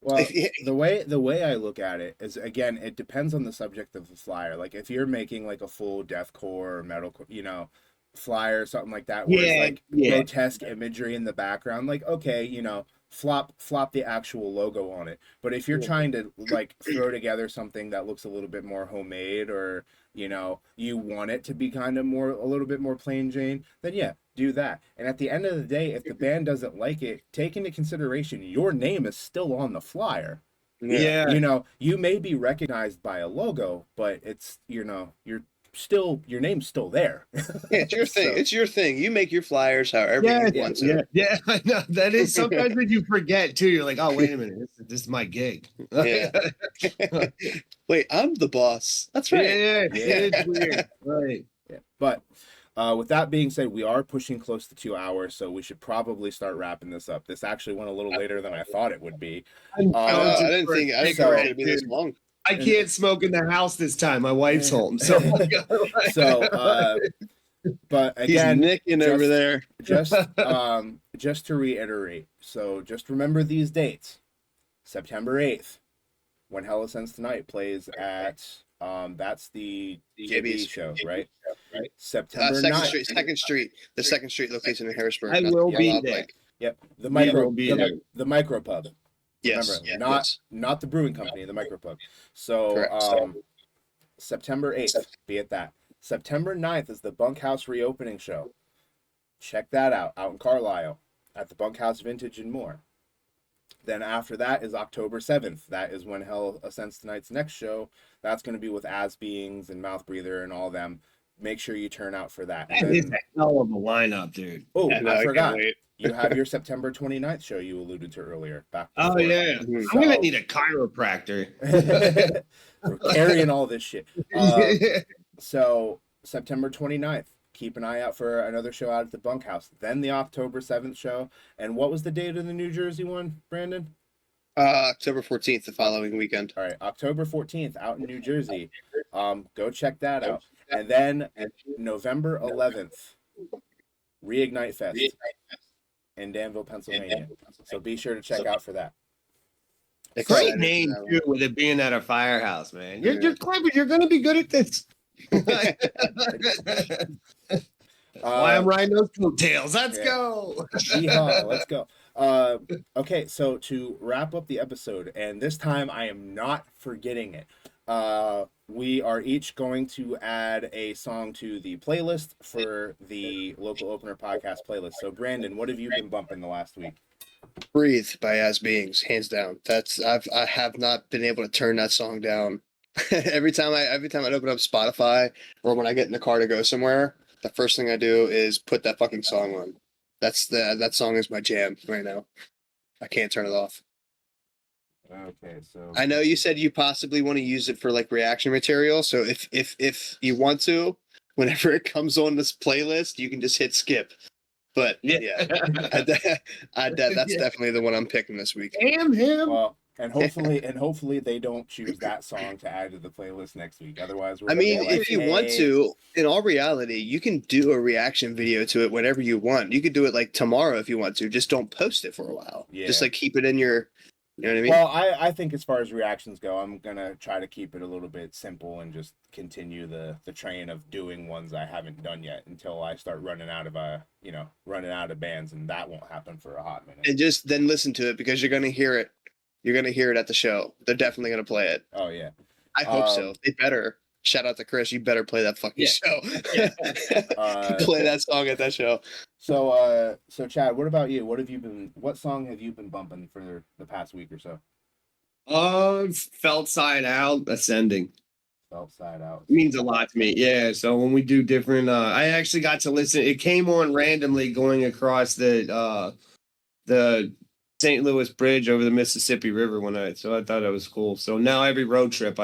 Well, the way I look at it is, again, it depends on the subject of the flyer. Like, if you're making like a full deathcore or metalcore, flyer or something like that, where it's like grotesque imagery in the background, like, okay, flop the actual logo on it. But if you're trying to like throw together something that looks a little bit more homemade, or you want it to be kind of a little bit more plain Jane, then yeah, do that. And at the end of the day, if the band doesn't like it, take into consideration your name is still on the flyer. Yeah. You may be recognized by a logo, but it's your name's still there. Yeah, it's your thing. It's your thing. You make your flyers however you want to. Yeah, I know. That is sometimes when you forget too. You're like, oh, wait a minute, this is my gig. Yeah. Wait, I'm the boss. That's right. Yeah. It's weird. Right. Yeah. But With that being said, we are pushing close to 2 hours, so we should probably start wrapping this up. This actually went a little later than I thought it would be. I didn't think it was going to be this long. I can't smoke in the house this time. My wife's home, so. But again, he's nicking over there. Just to reiterate, so just remember these dates: September 8th, When Hell Ascends Tonight plays at that's the Gibby's show, right? September 9th. Second Street, the Second Street location in Harrisburg. I will be there. Yep, the micro pub. Yes, remember, not the brewing company, the micro pub. So September 8th, be at that. September 9th is the Bunkhouse reopening show. Check that out in Carlisle at the Bunkhouse Vintage and more. Then after that is October 7th. That is When Hell Ascends Tonight's next show. That's going to be with As Beings and Mouth Breather and all them. Make sure you turn out for that. That is a hell of a lineup, dude. Oh, I forgot. You have your September 29th show you alluded to earlier. Oh, yeah. I'm going to need a chiropractor. We're carrying all this shit. So September 29th, keep an eye out for another show out at the Bunkhouse. Then the October 7th show. And what was the date of the New Jersey one, Brandon? October 14th, the following weekend. All right, October 14th out in New Jersey. Go check that out. And then November 11th, ReigniteFest in Danville, Pennsylvania. So be sure to check out for that. Great name, too, with it being at a firehouse, man. You're clever. You're going to be good at this. Why I'm riding those coattails. Let's go. Yeehaw, let's go. Okay, so to wrap up the episode, and this time I am not forgetting it. We are each going to add a song to the playlist for the Local Opener Podcast playlist. So, Brandon, what have you been bumping the last week? Breathe by As Beings, hands down. I have not been able to turn that song down. every time I open up Spotify or when I get in the car to go somewhere, the first thing I do is put that fucking song on. That song is my jam right now. I can't turn it off. Okay, so I know you said you possibly want to use it for like reaction material. So if you want to, whenever it comes on this playlist, you can just hit skip. But yeah, that's definitely the one I'm picking this week. Damn him. Well, and hopefully they don't choose that song to add to the playlist next week. Otherwise, we're if you want to, in all reality, you can do a reaction video to it whenever you want. You could do it like tomorrow if you want to. Just don't post it for a while. Yeah. Just like keep it in your. You know what I mean? Well, I think as far as reactions go, I'm gonna try to keep it a little bit simple and just continue the train of doing ones I haven't done yet until I start running out of bands, and that won't happen for a hot minute. And just then listen to it because you're gonna hear it. You're gonna hear it at the show. They're definitely gonna play it. Oh yeah, I hope so. They better. Shout out to Chris. You better play that fucking show. Play that song at that show. So Chad, what about you? What song have you been bumping for the past week or so? Felt Side Out, Ascending. Felt Side Out. It means a lot to me. Yeah. So when we do different, I actually got to listen. It came on randomly going across the St. Louis Bridge over the Mississippi River one night. So I thought that was cool. So now every road trip,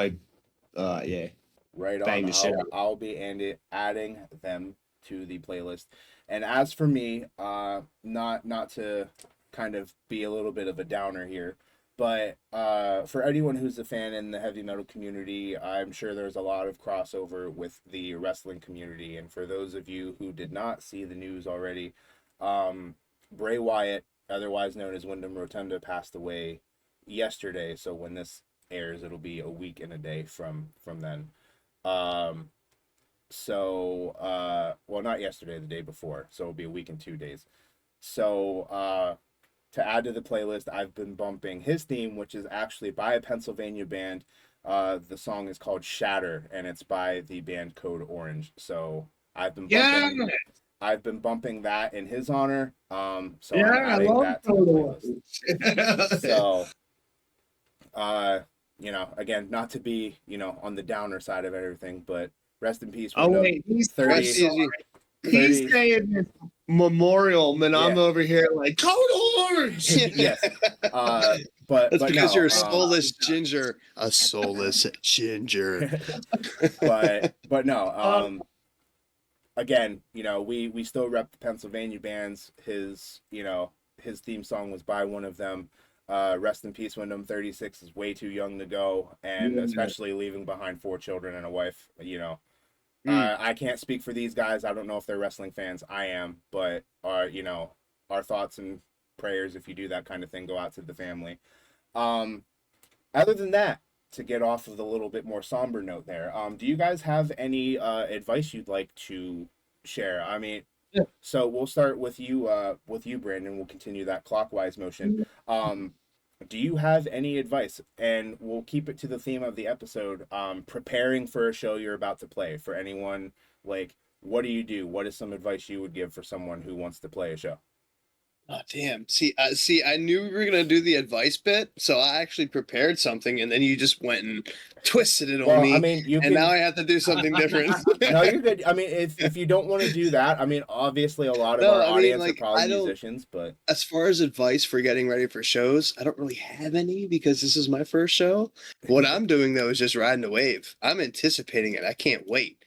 Right bang on. I'll be adding them to the playlist. And as for me, not to kind of be a little bit of a downer here, but for anyone who's a fan in the heavy metal community, I'm sure there's a lot of crossover with the wrestling community. And for those of you who did not see the news already, Bray Wyatt, otherwise known as Wyndham Rotunda, passed away yesterday. So when this airs, it'll be a week and a day from then. Well, not yesterday, the day before, so it'll be a week and 2 days. So to add to the playlist, I've been bumping his theme, which is actually by a Pennsylvania band. The song is called Shatter, and it's by the band Code Orange. So I've been bumping that in his honor. So I'm adding that to the playlist. So again, not to be, on the downer side of everything, but rest in peace. He's saying this memorial, and I'm over here like Code Orange. Yes, but that's because no, you're a soulless ginger. A soulless ginger. but no. again, we still rep the Pennsylvania bands. His theme song was by one of them. Rest in peace, Wyndham. 36 is way too young to go, and Yeah. especially leaving behind 4 children and a wife. Mm. I can't speak for these guys. I don't know if they're wrestling fans. I am, but our thoughts and prayers, if you do that kind of thing, go out to the family. Um, Other than that, to get off of the little bit more somber note there, do you guys have any advice you'd like to share? I mean, Yeah. so we'll start with you, Brandon. We'll continue that clockwise motion. Do you have any advice? And we'll keep it to the theme of the episode. Preparing for a show you're about to play. For anyone, like, what do you do? What is some advice you would give for someone who wants to play a show? Oh damn! See, I knew we were gonna do the advice bit, so I actually prepared something, and then you just went and twisted it on Well, me, I mean, you and can. now I have to do something different. No, you're good. I mean, if you don't want to do that, I mean, obviously a lot of No, our I mean, audience are like, probably I don't. musicians, but As far as advice for getting ready for shows, I don't really have any because this is my first show. What I'm doing though is just riding the wave. I'm anticipating it. I can't wait.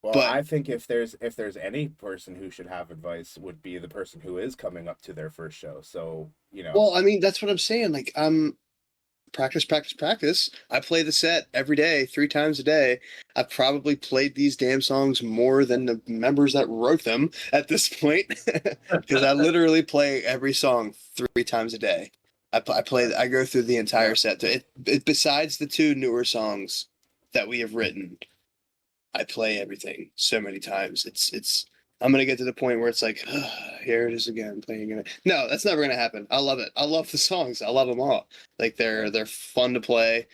well, But I think if there's any person who should have advice would be the person who is coming up to their first show. So, well, I mean, that's what I'm saying. Like, I'm practice, practice, practice. I play the set every day, 3 times a day. I've probably played these damn songs more than the members that wrote them at this point, because I literally play every song 3 times a day. I go through the entire set. Besides the 2 newer songs that we have written, I play everything so many times. I'm gonna get to the point where it's like, here it is again, playing it. No, that's never gonna happen. I love it. I love the songs. I love them all. Like they're fun to play.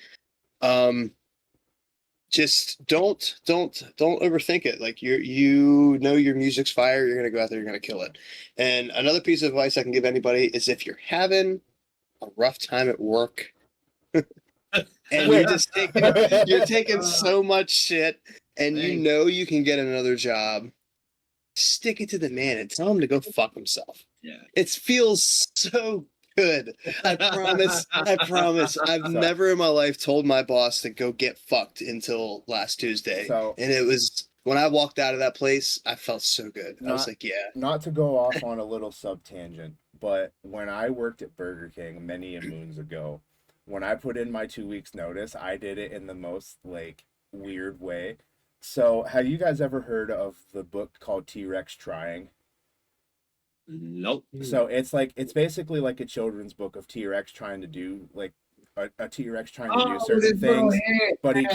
Just don't overthink it. Like your music's fire. You're gonna go out there. You're gonna kill it. And another piece of advice I can give anybody is if you're having a rough time at work and you're taking so much shit and you can get another job, stick it to the man and tell him to go fuck himself. Yeah. It feels so good. I promise. I promise. I've never in my life told my boss to go get fucked until last Tuesday. So- and it was when I walked out of that place, I felt so good. I was like, yeah. not to go off on a little sub tangent, but when I worked at Burger King many a moons ago, when I put in my 2 weeks notice, I did it in the most like weird way. So, have you guys ever heard of the book called T-Rex Trying? Nope. So it's basically like a children's book of T-Rex trying to do like a T-Rex trying to do certain things, but he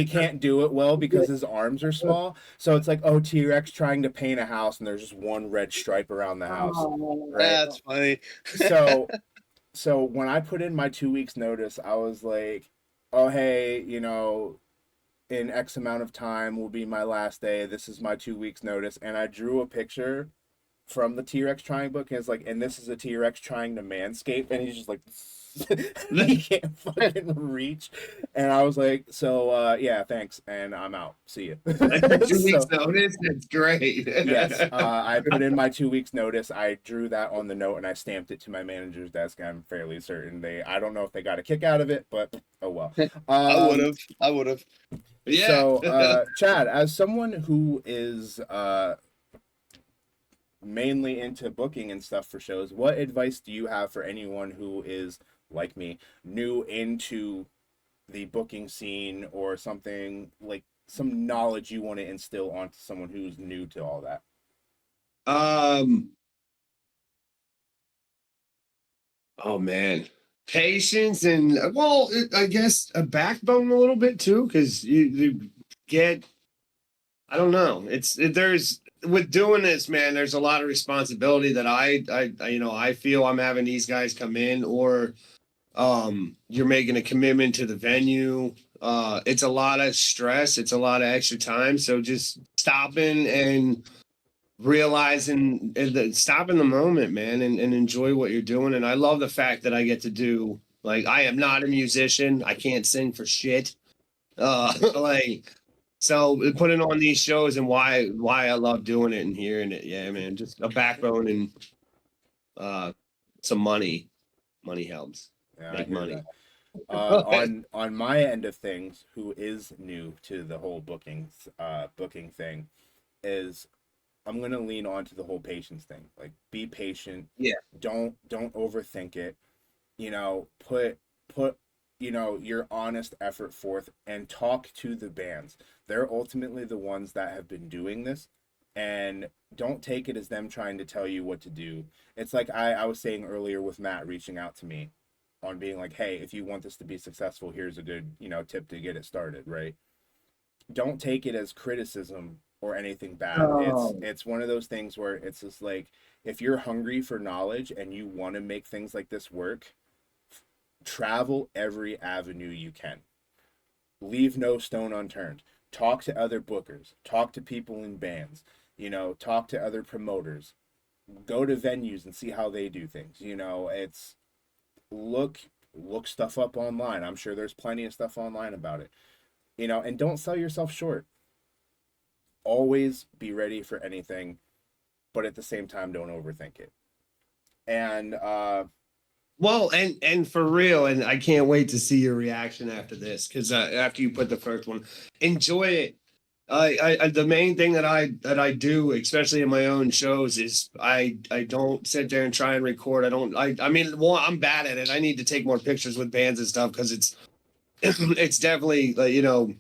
can't do it well because his arms are small. So it's like, oh, T-Rex trying to paint a house and there's just one red stripe around the house. Right? That's funny. So when I put in my 2 weeks notice, I was like, oh hey, in X amount of time will be my last day. This is my 2 weeks notice, and I drew a picture from the T-Rex trying book, and it's like, and this is a T-Rex trying to manscape, and he's just like he can't fucking reach. And I was like, so yeah, thanks, and I'm out. See you. 2 weeks notice, that's great. Yes, I put in my 2 weeks notice. I drew that on the note and I stamped it to my manager's desk. I'm fairly certain I don't know if they got a kick out of it, but oh well. I would have. Yeah. So, Chad, as someone who is mainly into booking and stuff for shows, what advice do you have for anyone who is, like me, new into the booking scene, or something like some knowledge you want to instill onto someone who's new to all that? Oh man, patience and I guess a backbone a little bit too, because you get. I don't know. There's with doing this, man. There's a lot of responsibility that I feel I'm having these guys come in, or you're making a commitment to the venue. It's a lot of stress. It's a lot of extra time. So just stopping and realizing stopping the moment, man, and enjoy what you're doing. And I love the fact that I get to do, like, I am not a musician. I can't sing for shit. So putting on these shows and why I love doing it and hearing it. Yeah, man, just a backbone and some money. Money helps. Yeah, Make money. On my end of things, who is new to the whole booking thing, is I'm gonna lean on to the whole patience thing. Like, be patient. Yeah. Don't overthink it. You know, put you know, your honest effort forth and talk to the bands. They're ultimately the ones that have been doing this, and don't take it as them trying to tell you what to do. It's like I was saying earlier with Matt reaching out to me on being like, hey, if you want this to be successful, here's a good, you know, tip to get it started, right? Don't take it as criticism or anything bad. Oh. It's one of those things where it's just like, if you're hungry for knowledge and you want to make things like this work, travel every avenue you can. Leave no stone unturned. Talk to other bookers, talk to people in bands, you know, talk to other promoters, go to venues and see how they do things. You know, it's look stuff up online. I'm sure there's plenty of stuff online about it. You know, and don't sell yourself short. Always be ready for anything, but at the same time, don't overthink it. And Well, and for real, and I can't wait to see your reaction after this, because after you put the first one, enjoy it. I the main thing that I do, especially in my own shows, is I don't sit there and try and record. I mean, well, I'm bad at it. I need to take more pictures with bands and stuff because it's definitely like, you know,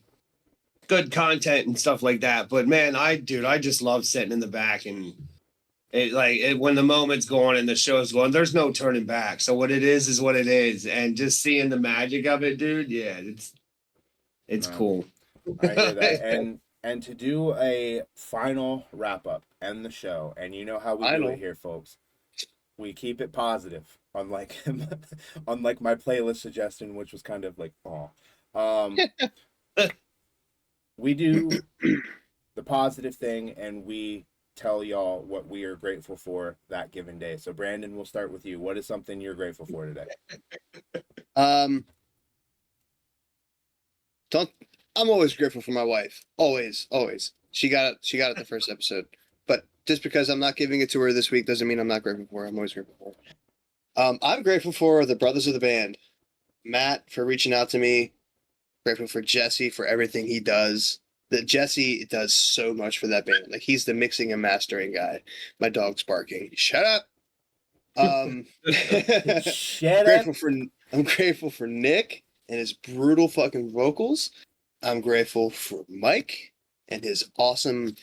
good content and stuff like that. But man, I just love sitting in the back and when the moment's going and the show's going, there's no turning back. So what it is what it is, and just seeing the magic of it, dude. Yeah, it's cool. I hear that. And to do a final wrap up, end the show, and you know how we do it here, folks. We keep it positive, unlike unlike my playlist suggestion, which was kind of like, we do the positive thing, and we tell y'all what we are grateful for that given day. So Brandon, we'll start with you. What is something you're grateful for today? I'm always grateful for my wife. Always. She got it the first episode. But just because I'm not giving it to her this week doesn't mean I'm not grateful for her. I'm always grateful for her. I'm grateful for the brothers of the band. Matt for reaching out to me. Grateful for Jesse for everything he does. That Jesse does so much for that band. Like, he's the mixing and mastering guy. My dog's barking. Shut up. Shut up. I'm grateful for Nick and his brutal fucking vocals. I'm grateful for Mike and his awesome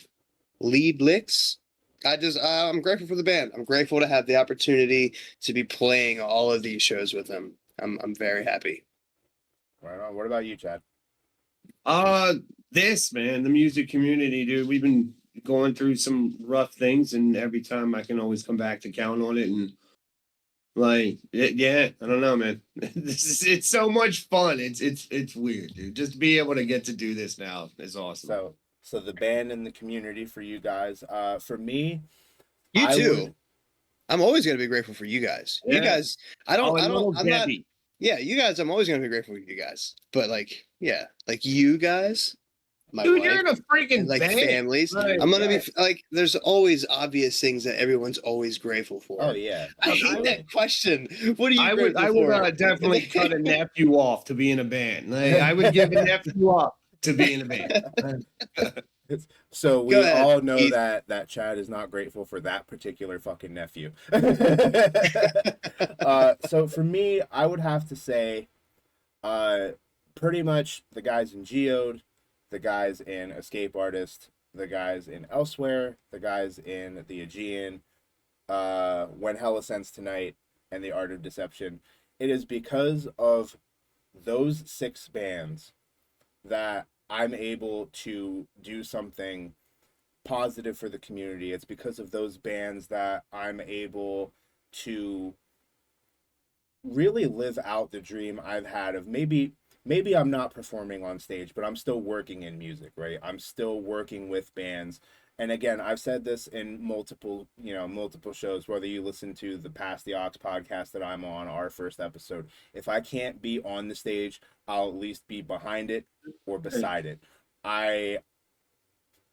lead licks. I'm grateful for the band. I'm grateful to have the opportunity to be playing all of these shows with them. I'm very happy. Right on. What about you, Chad? This, man, the music community, dude. We've been going through some rough things, and every time I can always come back to count on it. And like, yeah, I don't know, man. It's so much fun. It's weird, dude. Just to be able to get to do this now is awesome. So the band and the community for you guys. For me, you too. I'm always gonna be grateful for you guys. Yeah. You guys, I'm not. Yeah, you guys. I'm always gonna be grateful for you guys. But like, yeah, like you guys. Dude, you're in a freaking like band. families. Right, I'm gonna be like, there's always obvious things that everyone's always grateful for. Oh yeah, I hate that question. What are you? I would definitely cut a nephew off to be in a band. Like, I would give a nephew up to be in a band. So we all know that Chad is not grateful for that particular fucking nephew. So for me, I would have to say, pretty much the guys in Geode, the guys in Escape Artist, the guys in Elsewhere, the guys in the Aegean, When Hell Ascends Tonight, and The Art of Deception. It is because of those 6 bands that I'm able to do something positive for the community. It's because of those bands that I'm able to really live out the dream I've had of maybe I'm not performing on stage, but I'm still working in music, right? I'm still working with bands. And again, I've said this in multiple shows, whether you listen to the Pass the Aux podcast that I'm on, our first episode. If I can't be on the stage, I'll at least be behind it or beside it.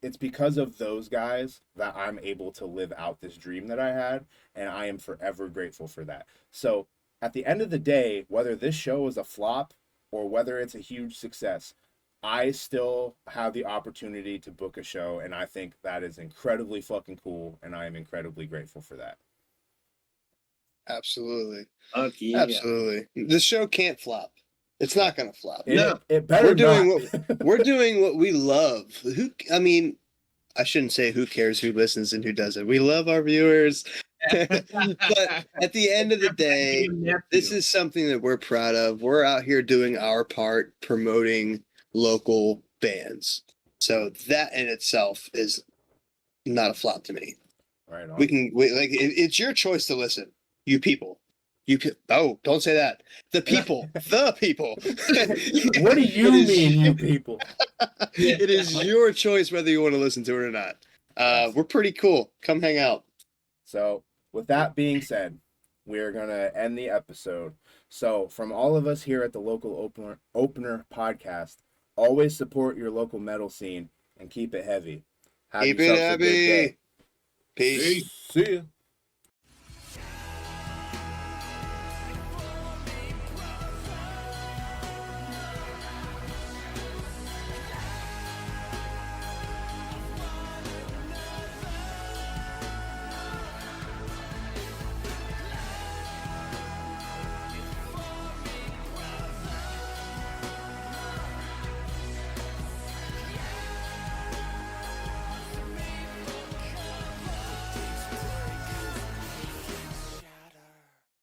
It's because of those guys that I'm able to live out this dream that I had, and I am forever grateful for that. So at the end of the day, whether this show is a flop or whether it's a huge success, I still have the opportunity to book a show, and I think that is incredibly fucking cool, and I am incredibly grateful for that. Absolutely. Okay. Absolutely. The show can't flop. It's not going to flop. No. It better We're doing not. we're doing what we love. I mean, I shouldn't say who cares who listens and who doesn't. We love our viewers. But at the end of the day, this is something that we're proud of. We're out here doing our part promoting local bands. So that in itself is not a flop to me. Right on. It's your choice to listen. You people. Don't say that. The people. The people. What do you mean, you people? It is your choice whether you want to listen to it or not. We're pretty cool. Come hang out. So, with that being said, we're going to end the episode. So, from all of us here at the Local Opener podcast, always support your local metal scene and keep it heavy. Have Keep it yourselves a good heavy. day. Peace. See ya.